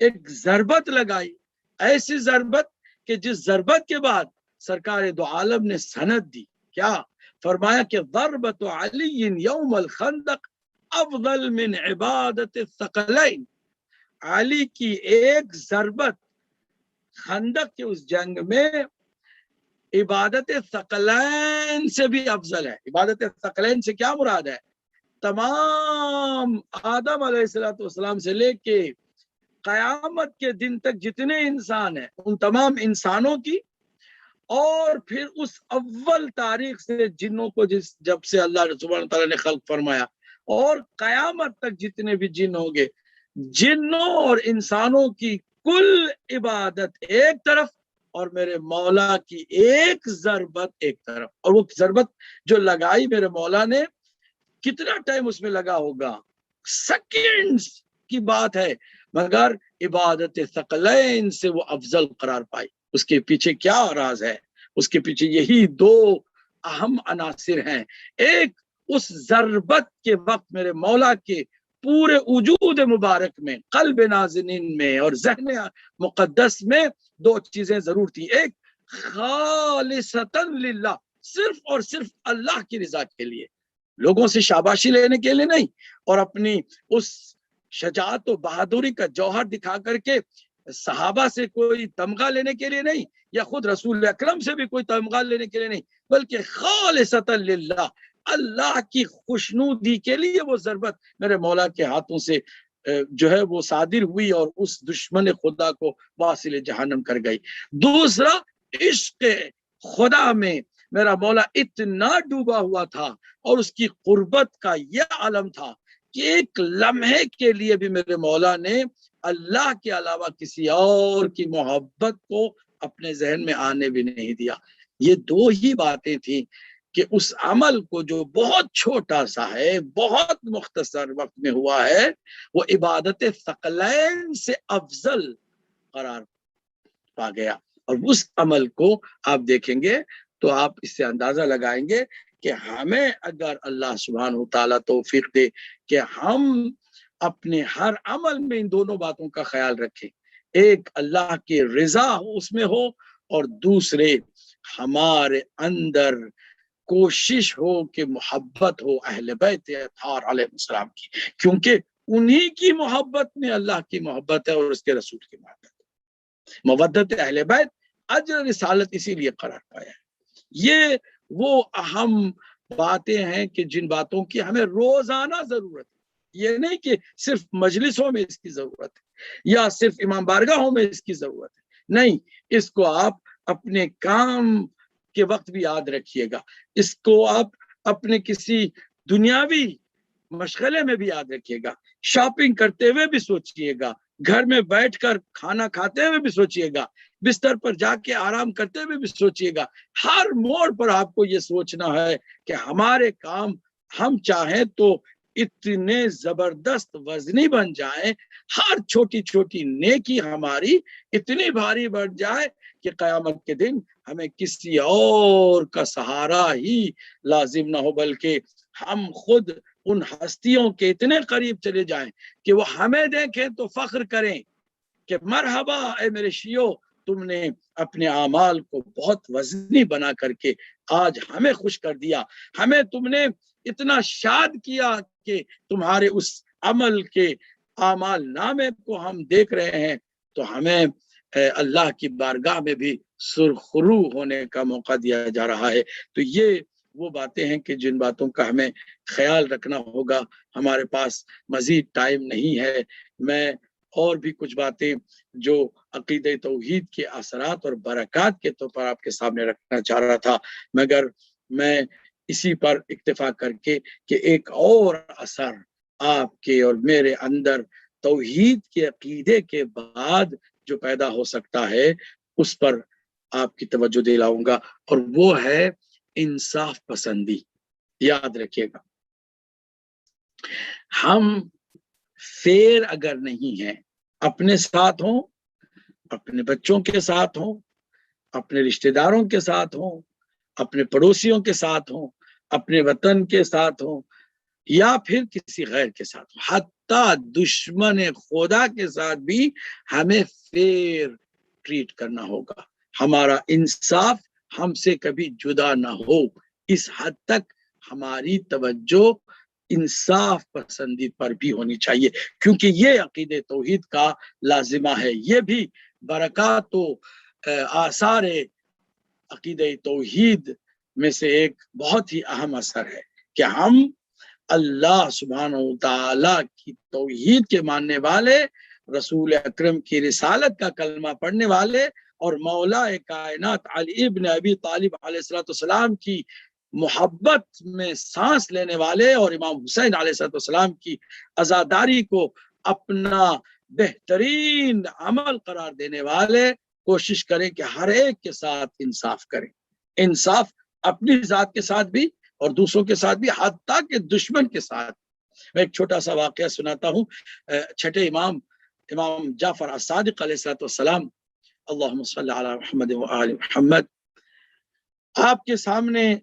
ایک ضربت لگائی، ایسی ضربت کہ جس ضربت کے بعد سرکار دو عالم نے سند دی، کیا فرمایا کہ ضربت علی یوم الخندق افضل من عبادت الثقلین، علی کی ایک ضربت خندق کے اس جنگ میں عبادت ثقلین سے بھی افضل ہے۔ عبادت ثقلین سے کیا مراد ہے؟ تمام آدم علیہ السلام سے لے کے قیامت کے دن تک جتنے انسان ہیں ان تمام انسانوں کی، اور پھر اس اول تاریخ سے جنوں کو جب سے اللہ سبحانہ تعالیٰ نے خلق فرمایا اور قیامت تک جتنے بھی جن ہوں گے، جنوں اور انسانوں کی کل عبادت ایک طرف اور میرے مولا کی ایک ضربت ایک طرف. اور وہ ضربت جو لگائی میرے مولا نے, کتنا ٹائم اس میں لگا ہوگا, سیکنڈز کی بات ہے, مگر عبادت ثقلین سے وہ افضل قرار پائی. اس کے پیچھے کیا راز ہے؟ اس کے پیچھے یہی دو اہم عناصر ہیں. ایک, اس ضربت کے وقت میرے مولا کے پورے وجود مبارک میں, قلب نازنین میں اور ذہن مقدس میں دو چیزیں ضرور تھی. ایک, خالصتاً للہ, صرف اور صرف اللہ کی رضا کے لیے, لوگوں سے شاباشی لینے کے لیے نہیں, اور اپنی اس شجاعت و بہادری کا جوہر دکھا کر کے صحابہ سے کوئی تمغہ لینے کے لیے نہیں, یا خود رسول اکرم سے بھی کوئی تمغہ لینے کے لیے نہیں, بلکہ خالصتاً للہ, اللہ کی خوشنودی کے لیے وہ ضربت میرے مولا کے ہاتھوں سے جو ہے وہ صادر ہوئی اور اس دشمن خدا کو واصل جہنم کر گئی. دوسرا, عشق خدا میں میرا مولا اتنا ڈوبا ہوا تھا اور اس کی قربت کا یہ عالم تھا کہ ایک لمحے کے لیے بھی میرے مولا نے اللہ کے علاوہ کسی اور کی محبت کو اپنے ذہن میں آنے بھی نہیں دیا. یہ دو ہی باتیں تھیں کہ اس عمل کو جو بہت چھوٹا سا ہے, بہت مختصر وقت میں ہوا ہے, وہ عبادت ثقلین سے افضل قرار پا گیا. اور اس عمل کو آپ دیکھیں گے تو آپ اس سے اندازہ لگائیں گے کہ ہمیں اگر اللہ سبحانہ وتعالی توفیق دے کہ ہم اپنے ہر عمل میں ان دونوں باتوں کا خیال رکھیں, ایک اللہ کی رضا اس میں ہو, اور دوسرے ہمارے اندر کوشش ہو کہ محبت ہو اہل بیت اطہار علیہ السلام کی, کیونکہ انہی کی محبت میں اللہ کی محبت ہے اور اس کے رسول کی محبت ہے. مودت اہل بیت اجر رسالت اسی لیے قرار پایا ہے. یہ وہ اہم باتیں ہیں کہ جن باتوں کی ہمیں روزانہ ضرورت ہے. یہ نہیں کہ صرف مجلسوں میں اس کی ضرورت ہے یا صرف امام بارگاہوں میں اس کی ضرورت ہے, نہیں, اس کو آپ اپنے کام کے وقت بھی یاد رکھیے گا, اس کو آپ اپنے کسی دنیاوی مشغلے میں بھی یاد رکھیے گا, شاپنگ کرتے ہوئے بھی سوچئے گا, گھر میں بیٹھ کر کھانا کھاتے ہوئے بھی سوچئے گا, بستر پر جا کے آرام کرتے ہوئے بھی سوچئے گا. ہر موڑ پر آپ کو یہ سوچنا ہے کہ ہمارے کام ہم چاہیں تو اتنے زبردست وزنی بن جائیں, ہر چھوٹی چھوٹی نیکی ہماری اتنی بھاری بن جائے کہ قیامت کے دن ہمیں کسی اور کا سہارا ہی لازم نہ ہو, بلکہ ہم خود ان ہستیوں کے اتنے قریب چلے جائیں کہ وہ ہمیں دیکھیں تو فخر کریں کہ مرحبا اے میرے شیعو, تم نے اپنے اعمال کو بہت وزنی بنا کر کے آج ہمیں خوش کر دیا, ہمیں تم نے اتنا شاد کیا کہ تمہارے اس عمل کے اعمال نامے کو ہم دیکھ رہے ہیں, تو ہمیں اللہ کی بارگاہ میں بھی سرخرو ہونے کا موقع دیا جا رہا ہے. تو یہ وہ باتیں ہیں کہ جن باتوں کا ہمیں خیال رکھنا ہوگا. ہمارے پاس مزید ٹائم نہیں ہے, میں اور بھی کچھ باتیں جو عقیدہ توحید کے اثرات اور برکات کے طور پر آپ کے سامنے رکھنا چاہ رہا تھا, مگر میں اسی پر اکتفا کر کے کہ ایک اور اثر آپ کے اور میرے اندر توحید کے عقیدے کے بعد جو پیدا ہو سکتا ہے اس پر آپ کی توجہ دلاؤں گا, اور وہ ہے انصاف پسندی. یاد رکھیے گا, ہم فیر اگر نہیں ہیں, اپنے ساتھ ہوں, اپنے بچوں کے ساتھ ہوں, اپنے رشتہ داروں کے ساتھ ہوں, اپنے پڑوسیوں کے ساتھ ہوں, اپنے وطن کے ساتھ ہوں, یا پھر کسی غیر کے ساتھ ہوں, حتیٰ دشمن خدا کے ساتھ بھی ہمیں فیر ٹریٹ کرنا ہوگا. ہمارا انصاف ہم سے کبھی جدا نہ ہو, اس حد تک ہماری توجہ انصاف پسندی پر بھی ہونی چاہیے, کیونکہ یہ عقیدہ توحید کا لازمہ ہے. یہ بھی برکات و آثار عقیدہ توحید میں سے ایک بہت ہی اہم اثر ہے کہ ہم اللہ سبحانہ وتعالی کی توحید کے ماننے والے, رسول اکرم کی رسالت کا کلمہ پڑھنے والے, اور مولا کائنات علی ابن ابی طالب علیہ السلام کی محبت میں سانس لینے والے, اور امام حسین علیہ السلام کی عزاداری کو اپنا بہترین عمل قرار دینے والے کوشش کریں کہ ہر ایک کے ساتھ انصاف کریں، انصاف اپنی ذات کے ساتھ بھی اور دوسروں کے ساتھ بھی، حتیٰ کہ دشمن کے ساتھ۔ میں ایک چھوٹا سا واقعہ سناتا ہوں۔ چھٹے امام جعفر الصادق علیہ السلام، اللہم صلی علی محمد و آل محمد، آپ کے سامنے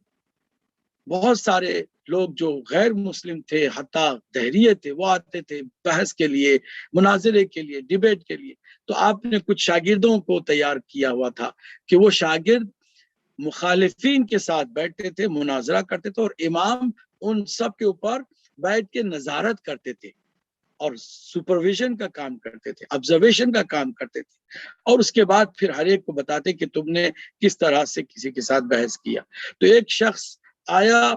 بہت سارے لوگ جو غیر مسلم تھے، حتیٰ دہریے تھے، وہ آتے تھے بحث کے لیے، مناظرے کے لیے، ڈیبیٹ کے لیے۔ تو آپ نے کچھ شاگردوں کو تیار کیا ہوا تھا کہ وہ شاگرد مخالفین کے ساتھ بیٹھتے تھے، مناظرہ کرتے تھے، اور امام ان سب کے اوپر بیٹھ کے نظارت کرتے تھے اور سپرویژن کا کام کرتے تھے، آبزرویشن کا کام کرتے تھے، اور اس کے بعد پھر ہر ایک کو بتاتے کہ تم نے کس طرح سے کسی کے ساتھ بحث کیا۔ تو ایک شخص آیا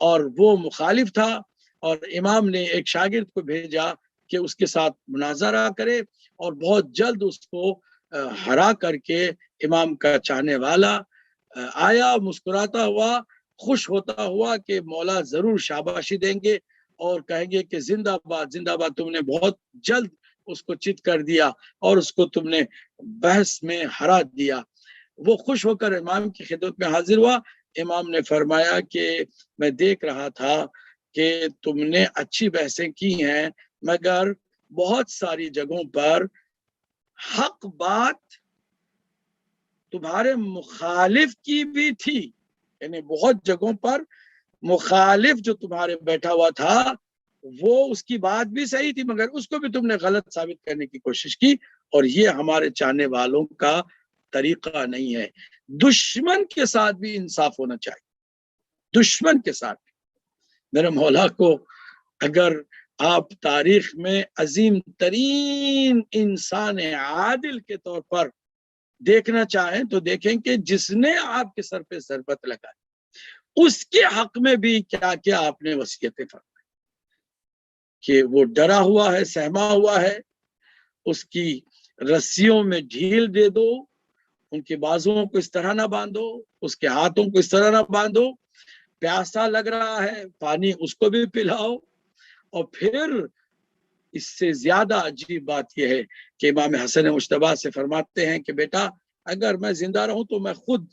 اور وہ مخالف تھا، اور امام نے ایک شاگرد کو بھیجا کہ اس کے ساتھ مناظرہ کرے، اور بہت جلد اس کو ہرا کر کے امام کا چاہنے والا آیا، مسکراتا ہوا، خوش ہوتا ہوا کہ مولا ضرور شاباشی دیں گے اور کہیں گے کہ زندہ باد زندہ باد، تم نے بہت جلد اس کو چت کر دیا اور اس کو تم نے بحث میں ہرا دیا۔ وہ خوش ہو کر امام کی خدمت میں حاضر ہوا۔ امام نے فرمایا کہ میں دیکھ رہا تھا کہ تم نے اچھی بحثیں کی ہیں، مگر بہت ساری جگہوں پر حق بات تمہارے مخالف کی بھی تھی، یعنی بہت جگہوں پر مخالف جو تمہارے بیٹھا ہوا تھا وہ اس کی بات بھی صحیح تھی، مگر اس کو بھی تم نے غلط ثابت کرنے کی کوشش کی، اور یہ ہمارے چاہنے والوں کا طریقہ نہیں ہے۔ دشمن کے ساتھ بھی انصاف ہونا چاہیے، دشمن کے ساتھ بھی۔ میرے مولا کو اگر آپ تاریخ میں عظیم ترین انسان عادل کے طور پر دیکھنا چاہیں تو دیکھیں کہ جس نے آپ کے سر پہ ضربت لگائی، اس کے حق میں بھی کیا کیا آپ نے وصیتیں فرمائی کہ وہ ڈرا ہوا ہے، سہما ہوا ہے، اس کی رسیوں میں ڈھیل دے دو، ان کے بازوؤں کو اس طرح نہ باندھو، اس کے ہاتھوں کو اس طرح نہ باندھو، پیاسا لگ رہا ہے پانی اس کو بھی پلاؤ۔ اور پھر اس سے زیادہ عجیب بات یہ ہے کہ امام حسن مجتبیٰ سے فرماتے ہیں کہ بیٹا اگر میں زندہ رہوں تو میں خود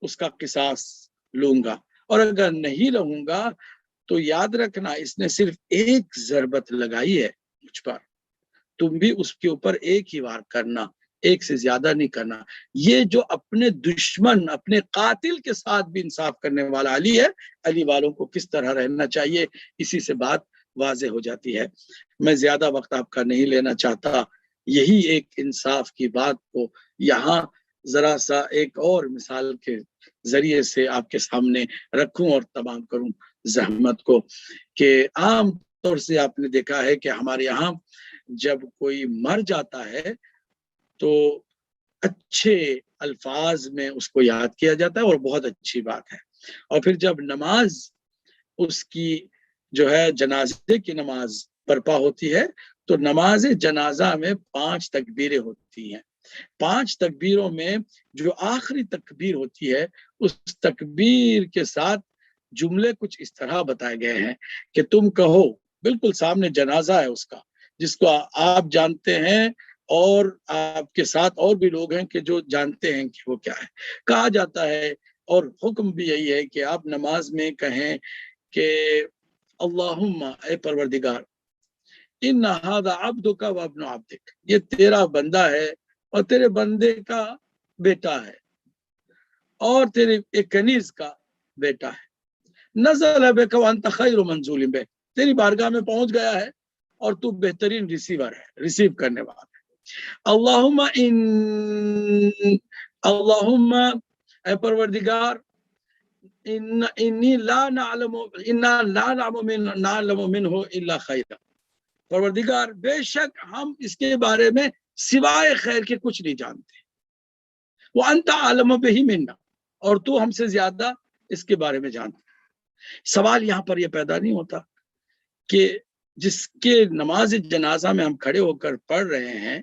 اس کا قصاص لوں گا، اور اگر نہیں رہوں گا تو یاد رکھنا اس نے صرف ایک ضربت لگائی ہے مجھ پر، تم بھی اس کے اوپر ایک ہی وار کرنا، ایک سے زیادہ نہیں کرنا۔ یہ جو اپنے دشمن، اپنے قاتل کے ساتھ بھی انصاف کرنے والا علی ہے، علی والوں کو کس طرح رہنا چاہیے، اسی سے بات واضح ہو جاتی ہے۔ میں زیادہ وقت آپ کا نہیں لینا چاہتا، یہی ایک انصاف کی بات کو یہاں ذرا سا ایک اور مثال کے ذریعے سے آپ کے سامنے رکھوں اور تمام کروں زحمت کو، کہ عام طور سے آپ نے دیکھا ہے کہ ہمارے یہاں جب کوئی مر جاتا ہے تو اچھے الفاظ میں اس کو یاد کیا جاتا ہے اور بہت اچھی بات ہے، اور پھر جب نماز اس کی جو ہے جنازے کی نماز برپا ہوتی ہے تو نماز جنازہ میں 5 تکبیریں ہوتی ہیں۔ 5 تکبیروں میں جو آخری تکبیر ہوتی ہے اس تکبیر کے ساتھ جملے کچھ اس طرح بتائے گئے ہیں کہ تم کہو، بالکل سامنے جنازہ ہے اس کا جس کو آپ جانتے ہیں اور آپ کے ساتھ اور بھی لوگ ہیں کہ جو جانتے ہیں کہ وہ کیا ہے، کہا جاتا ہے، اور حکم بھی یہی ہے کہ آپ نماز میں کہیں کہ اللہم، اے پروردگار، ان ھذا عبدک و ابن عبدک، یہ تیرا بندہ ہے اور تیرے بندے کا بیٹا ہے اور تیرے ایک کنیز کا بیٹا ہے، نزل بک وانت خیر منزول بک، تیری بارگاہ میں پہنچ گیا ہے اور تو بہترین ریسیور ہے، ریسیو کرنے والا ہے۔ اللہم اے پروردگار، انی لا نعلم منہ الا خیرا، پروردگار بے شک ہم اس کے بارے میں سوائے خیر کے کچھ نہیں جانتے، وانت اعلم بہ منا، اور تو ہم سے زیادہ اس کے بارے میں جانتا۔ سوال یہاں پر یہ پیدا نہیں ہوتا کہ جس کے نماز جنازہ میں ہم کھڑے ہو کر پڑھ رہے ہیں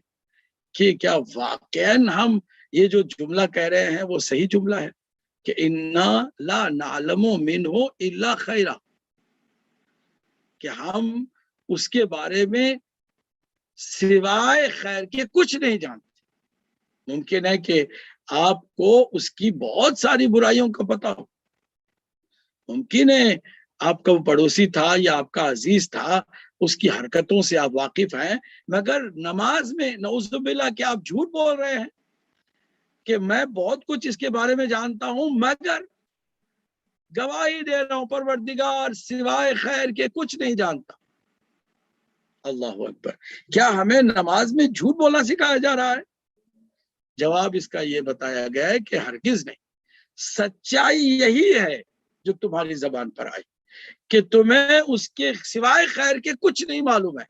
کہ کیا واقعاً ہم یہ جو جملہ کہہ رہے ہیں وہ صحیح جملہ ہے کہ انا لا نعلم منہ الا خیرا، کہ ہم اس کے بارے میں سوائے خیر کے کچھ نہیں جانتے۔ ممکن ہے کہ آپ کو اس کی بہت ساری برائیوں کا پتہ ہو، ممکن ہے آپ کا وہ پڑوسی تھا یا آپ کا عزیز تھا، اس کی حرکتوں سے آپ واقف ہیں، مگر نماز میں نعوذ باللہ کہ آپ جھوٹ بول رہے ہیں کہ میں بہت کچھ اس کے بارے میں جانتا ہوں، مگر گواہی دے رہا ہوں پروردگار سوائے خیر کے کچھ نہیں جانتا۔ اللہ اکبر۔ کیا ہمیں نماز میں جھوٹ بولنا سکھایا جا رہا ہے؟ جواب اس کا یہ بتایا گیا ہے کہ ہرگز نہیں، سچائی یہی ہے جو تمہاری زبان پر آئی کہ تمہیں اس کے سوائے خیر کے کچھ نہیں معلوم ہے،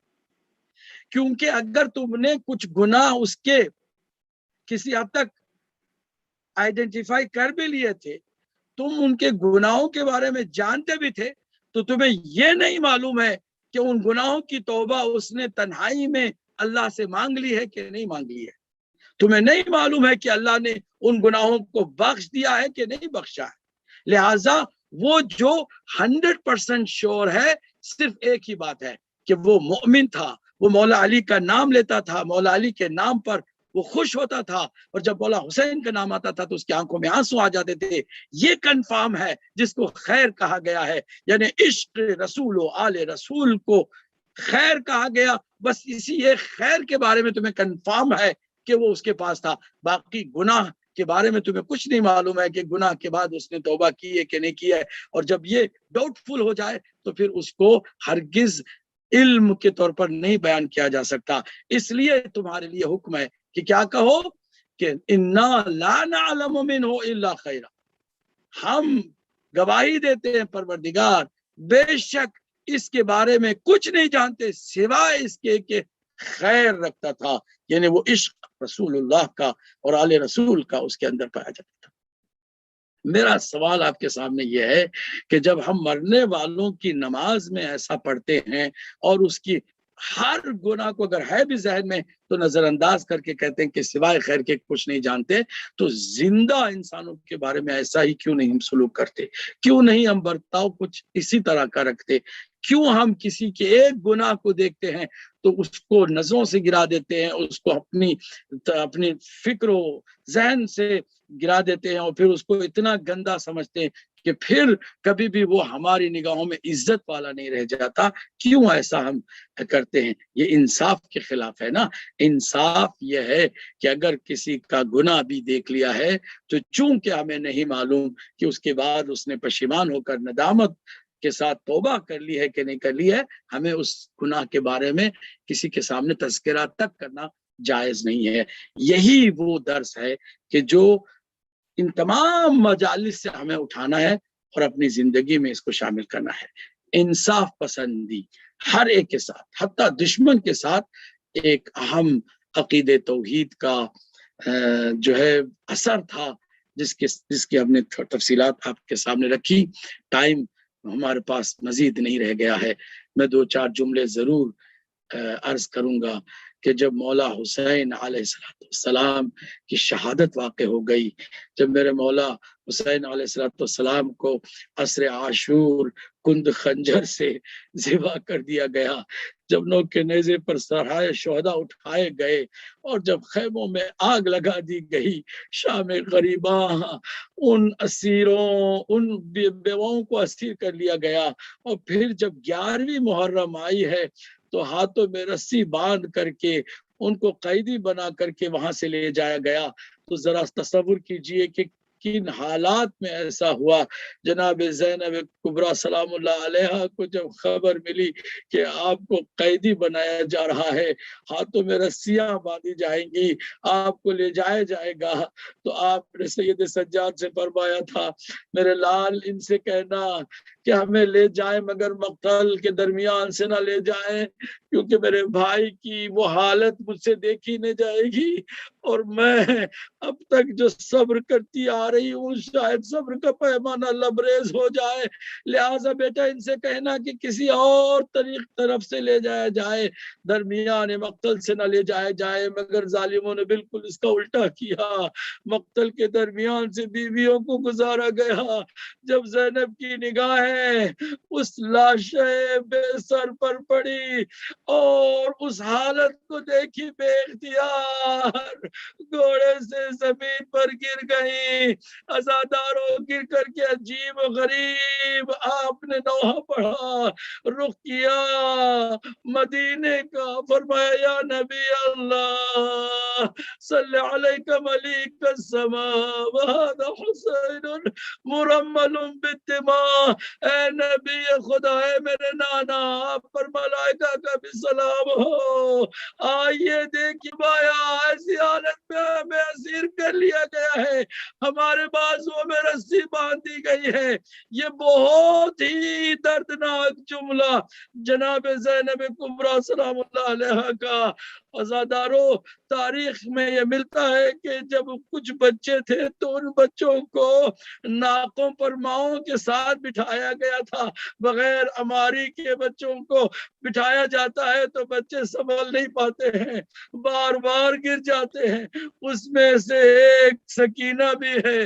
کیونکہ اگر تم نے کچھ گناہ اس کے کسی حد تک آئیڈینٹیفائی کر بھی لیے تھے، تم ان کے گناہوں کے بارے میں جانتے بھی تھے، تو تمہیں یہ نہیں معلوم ہے کہ ان گناہوں کی توبہ اس نے تنہائی میں اللہ سے مانگ لی ہے کہ نہیں مانگ لی ہے، تمہیں نہیں معلوم ہے کہ اللہ نے ان گناہوں کو بخش دیا ہے کہ نہیں بخشا ہے۔ لہٰذا وہ جو 100% شور ہے، صرف ایک ہی بات ہے کہ وہ مومن تھا، وہ مولا علی کا نام لیتا تھا، مولا علی کے نام پر وہ خوش ہوتا تھا، اور جب مولا حسین کا نام آتا تھا تو اس کی آنکھوں میں آنسو آ جاتے تھے۔ یہ کنفارم ہے جس کو خیر کہا گیا ہے، یعنی عشق رسول و آل رسول کو خیر کہا گیا، بس اسی ایک خیر کے بارے میں تمہیں کنفارم ہے کہ وہ اس کے پاس تھا، باقی گناہ کے بارے میں تمہیں کچھ نہیں معلوم ہے کہ گناہ کے بعد اس نے توبہ کی ہے کہ نہیں کی ہے، اور جب یہ ڈاؤٹ فل ہو جائے تو پھر اس کو ہرگز علم کے طور پر نہیں بیان کیا جا سکتا۔ اس لیے تمہارے لیے حکم ہے کہ کیا کہو کہ انا لا نعلم منہ الا خیرا، ہم گواہی دیتے ہیں پروردگار بے شک اس کے بارے میں کچھ نہیں جانتے سوائے اس کے کہ خیر رکھتا تھا، یعنی وہ عشق رسول اللہ کا اور آل رسول کا اس کے اندر پایا جاتا تھا۔ میرا سوال آپ کے سامنے یہ ہے کہ جب ہم مرنے والوں کی نماز میں ایسا پڑھتے ہیں اور اس کی ہر گناہ کو اگر ہے بھی ذہن میں تو نظر انداز کر کے کہتے ہیں کہ سوائے خیر کے کچھ نہیں جانتے، تو زندہ انسانوں کے بارے میں ایسا ہی کیوں نہیں ہم سلوک کرتے؟ کیوں نہیں ہم برتاؤ کچھ اسی طرح کا رکھتے؟ کیوں ہم کسی کے ایک گناہ کو دیکھتے ہیں تو اس کو نظروں سے گرا دیتے ہیں، اس کو اپنی فکر و ذہن سے گرا دیتے ہیں، اور پھر اس کو اتنا گندا سمجھتے ہیں کہ پھر کبھی بھی وہ ہماری نگاہوں میں عزت والا نہیں رہ جاتا؟ کیوں ایسا ہم کرتے ہیں؟ یہ انصاف کے خلاف ہے نا۔ انصاف یہ ہے کہ اگر کسی کا گناہ بھی دیکھ لیا ہے تو چونکہ ہمیں نہیں معلوم کہ اس کے بعد اس نے پشیمان ہو کر ندامت کے ساتھ توبہ کر لی ہے کہ نہیں کر لی ہے، ہمیں اس گناہ کے بارے میں کسی کے سامنے تذکرہ تک کرنا جائز نہیں ہے۔ یہی وہ درس ہے کہ جو ان تمام مجالس سے ہمیں اٹھانا ہے اور اپنی زندگی میں اس کو شامل کرنا ہے۔ انصاف پسندی ہر ایک کے ساتھ، حتیٰ دشمن کے ساتھ، ایک اہم عقید توحید کا جو ہے اثر تھا جس کی ہم نے تفصیلات آپ کے سامنے رکھی۔ ٹائم ہمارے پاس مزید نہیں رہ گیا ہے، میں 2-4 جملے ضرور عرض کروں گا کہ جب مولا حسین علیہ السلام کی شہادت واقع ہو گئی، جب میرے مولا حسین علیہ السلام کو عصر عاشور کند خنجر سے ذبح کر دیا گیا، جب نو کے نیزے پر سرائے شہداء اٹھائے گئے، اور جب خیموں میں آگ لگا دی گئی، شام غریباں ان اسیروں، ان بیواؤں کو اسیر کر لیا گیا، اور پھر جب 11ویں محرم آئی ہے تو ہاتھوں میں رسی باندھ کر کے ان کو قیدی بنا کر کے وہاں سے لے جایا گیا، تو ذرا تصور کیجئے کہ کن حالات میں ایسا ہوا۔ جناب زینب کبریٰ سلام اللہ علیہا کو جب خبر ملی کہ آپ کو قیدی بنایا جا رہا ہے، ہاتھوں میں رسیاں باندھی جائیں گی، آپ کو لے جایا جائے گا، تو آپ نے سید سجاد سے فرمایا تھا میرے لال ان سے کہنا کہ ہمیں لے جائیں مگر مقتل کے درمیان سے نہ لے جائیں، کیونکہ میرے بھائی کی وہ حالت مجھ سے دیکھی نہیں جائے گی، اور میں اب تک جو صبر کرتی آ رہی ہوں شاید صبر کا پیمانہ لبریز ہو جائے، لہٰذا بیٹا ان سے کہنا کہ کسی اور طرف سے لے جایا جائے، درمیان مقتل سے نہ لے جایا جائے۔ مگر ظالموں نے بالکل اس کا الٹا کیا، مقتل کے درمیان سے بیویوں کو گزارا گیا۔ جب زینب کی نگاہیں اس لاش بے سر پر پڑی اور اس حالت کو دیکھی بے اختیار گھوڑے سے زمین پر گر گئی. عزاداروں گر کر کے عجیب و غریب آپ نے نوحہ پڑھا, رخ کیا مدینے کا, فرمایا یا نبی اللہ صلی علیہ ملیک السماء وہذا حسین مرمل بالدماء. اے نبی خدا ہے میرے نانا, آپ پر ملائکہ کا بھی سلام ہو. آئیے دیکھیے بایا, ایسی حالت میں ہمیں اسیر کر لیا گیا ہے, ہمارے بازوؤں میں رسی باندھ دی گئی ہے. یہ بہت ہی دردناک جملہ جناب زینب کبریٰ سلام اللہ علیہ کا. عزادارو تاریخ میں یہ ملتا ہے کہ جب کچھ بچے تھے تو ان بچوں کو ناکوں پر ماؤں کے ساتھ بٹھایا گیا تھا. بغیر اماری کے بچوں کو بٹھایا جاتا ہے تو بچے سنبھل نہیں پاتے ہیں, بار بار گر جاتے ہیں. اس میں سے ایک سکینہ بھی ہے.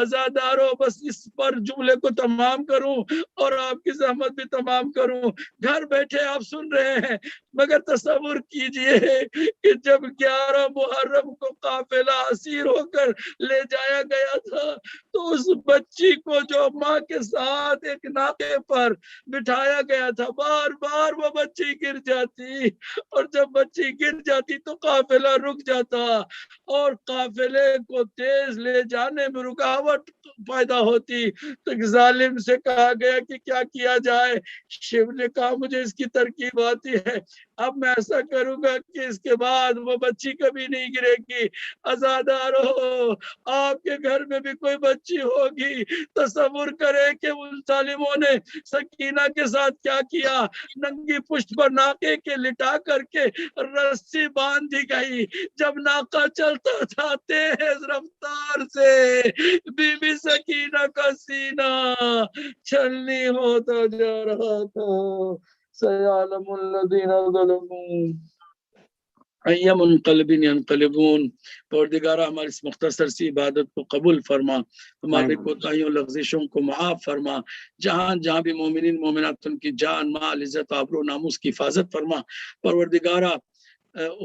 عزادارو بس اس پر جملے کو تمام کروں اور آپ کی زحمت بھی تمام کروں. گھر بیٹھے آپ سن رہے ہیں, مگر تصور کیجئے کہ جب 11 محرم کو قافلہ اسیر ہو کر لے جایا گیا تھا تو اس بچی کو جو ماں کے ساتھ ایک ناقے پر بٹھایا گیا تھا, بار بار وہ بچی گر جاتی, اور جب بچی گر جاتی تو قافلہ رک جاتا, اور قافلے کو تیز لے جانے میں رکاوٹ پیدا ہوتی. تو ایک ظالم سے کہا گیا کہ کیا کیا جائے. شیو نے کہا مجھے اس کی ترکیب آتی ہے, اب میں ایسا کروں گا کہ اس کے بعد وہ بچی کبھی نہیں گرے گی. عزادارو آپ کے گھر میں بھی کوئی بچی ہوگی, تصور کرے کہ ان ظالموں نے سکینہ کے ساتھ کیا کیا. ننگی پشت پر ناقے کے لٹا کر کے رسی باندھ دی گئی. جب ناقہ چلتا تھا تیز رفتار سے بی بی سکینہ کا سینہ چھلنی ہوتا جا رہا تھا. سیعلم الذین ظلموا ای منقلب ینقلبون. پروردگارہ ہماری اس مختصر سی عبادت کو قبول فرما, ہمارے کوتاہیوں لغزشوں کو معاف فرما. جہاں بھی مومنین مومنات ان کی جان مال عزت آبرو ناموس کی حفاظت فرما. پروردگارہ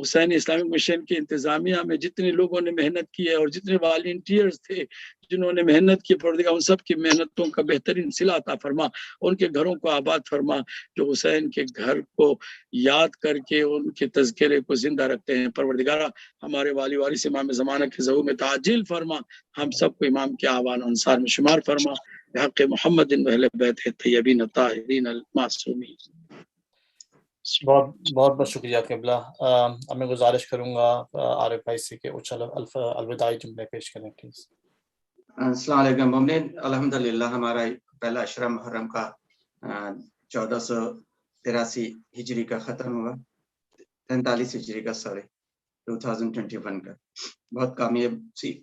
حسینی اسلامک مشن کی انتظامیہ میں جتنے لوگوں نے محنت کی ہے اور جتنے والنٹیئرز تھے جنہوں نے محنت کی, پروردگار ان سب کی محنتوں کا بہترین صلہ عطا فرما, ان کے گھروں کو آباد فرما. جو حسین کے گھر کو یاد کر کے ان کے تذکرے کو زندہ رکھتے ہیں, پروردگارہ ہمارے والی وارث امام زمانہ کے ظہور میں تعجیل فرما. ہم سب کو امام کے آوان انصار میں شمار فرما. بحق محمد و اہل بیت الطیبین الطاہرین المعصومین. بہت بہت شکریہ قبلہ. اب میں گزارش کروں گا عارف بھائی سے کہ کچھ الوداعی جملے پیش کریں پلیز. السلام علیکم مومنین. الحمدللہ ہمارا پہلا عشرہ محرم کا 1483 ہجری کا ختم ہوا, 43 ہجری کا 2021 کا. بہت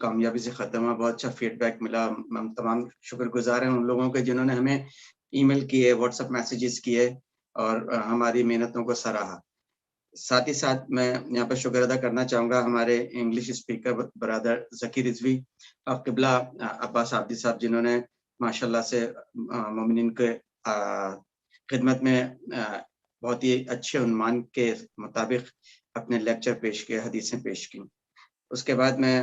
کامیابی سے ختم ہوا. بہت اچھا فیڈ بیک ملا. ہم تمام شکر گزار ہیں ان لوگوں کے جنہوں نے ہمیں ای میل کیے, واٹس ایپ میسیجز کیے اور ہماری محنتوں کو سراہا. ساتھ ہی ساتھ میں یہاں پر شکر ادا کرنا چاہوں گا ہمارے انگلش اسپیکر برادر ذکی رضوی اور قبلہ عباس عابدی صاحب, جنہوں نے ماشاءاللہ سے مومنین کے خدمت میں بہت ہی اچھے عنوان کے مطابق اپنے لیکچر پیش کیے, حدیثیں پیش کی. اس کے بعد میں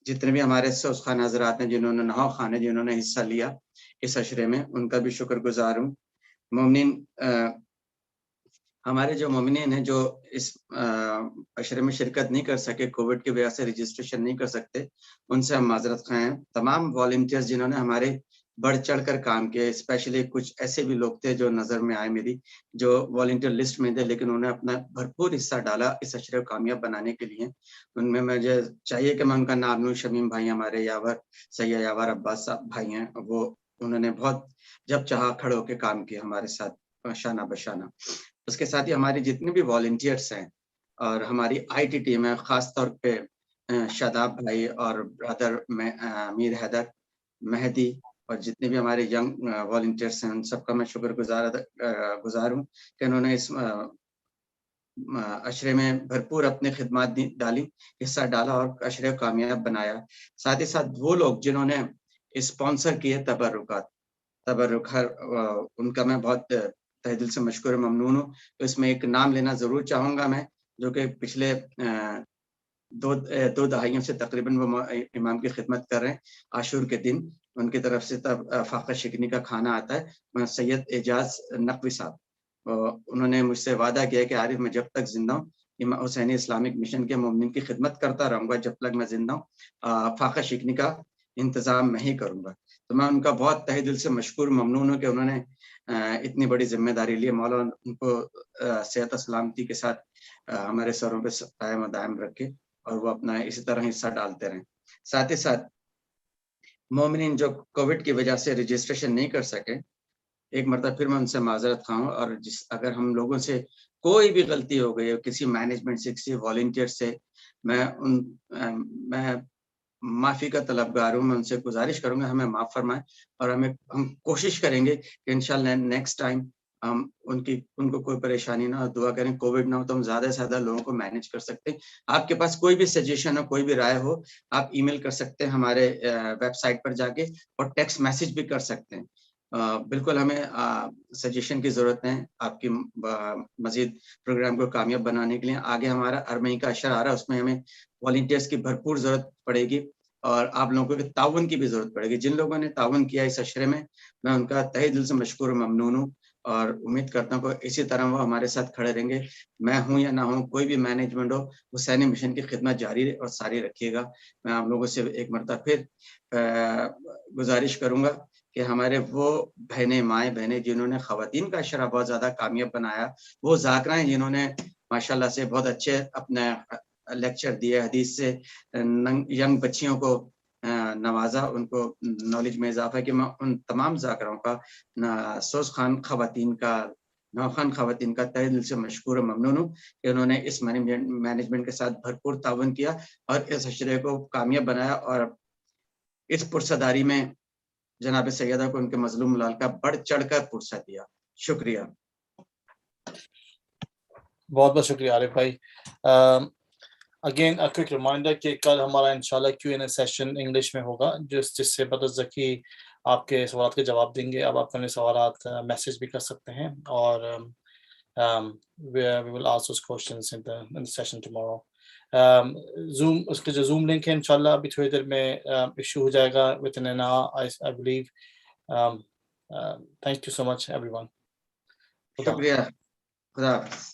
جتنے بھی ہمارے سوز خان حضرات ہیں جنہوں نے نہو خان ہیں جنہوں نے حصہ لیا اس عشرے میں, ان کا بھی شکر گزار ہوں. مومنین ہمارے جو مومنین ہیں جو اس عشرے میں شرکت نہیں کر سکے, کووڈ کی وجہ سے رجسٹریشن نہیں کر سکتے, ان سے ہم معذرت خواہ ہیں. تمام والنٹیئرز جنہوں نے ہمارے بڑھ چڑھ کر کام کیا, اسپیشلی کچھ ایسے بھی لوگ تھے جو نظر میں آئے میری, جو والنٹیئر لسٹ میں تھے لیکن انہوں نے اپنا بھرپور حصہ ڈالا اس عشرے کو کامیاب بنانے کے لیے. ان میں مجھے چاہیے کہ میں ان کا نام لوں. شمیم بھائی ہمارے یاور, سید یاور عباس صاحب بھائی ہیں, وہ انہوں نے بہت جب چاہا کھڑے ہو کے کام کیا ہمارے ساتھ شانہ بشانہ. اس کے ساتھ ہی ہماری جتنے بھی والنٹیئرس ہیں اور ہماری آئی ٹی ٹیم ہے, خاص طور پہ شاداب بھائی اور برادر میر حیدر, مہدی اور جتنے بھی ہمارے ینگ والنٹیئرس ہیں, ان سب کا میں شکر گزار ہوں کہ انہوں نے اس عشرے میں بھرپور اپنے خدمات ڈالی, حصہ ڈالا اور عشرے کو کامیاب بنایا. ساتھ ہی ساتھ وہ لوگ جنہوں نے اسپانسر کیے تبرک, ان کا میں بہت تہ دل سے مشکور ممنون ہوں. تو اس میں ایک نام لینا ضرور چاہوں گا میں, جو کہ پچھلے دو دہائیوں سے تقریباً وہ امام کی خدمت کر رہے ہیں. عاشور کے دن ان کی طرف سے تب فاقہ شکنی کا کھانا آتا ہے. سید اعجاز نقوی صاحب انہوں نے مجھ سے وعدہ کیا کہ عارف میں جب تک زندہ ہوں حسینی اسلامک مشن کے مومنین کی خدمت کرتا رہوں گا جب تک میں زندہ ہوں. فاقہ شکنی کا انتظام میں ہی کروں گا. تو میں ان کا بہت تہ دل سے مشکور ممنون ہوں کہ انہوں نے اتنی بڑی ذمہ داری لی. مولا ان کو صحت و سلامتی کے ساتھ ہمارے سروں پہ قائم و دائم رکھے اور وہ اپنا اسی طرح حصہ ڈالتے رہیں. ساتھ ہی ساتھ مومنین جو کووڈ کی وجہ سے رجسٹریشن نہیں کر سکے، ایک مرتبہ پھر میں ان سے معذرت خواہوں. اور اگر ہم لوگوں سے کوئی بھی غلطی ہو گئی ہے کسی مینجمنٹ سے کسی والنٹیئر سے، میں معافی کا طلبگار ہوں. میں ان سے گزارش کروں گا ہمیں معاف فرمائیں اور ہم کوشش کریں گے کہ انشاءاللہ نیکسٹ ٹائم ہم ان کو کوئی پریشانی نہ ہو. دعا کریں کووڈ نہ ہو تو ہم زیادہ سے زیادہ لوگوں کو مینیج کر سکتے ہیں. آپ کے پاس کوئی بھی سجیشن ہو، کوئی بھی رائے ہو، آپ ای میل کر سکتے ہیں ہمارے ویب سائٹ پر جا کے، اور ٹیکسٹ میسج بھی کر سکتے ہیں. بالکل ہمیں سجیشن کی ضرورت ہے آپ کی مزید پروگرام کو کامیاب بنانے کے لیے. آگے ہمارا ارمئی کا اشر آ رہا ہے، اس میں ہمیں والنٹیئرس کی بھرپور ضرورت پڑے گی اور آپ لوگوں کے تعاون کی بھی ضرورت پڑے گی. جن لوگوں نے تعاون کیا اس اشرے میں ان کا تہہ دل سے مشکور و ممنون ہوں اور امید کرتا ہوں کہ اسی طرح وہ ہمارے ساتھ کھڑے رہیں گے. میں ہوں یا نہ ہوں، کوئی بھی مینجمنٹ ہو، حسینی مشن کی خدمت جاری اور ساری رکھیے گا. میں آپ لوگوں سے ایک مرتبہ پھر گزارش کروں گا کہ ہمارے وہ مائیں بہنیں جنہوں نے خواتین کا اشرہ بہت زیادہ کامیاب بنایا، وہ ذاکرائیں جنہوں نے ماشاءاللہ سے بہت اچھے اپنے لیکچر دیے، حدیث سے ینگ بچیوں کو نوازا، ان کو نالج میں اضافہ. کہ میں ان تمام ذاکراؤں کا، سوز خان خواتین کا، نوخان خواتین کا تہہ دل سے مشکور و ممنون ہوں کہ انہوں نے اس مینجمنٹ کے ساتھ بھرپور تعاون کیا اور اس اشرے کو کامیاب بنایا اور اس پرصداری میں جناب سیدہ کو ان کے مظلوم لال کا بڑھ چڑھ کر پرسہ دیا. شکریہ. بہت بہت شکریہ عارف بھائی. اگین کوئک ریمائنڈر کہ کل ہمارا انشاءاللہ Q&A سیشن انگلش میں ہوگا جس سے بدر ذکی آپ کے سوالات کے جواب دیں گے. اب آپ اپنے سوالات میسج بھی کر سکتے ہیں اور we will ask those questions in the session tomorrow. Zoom اس کے جو زوم لنک ہے انشاءاللہ ابھی تھوڑی دیر میں ایشو ہو جائے گا within an hour I believe. Thank you so much everyone. شکریہ. خدا حافظ.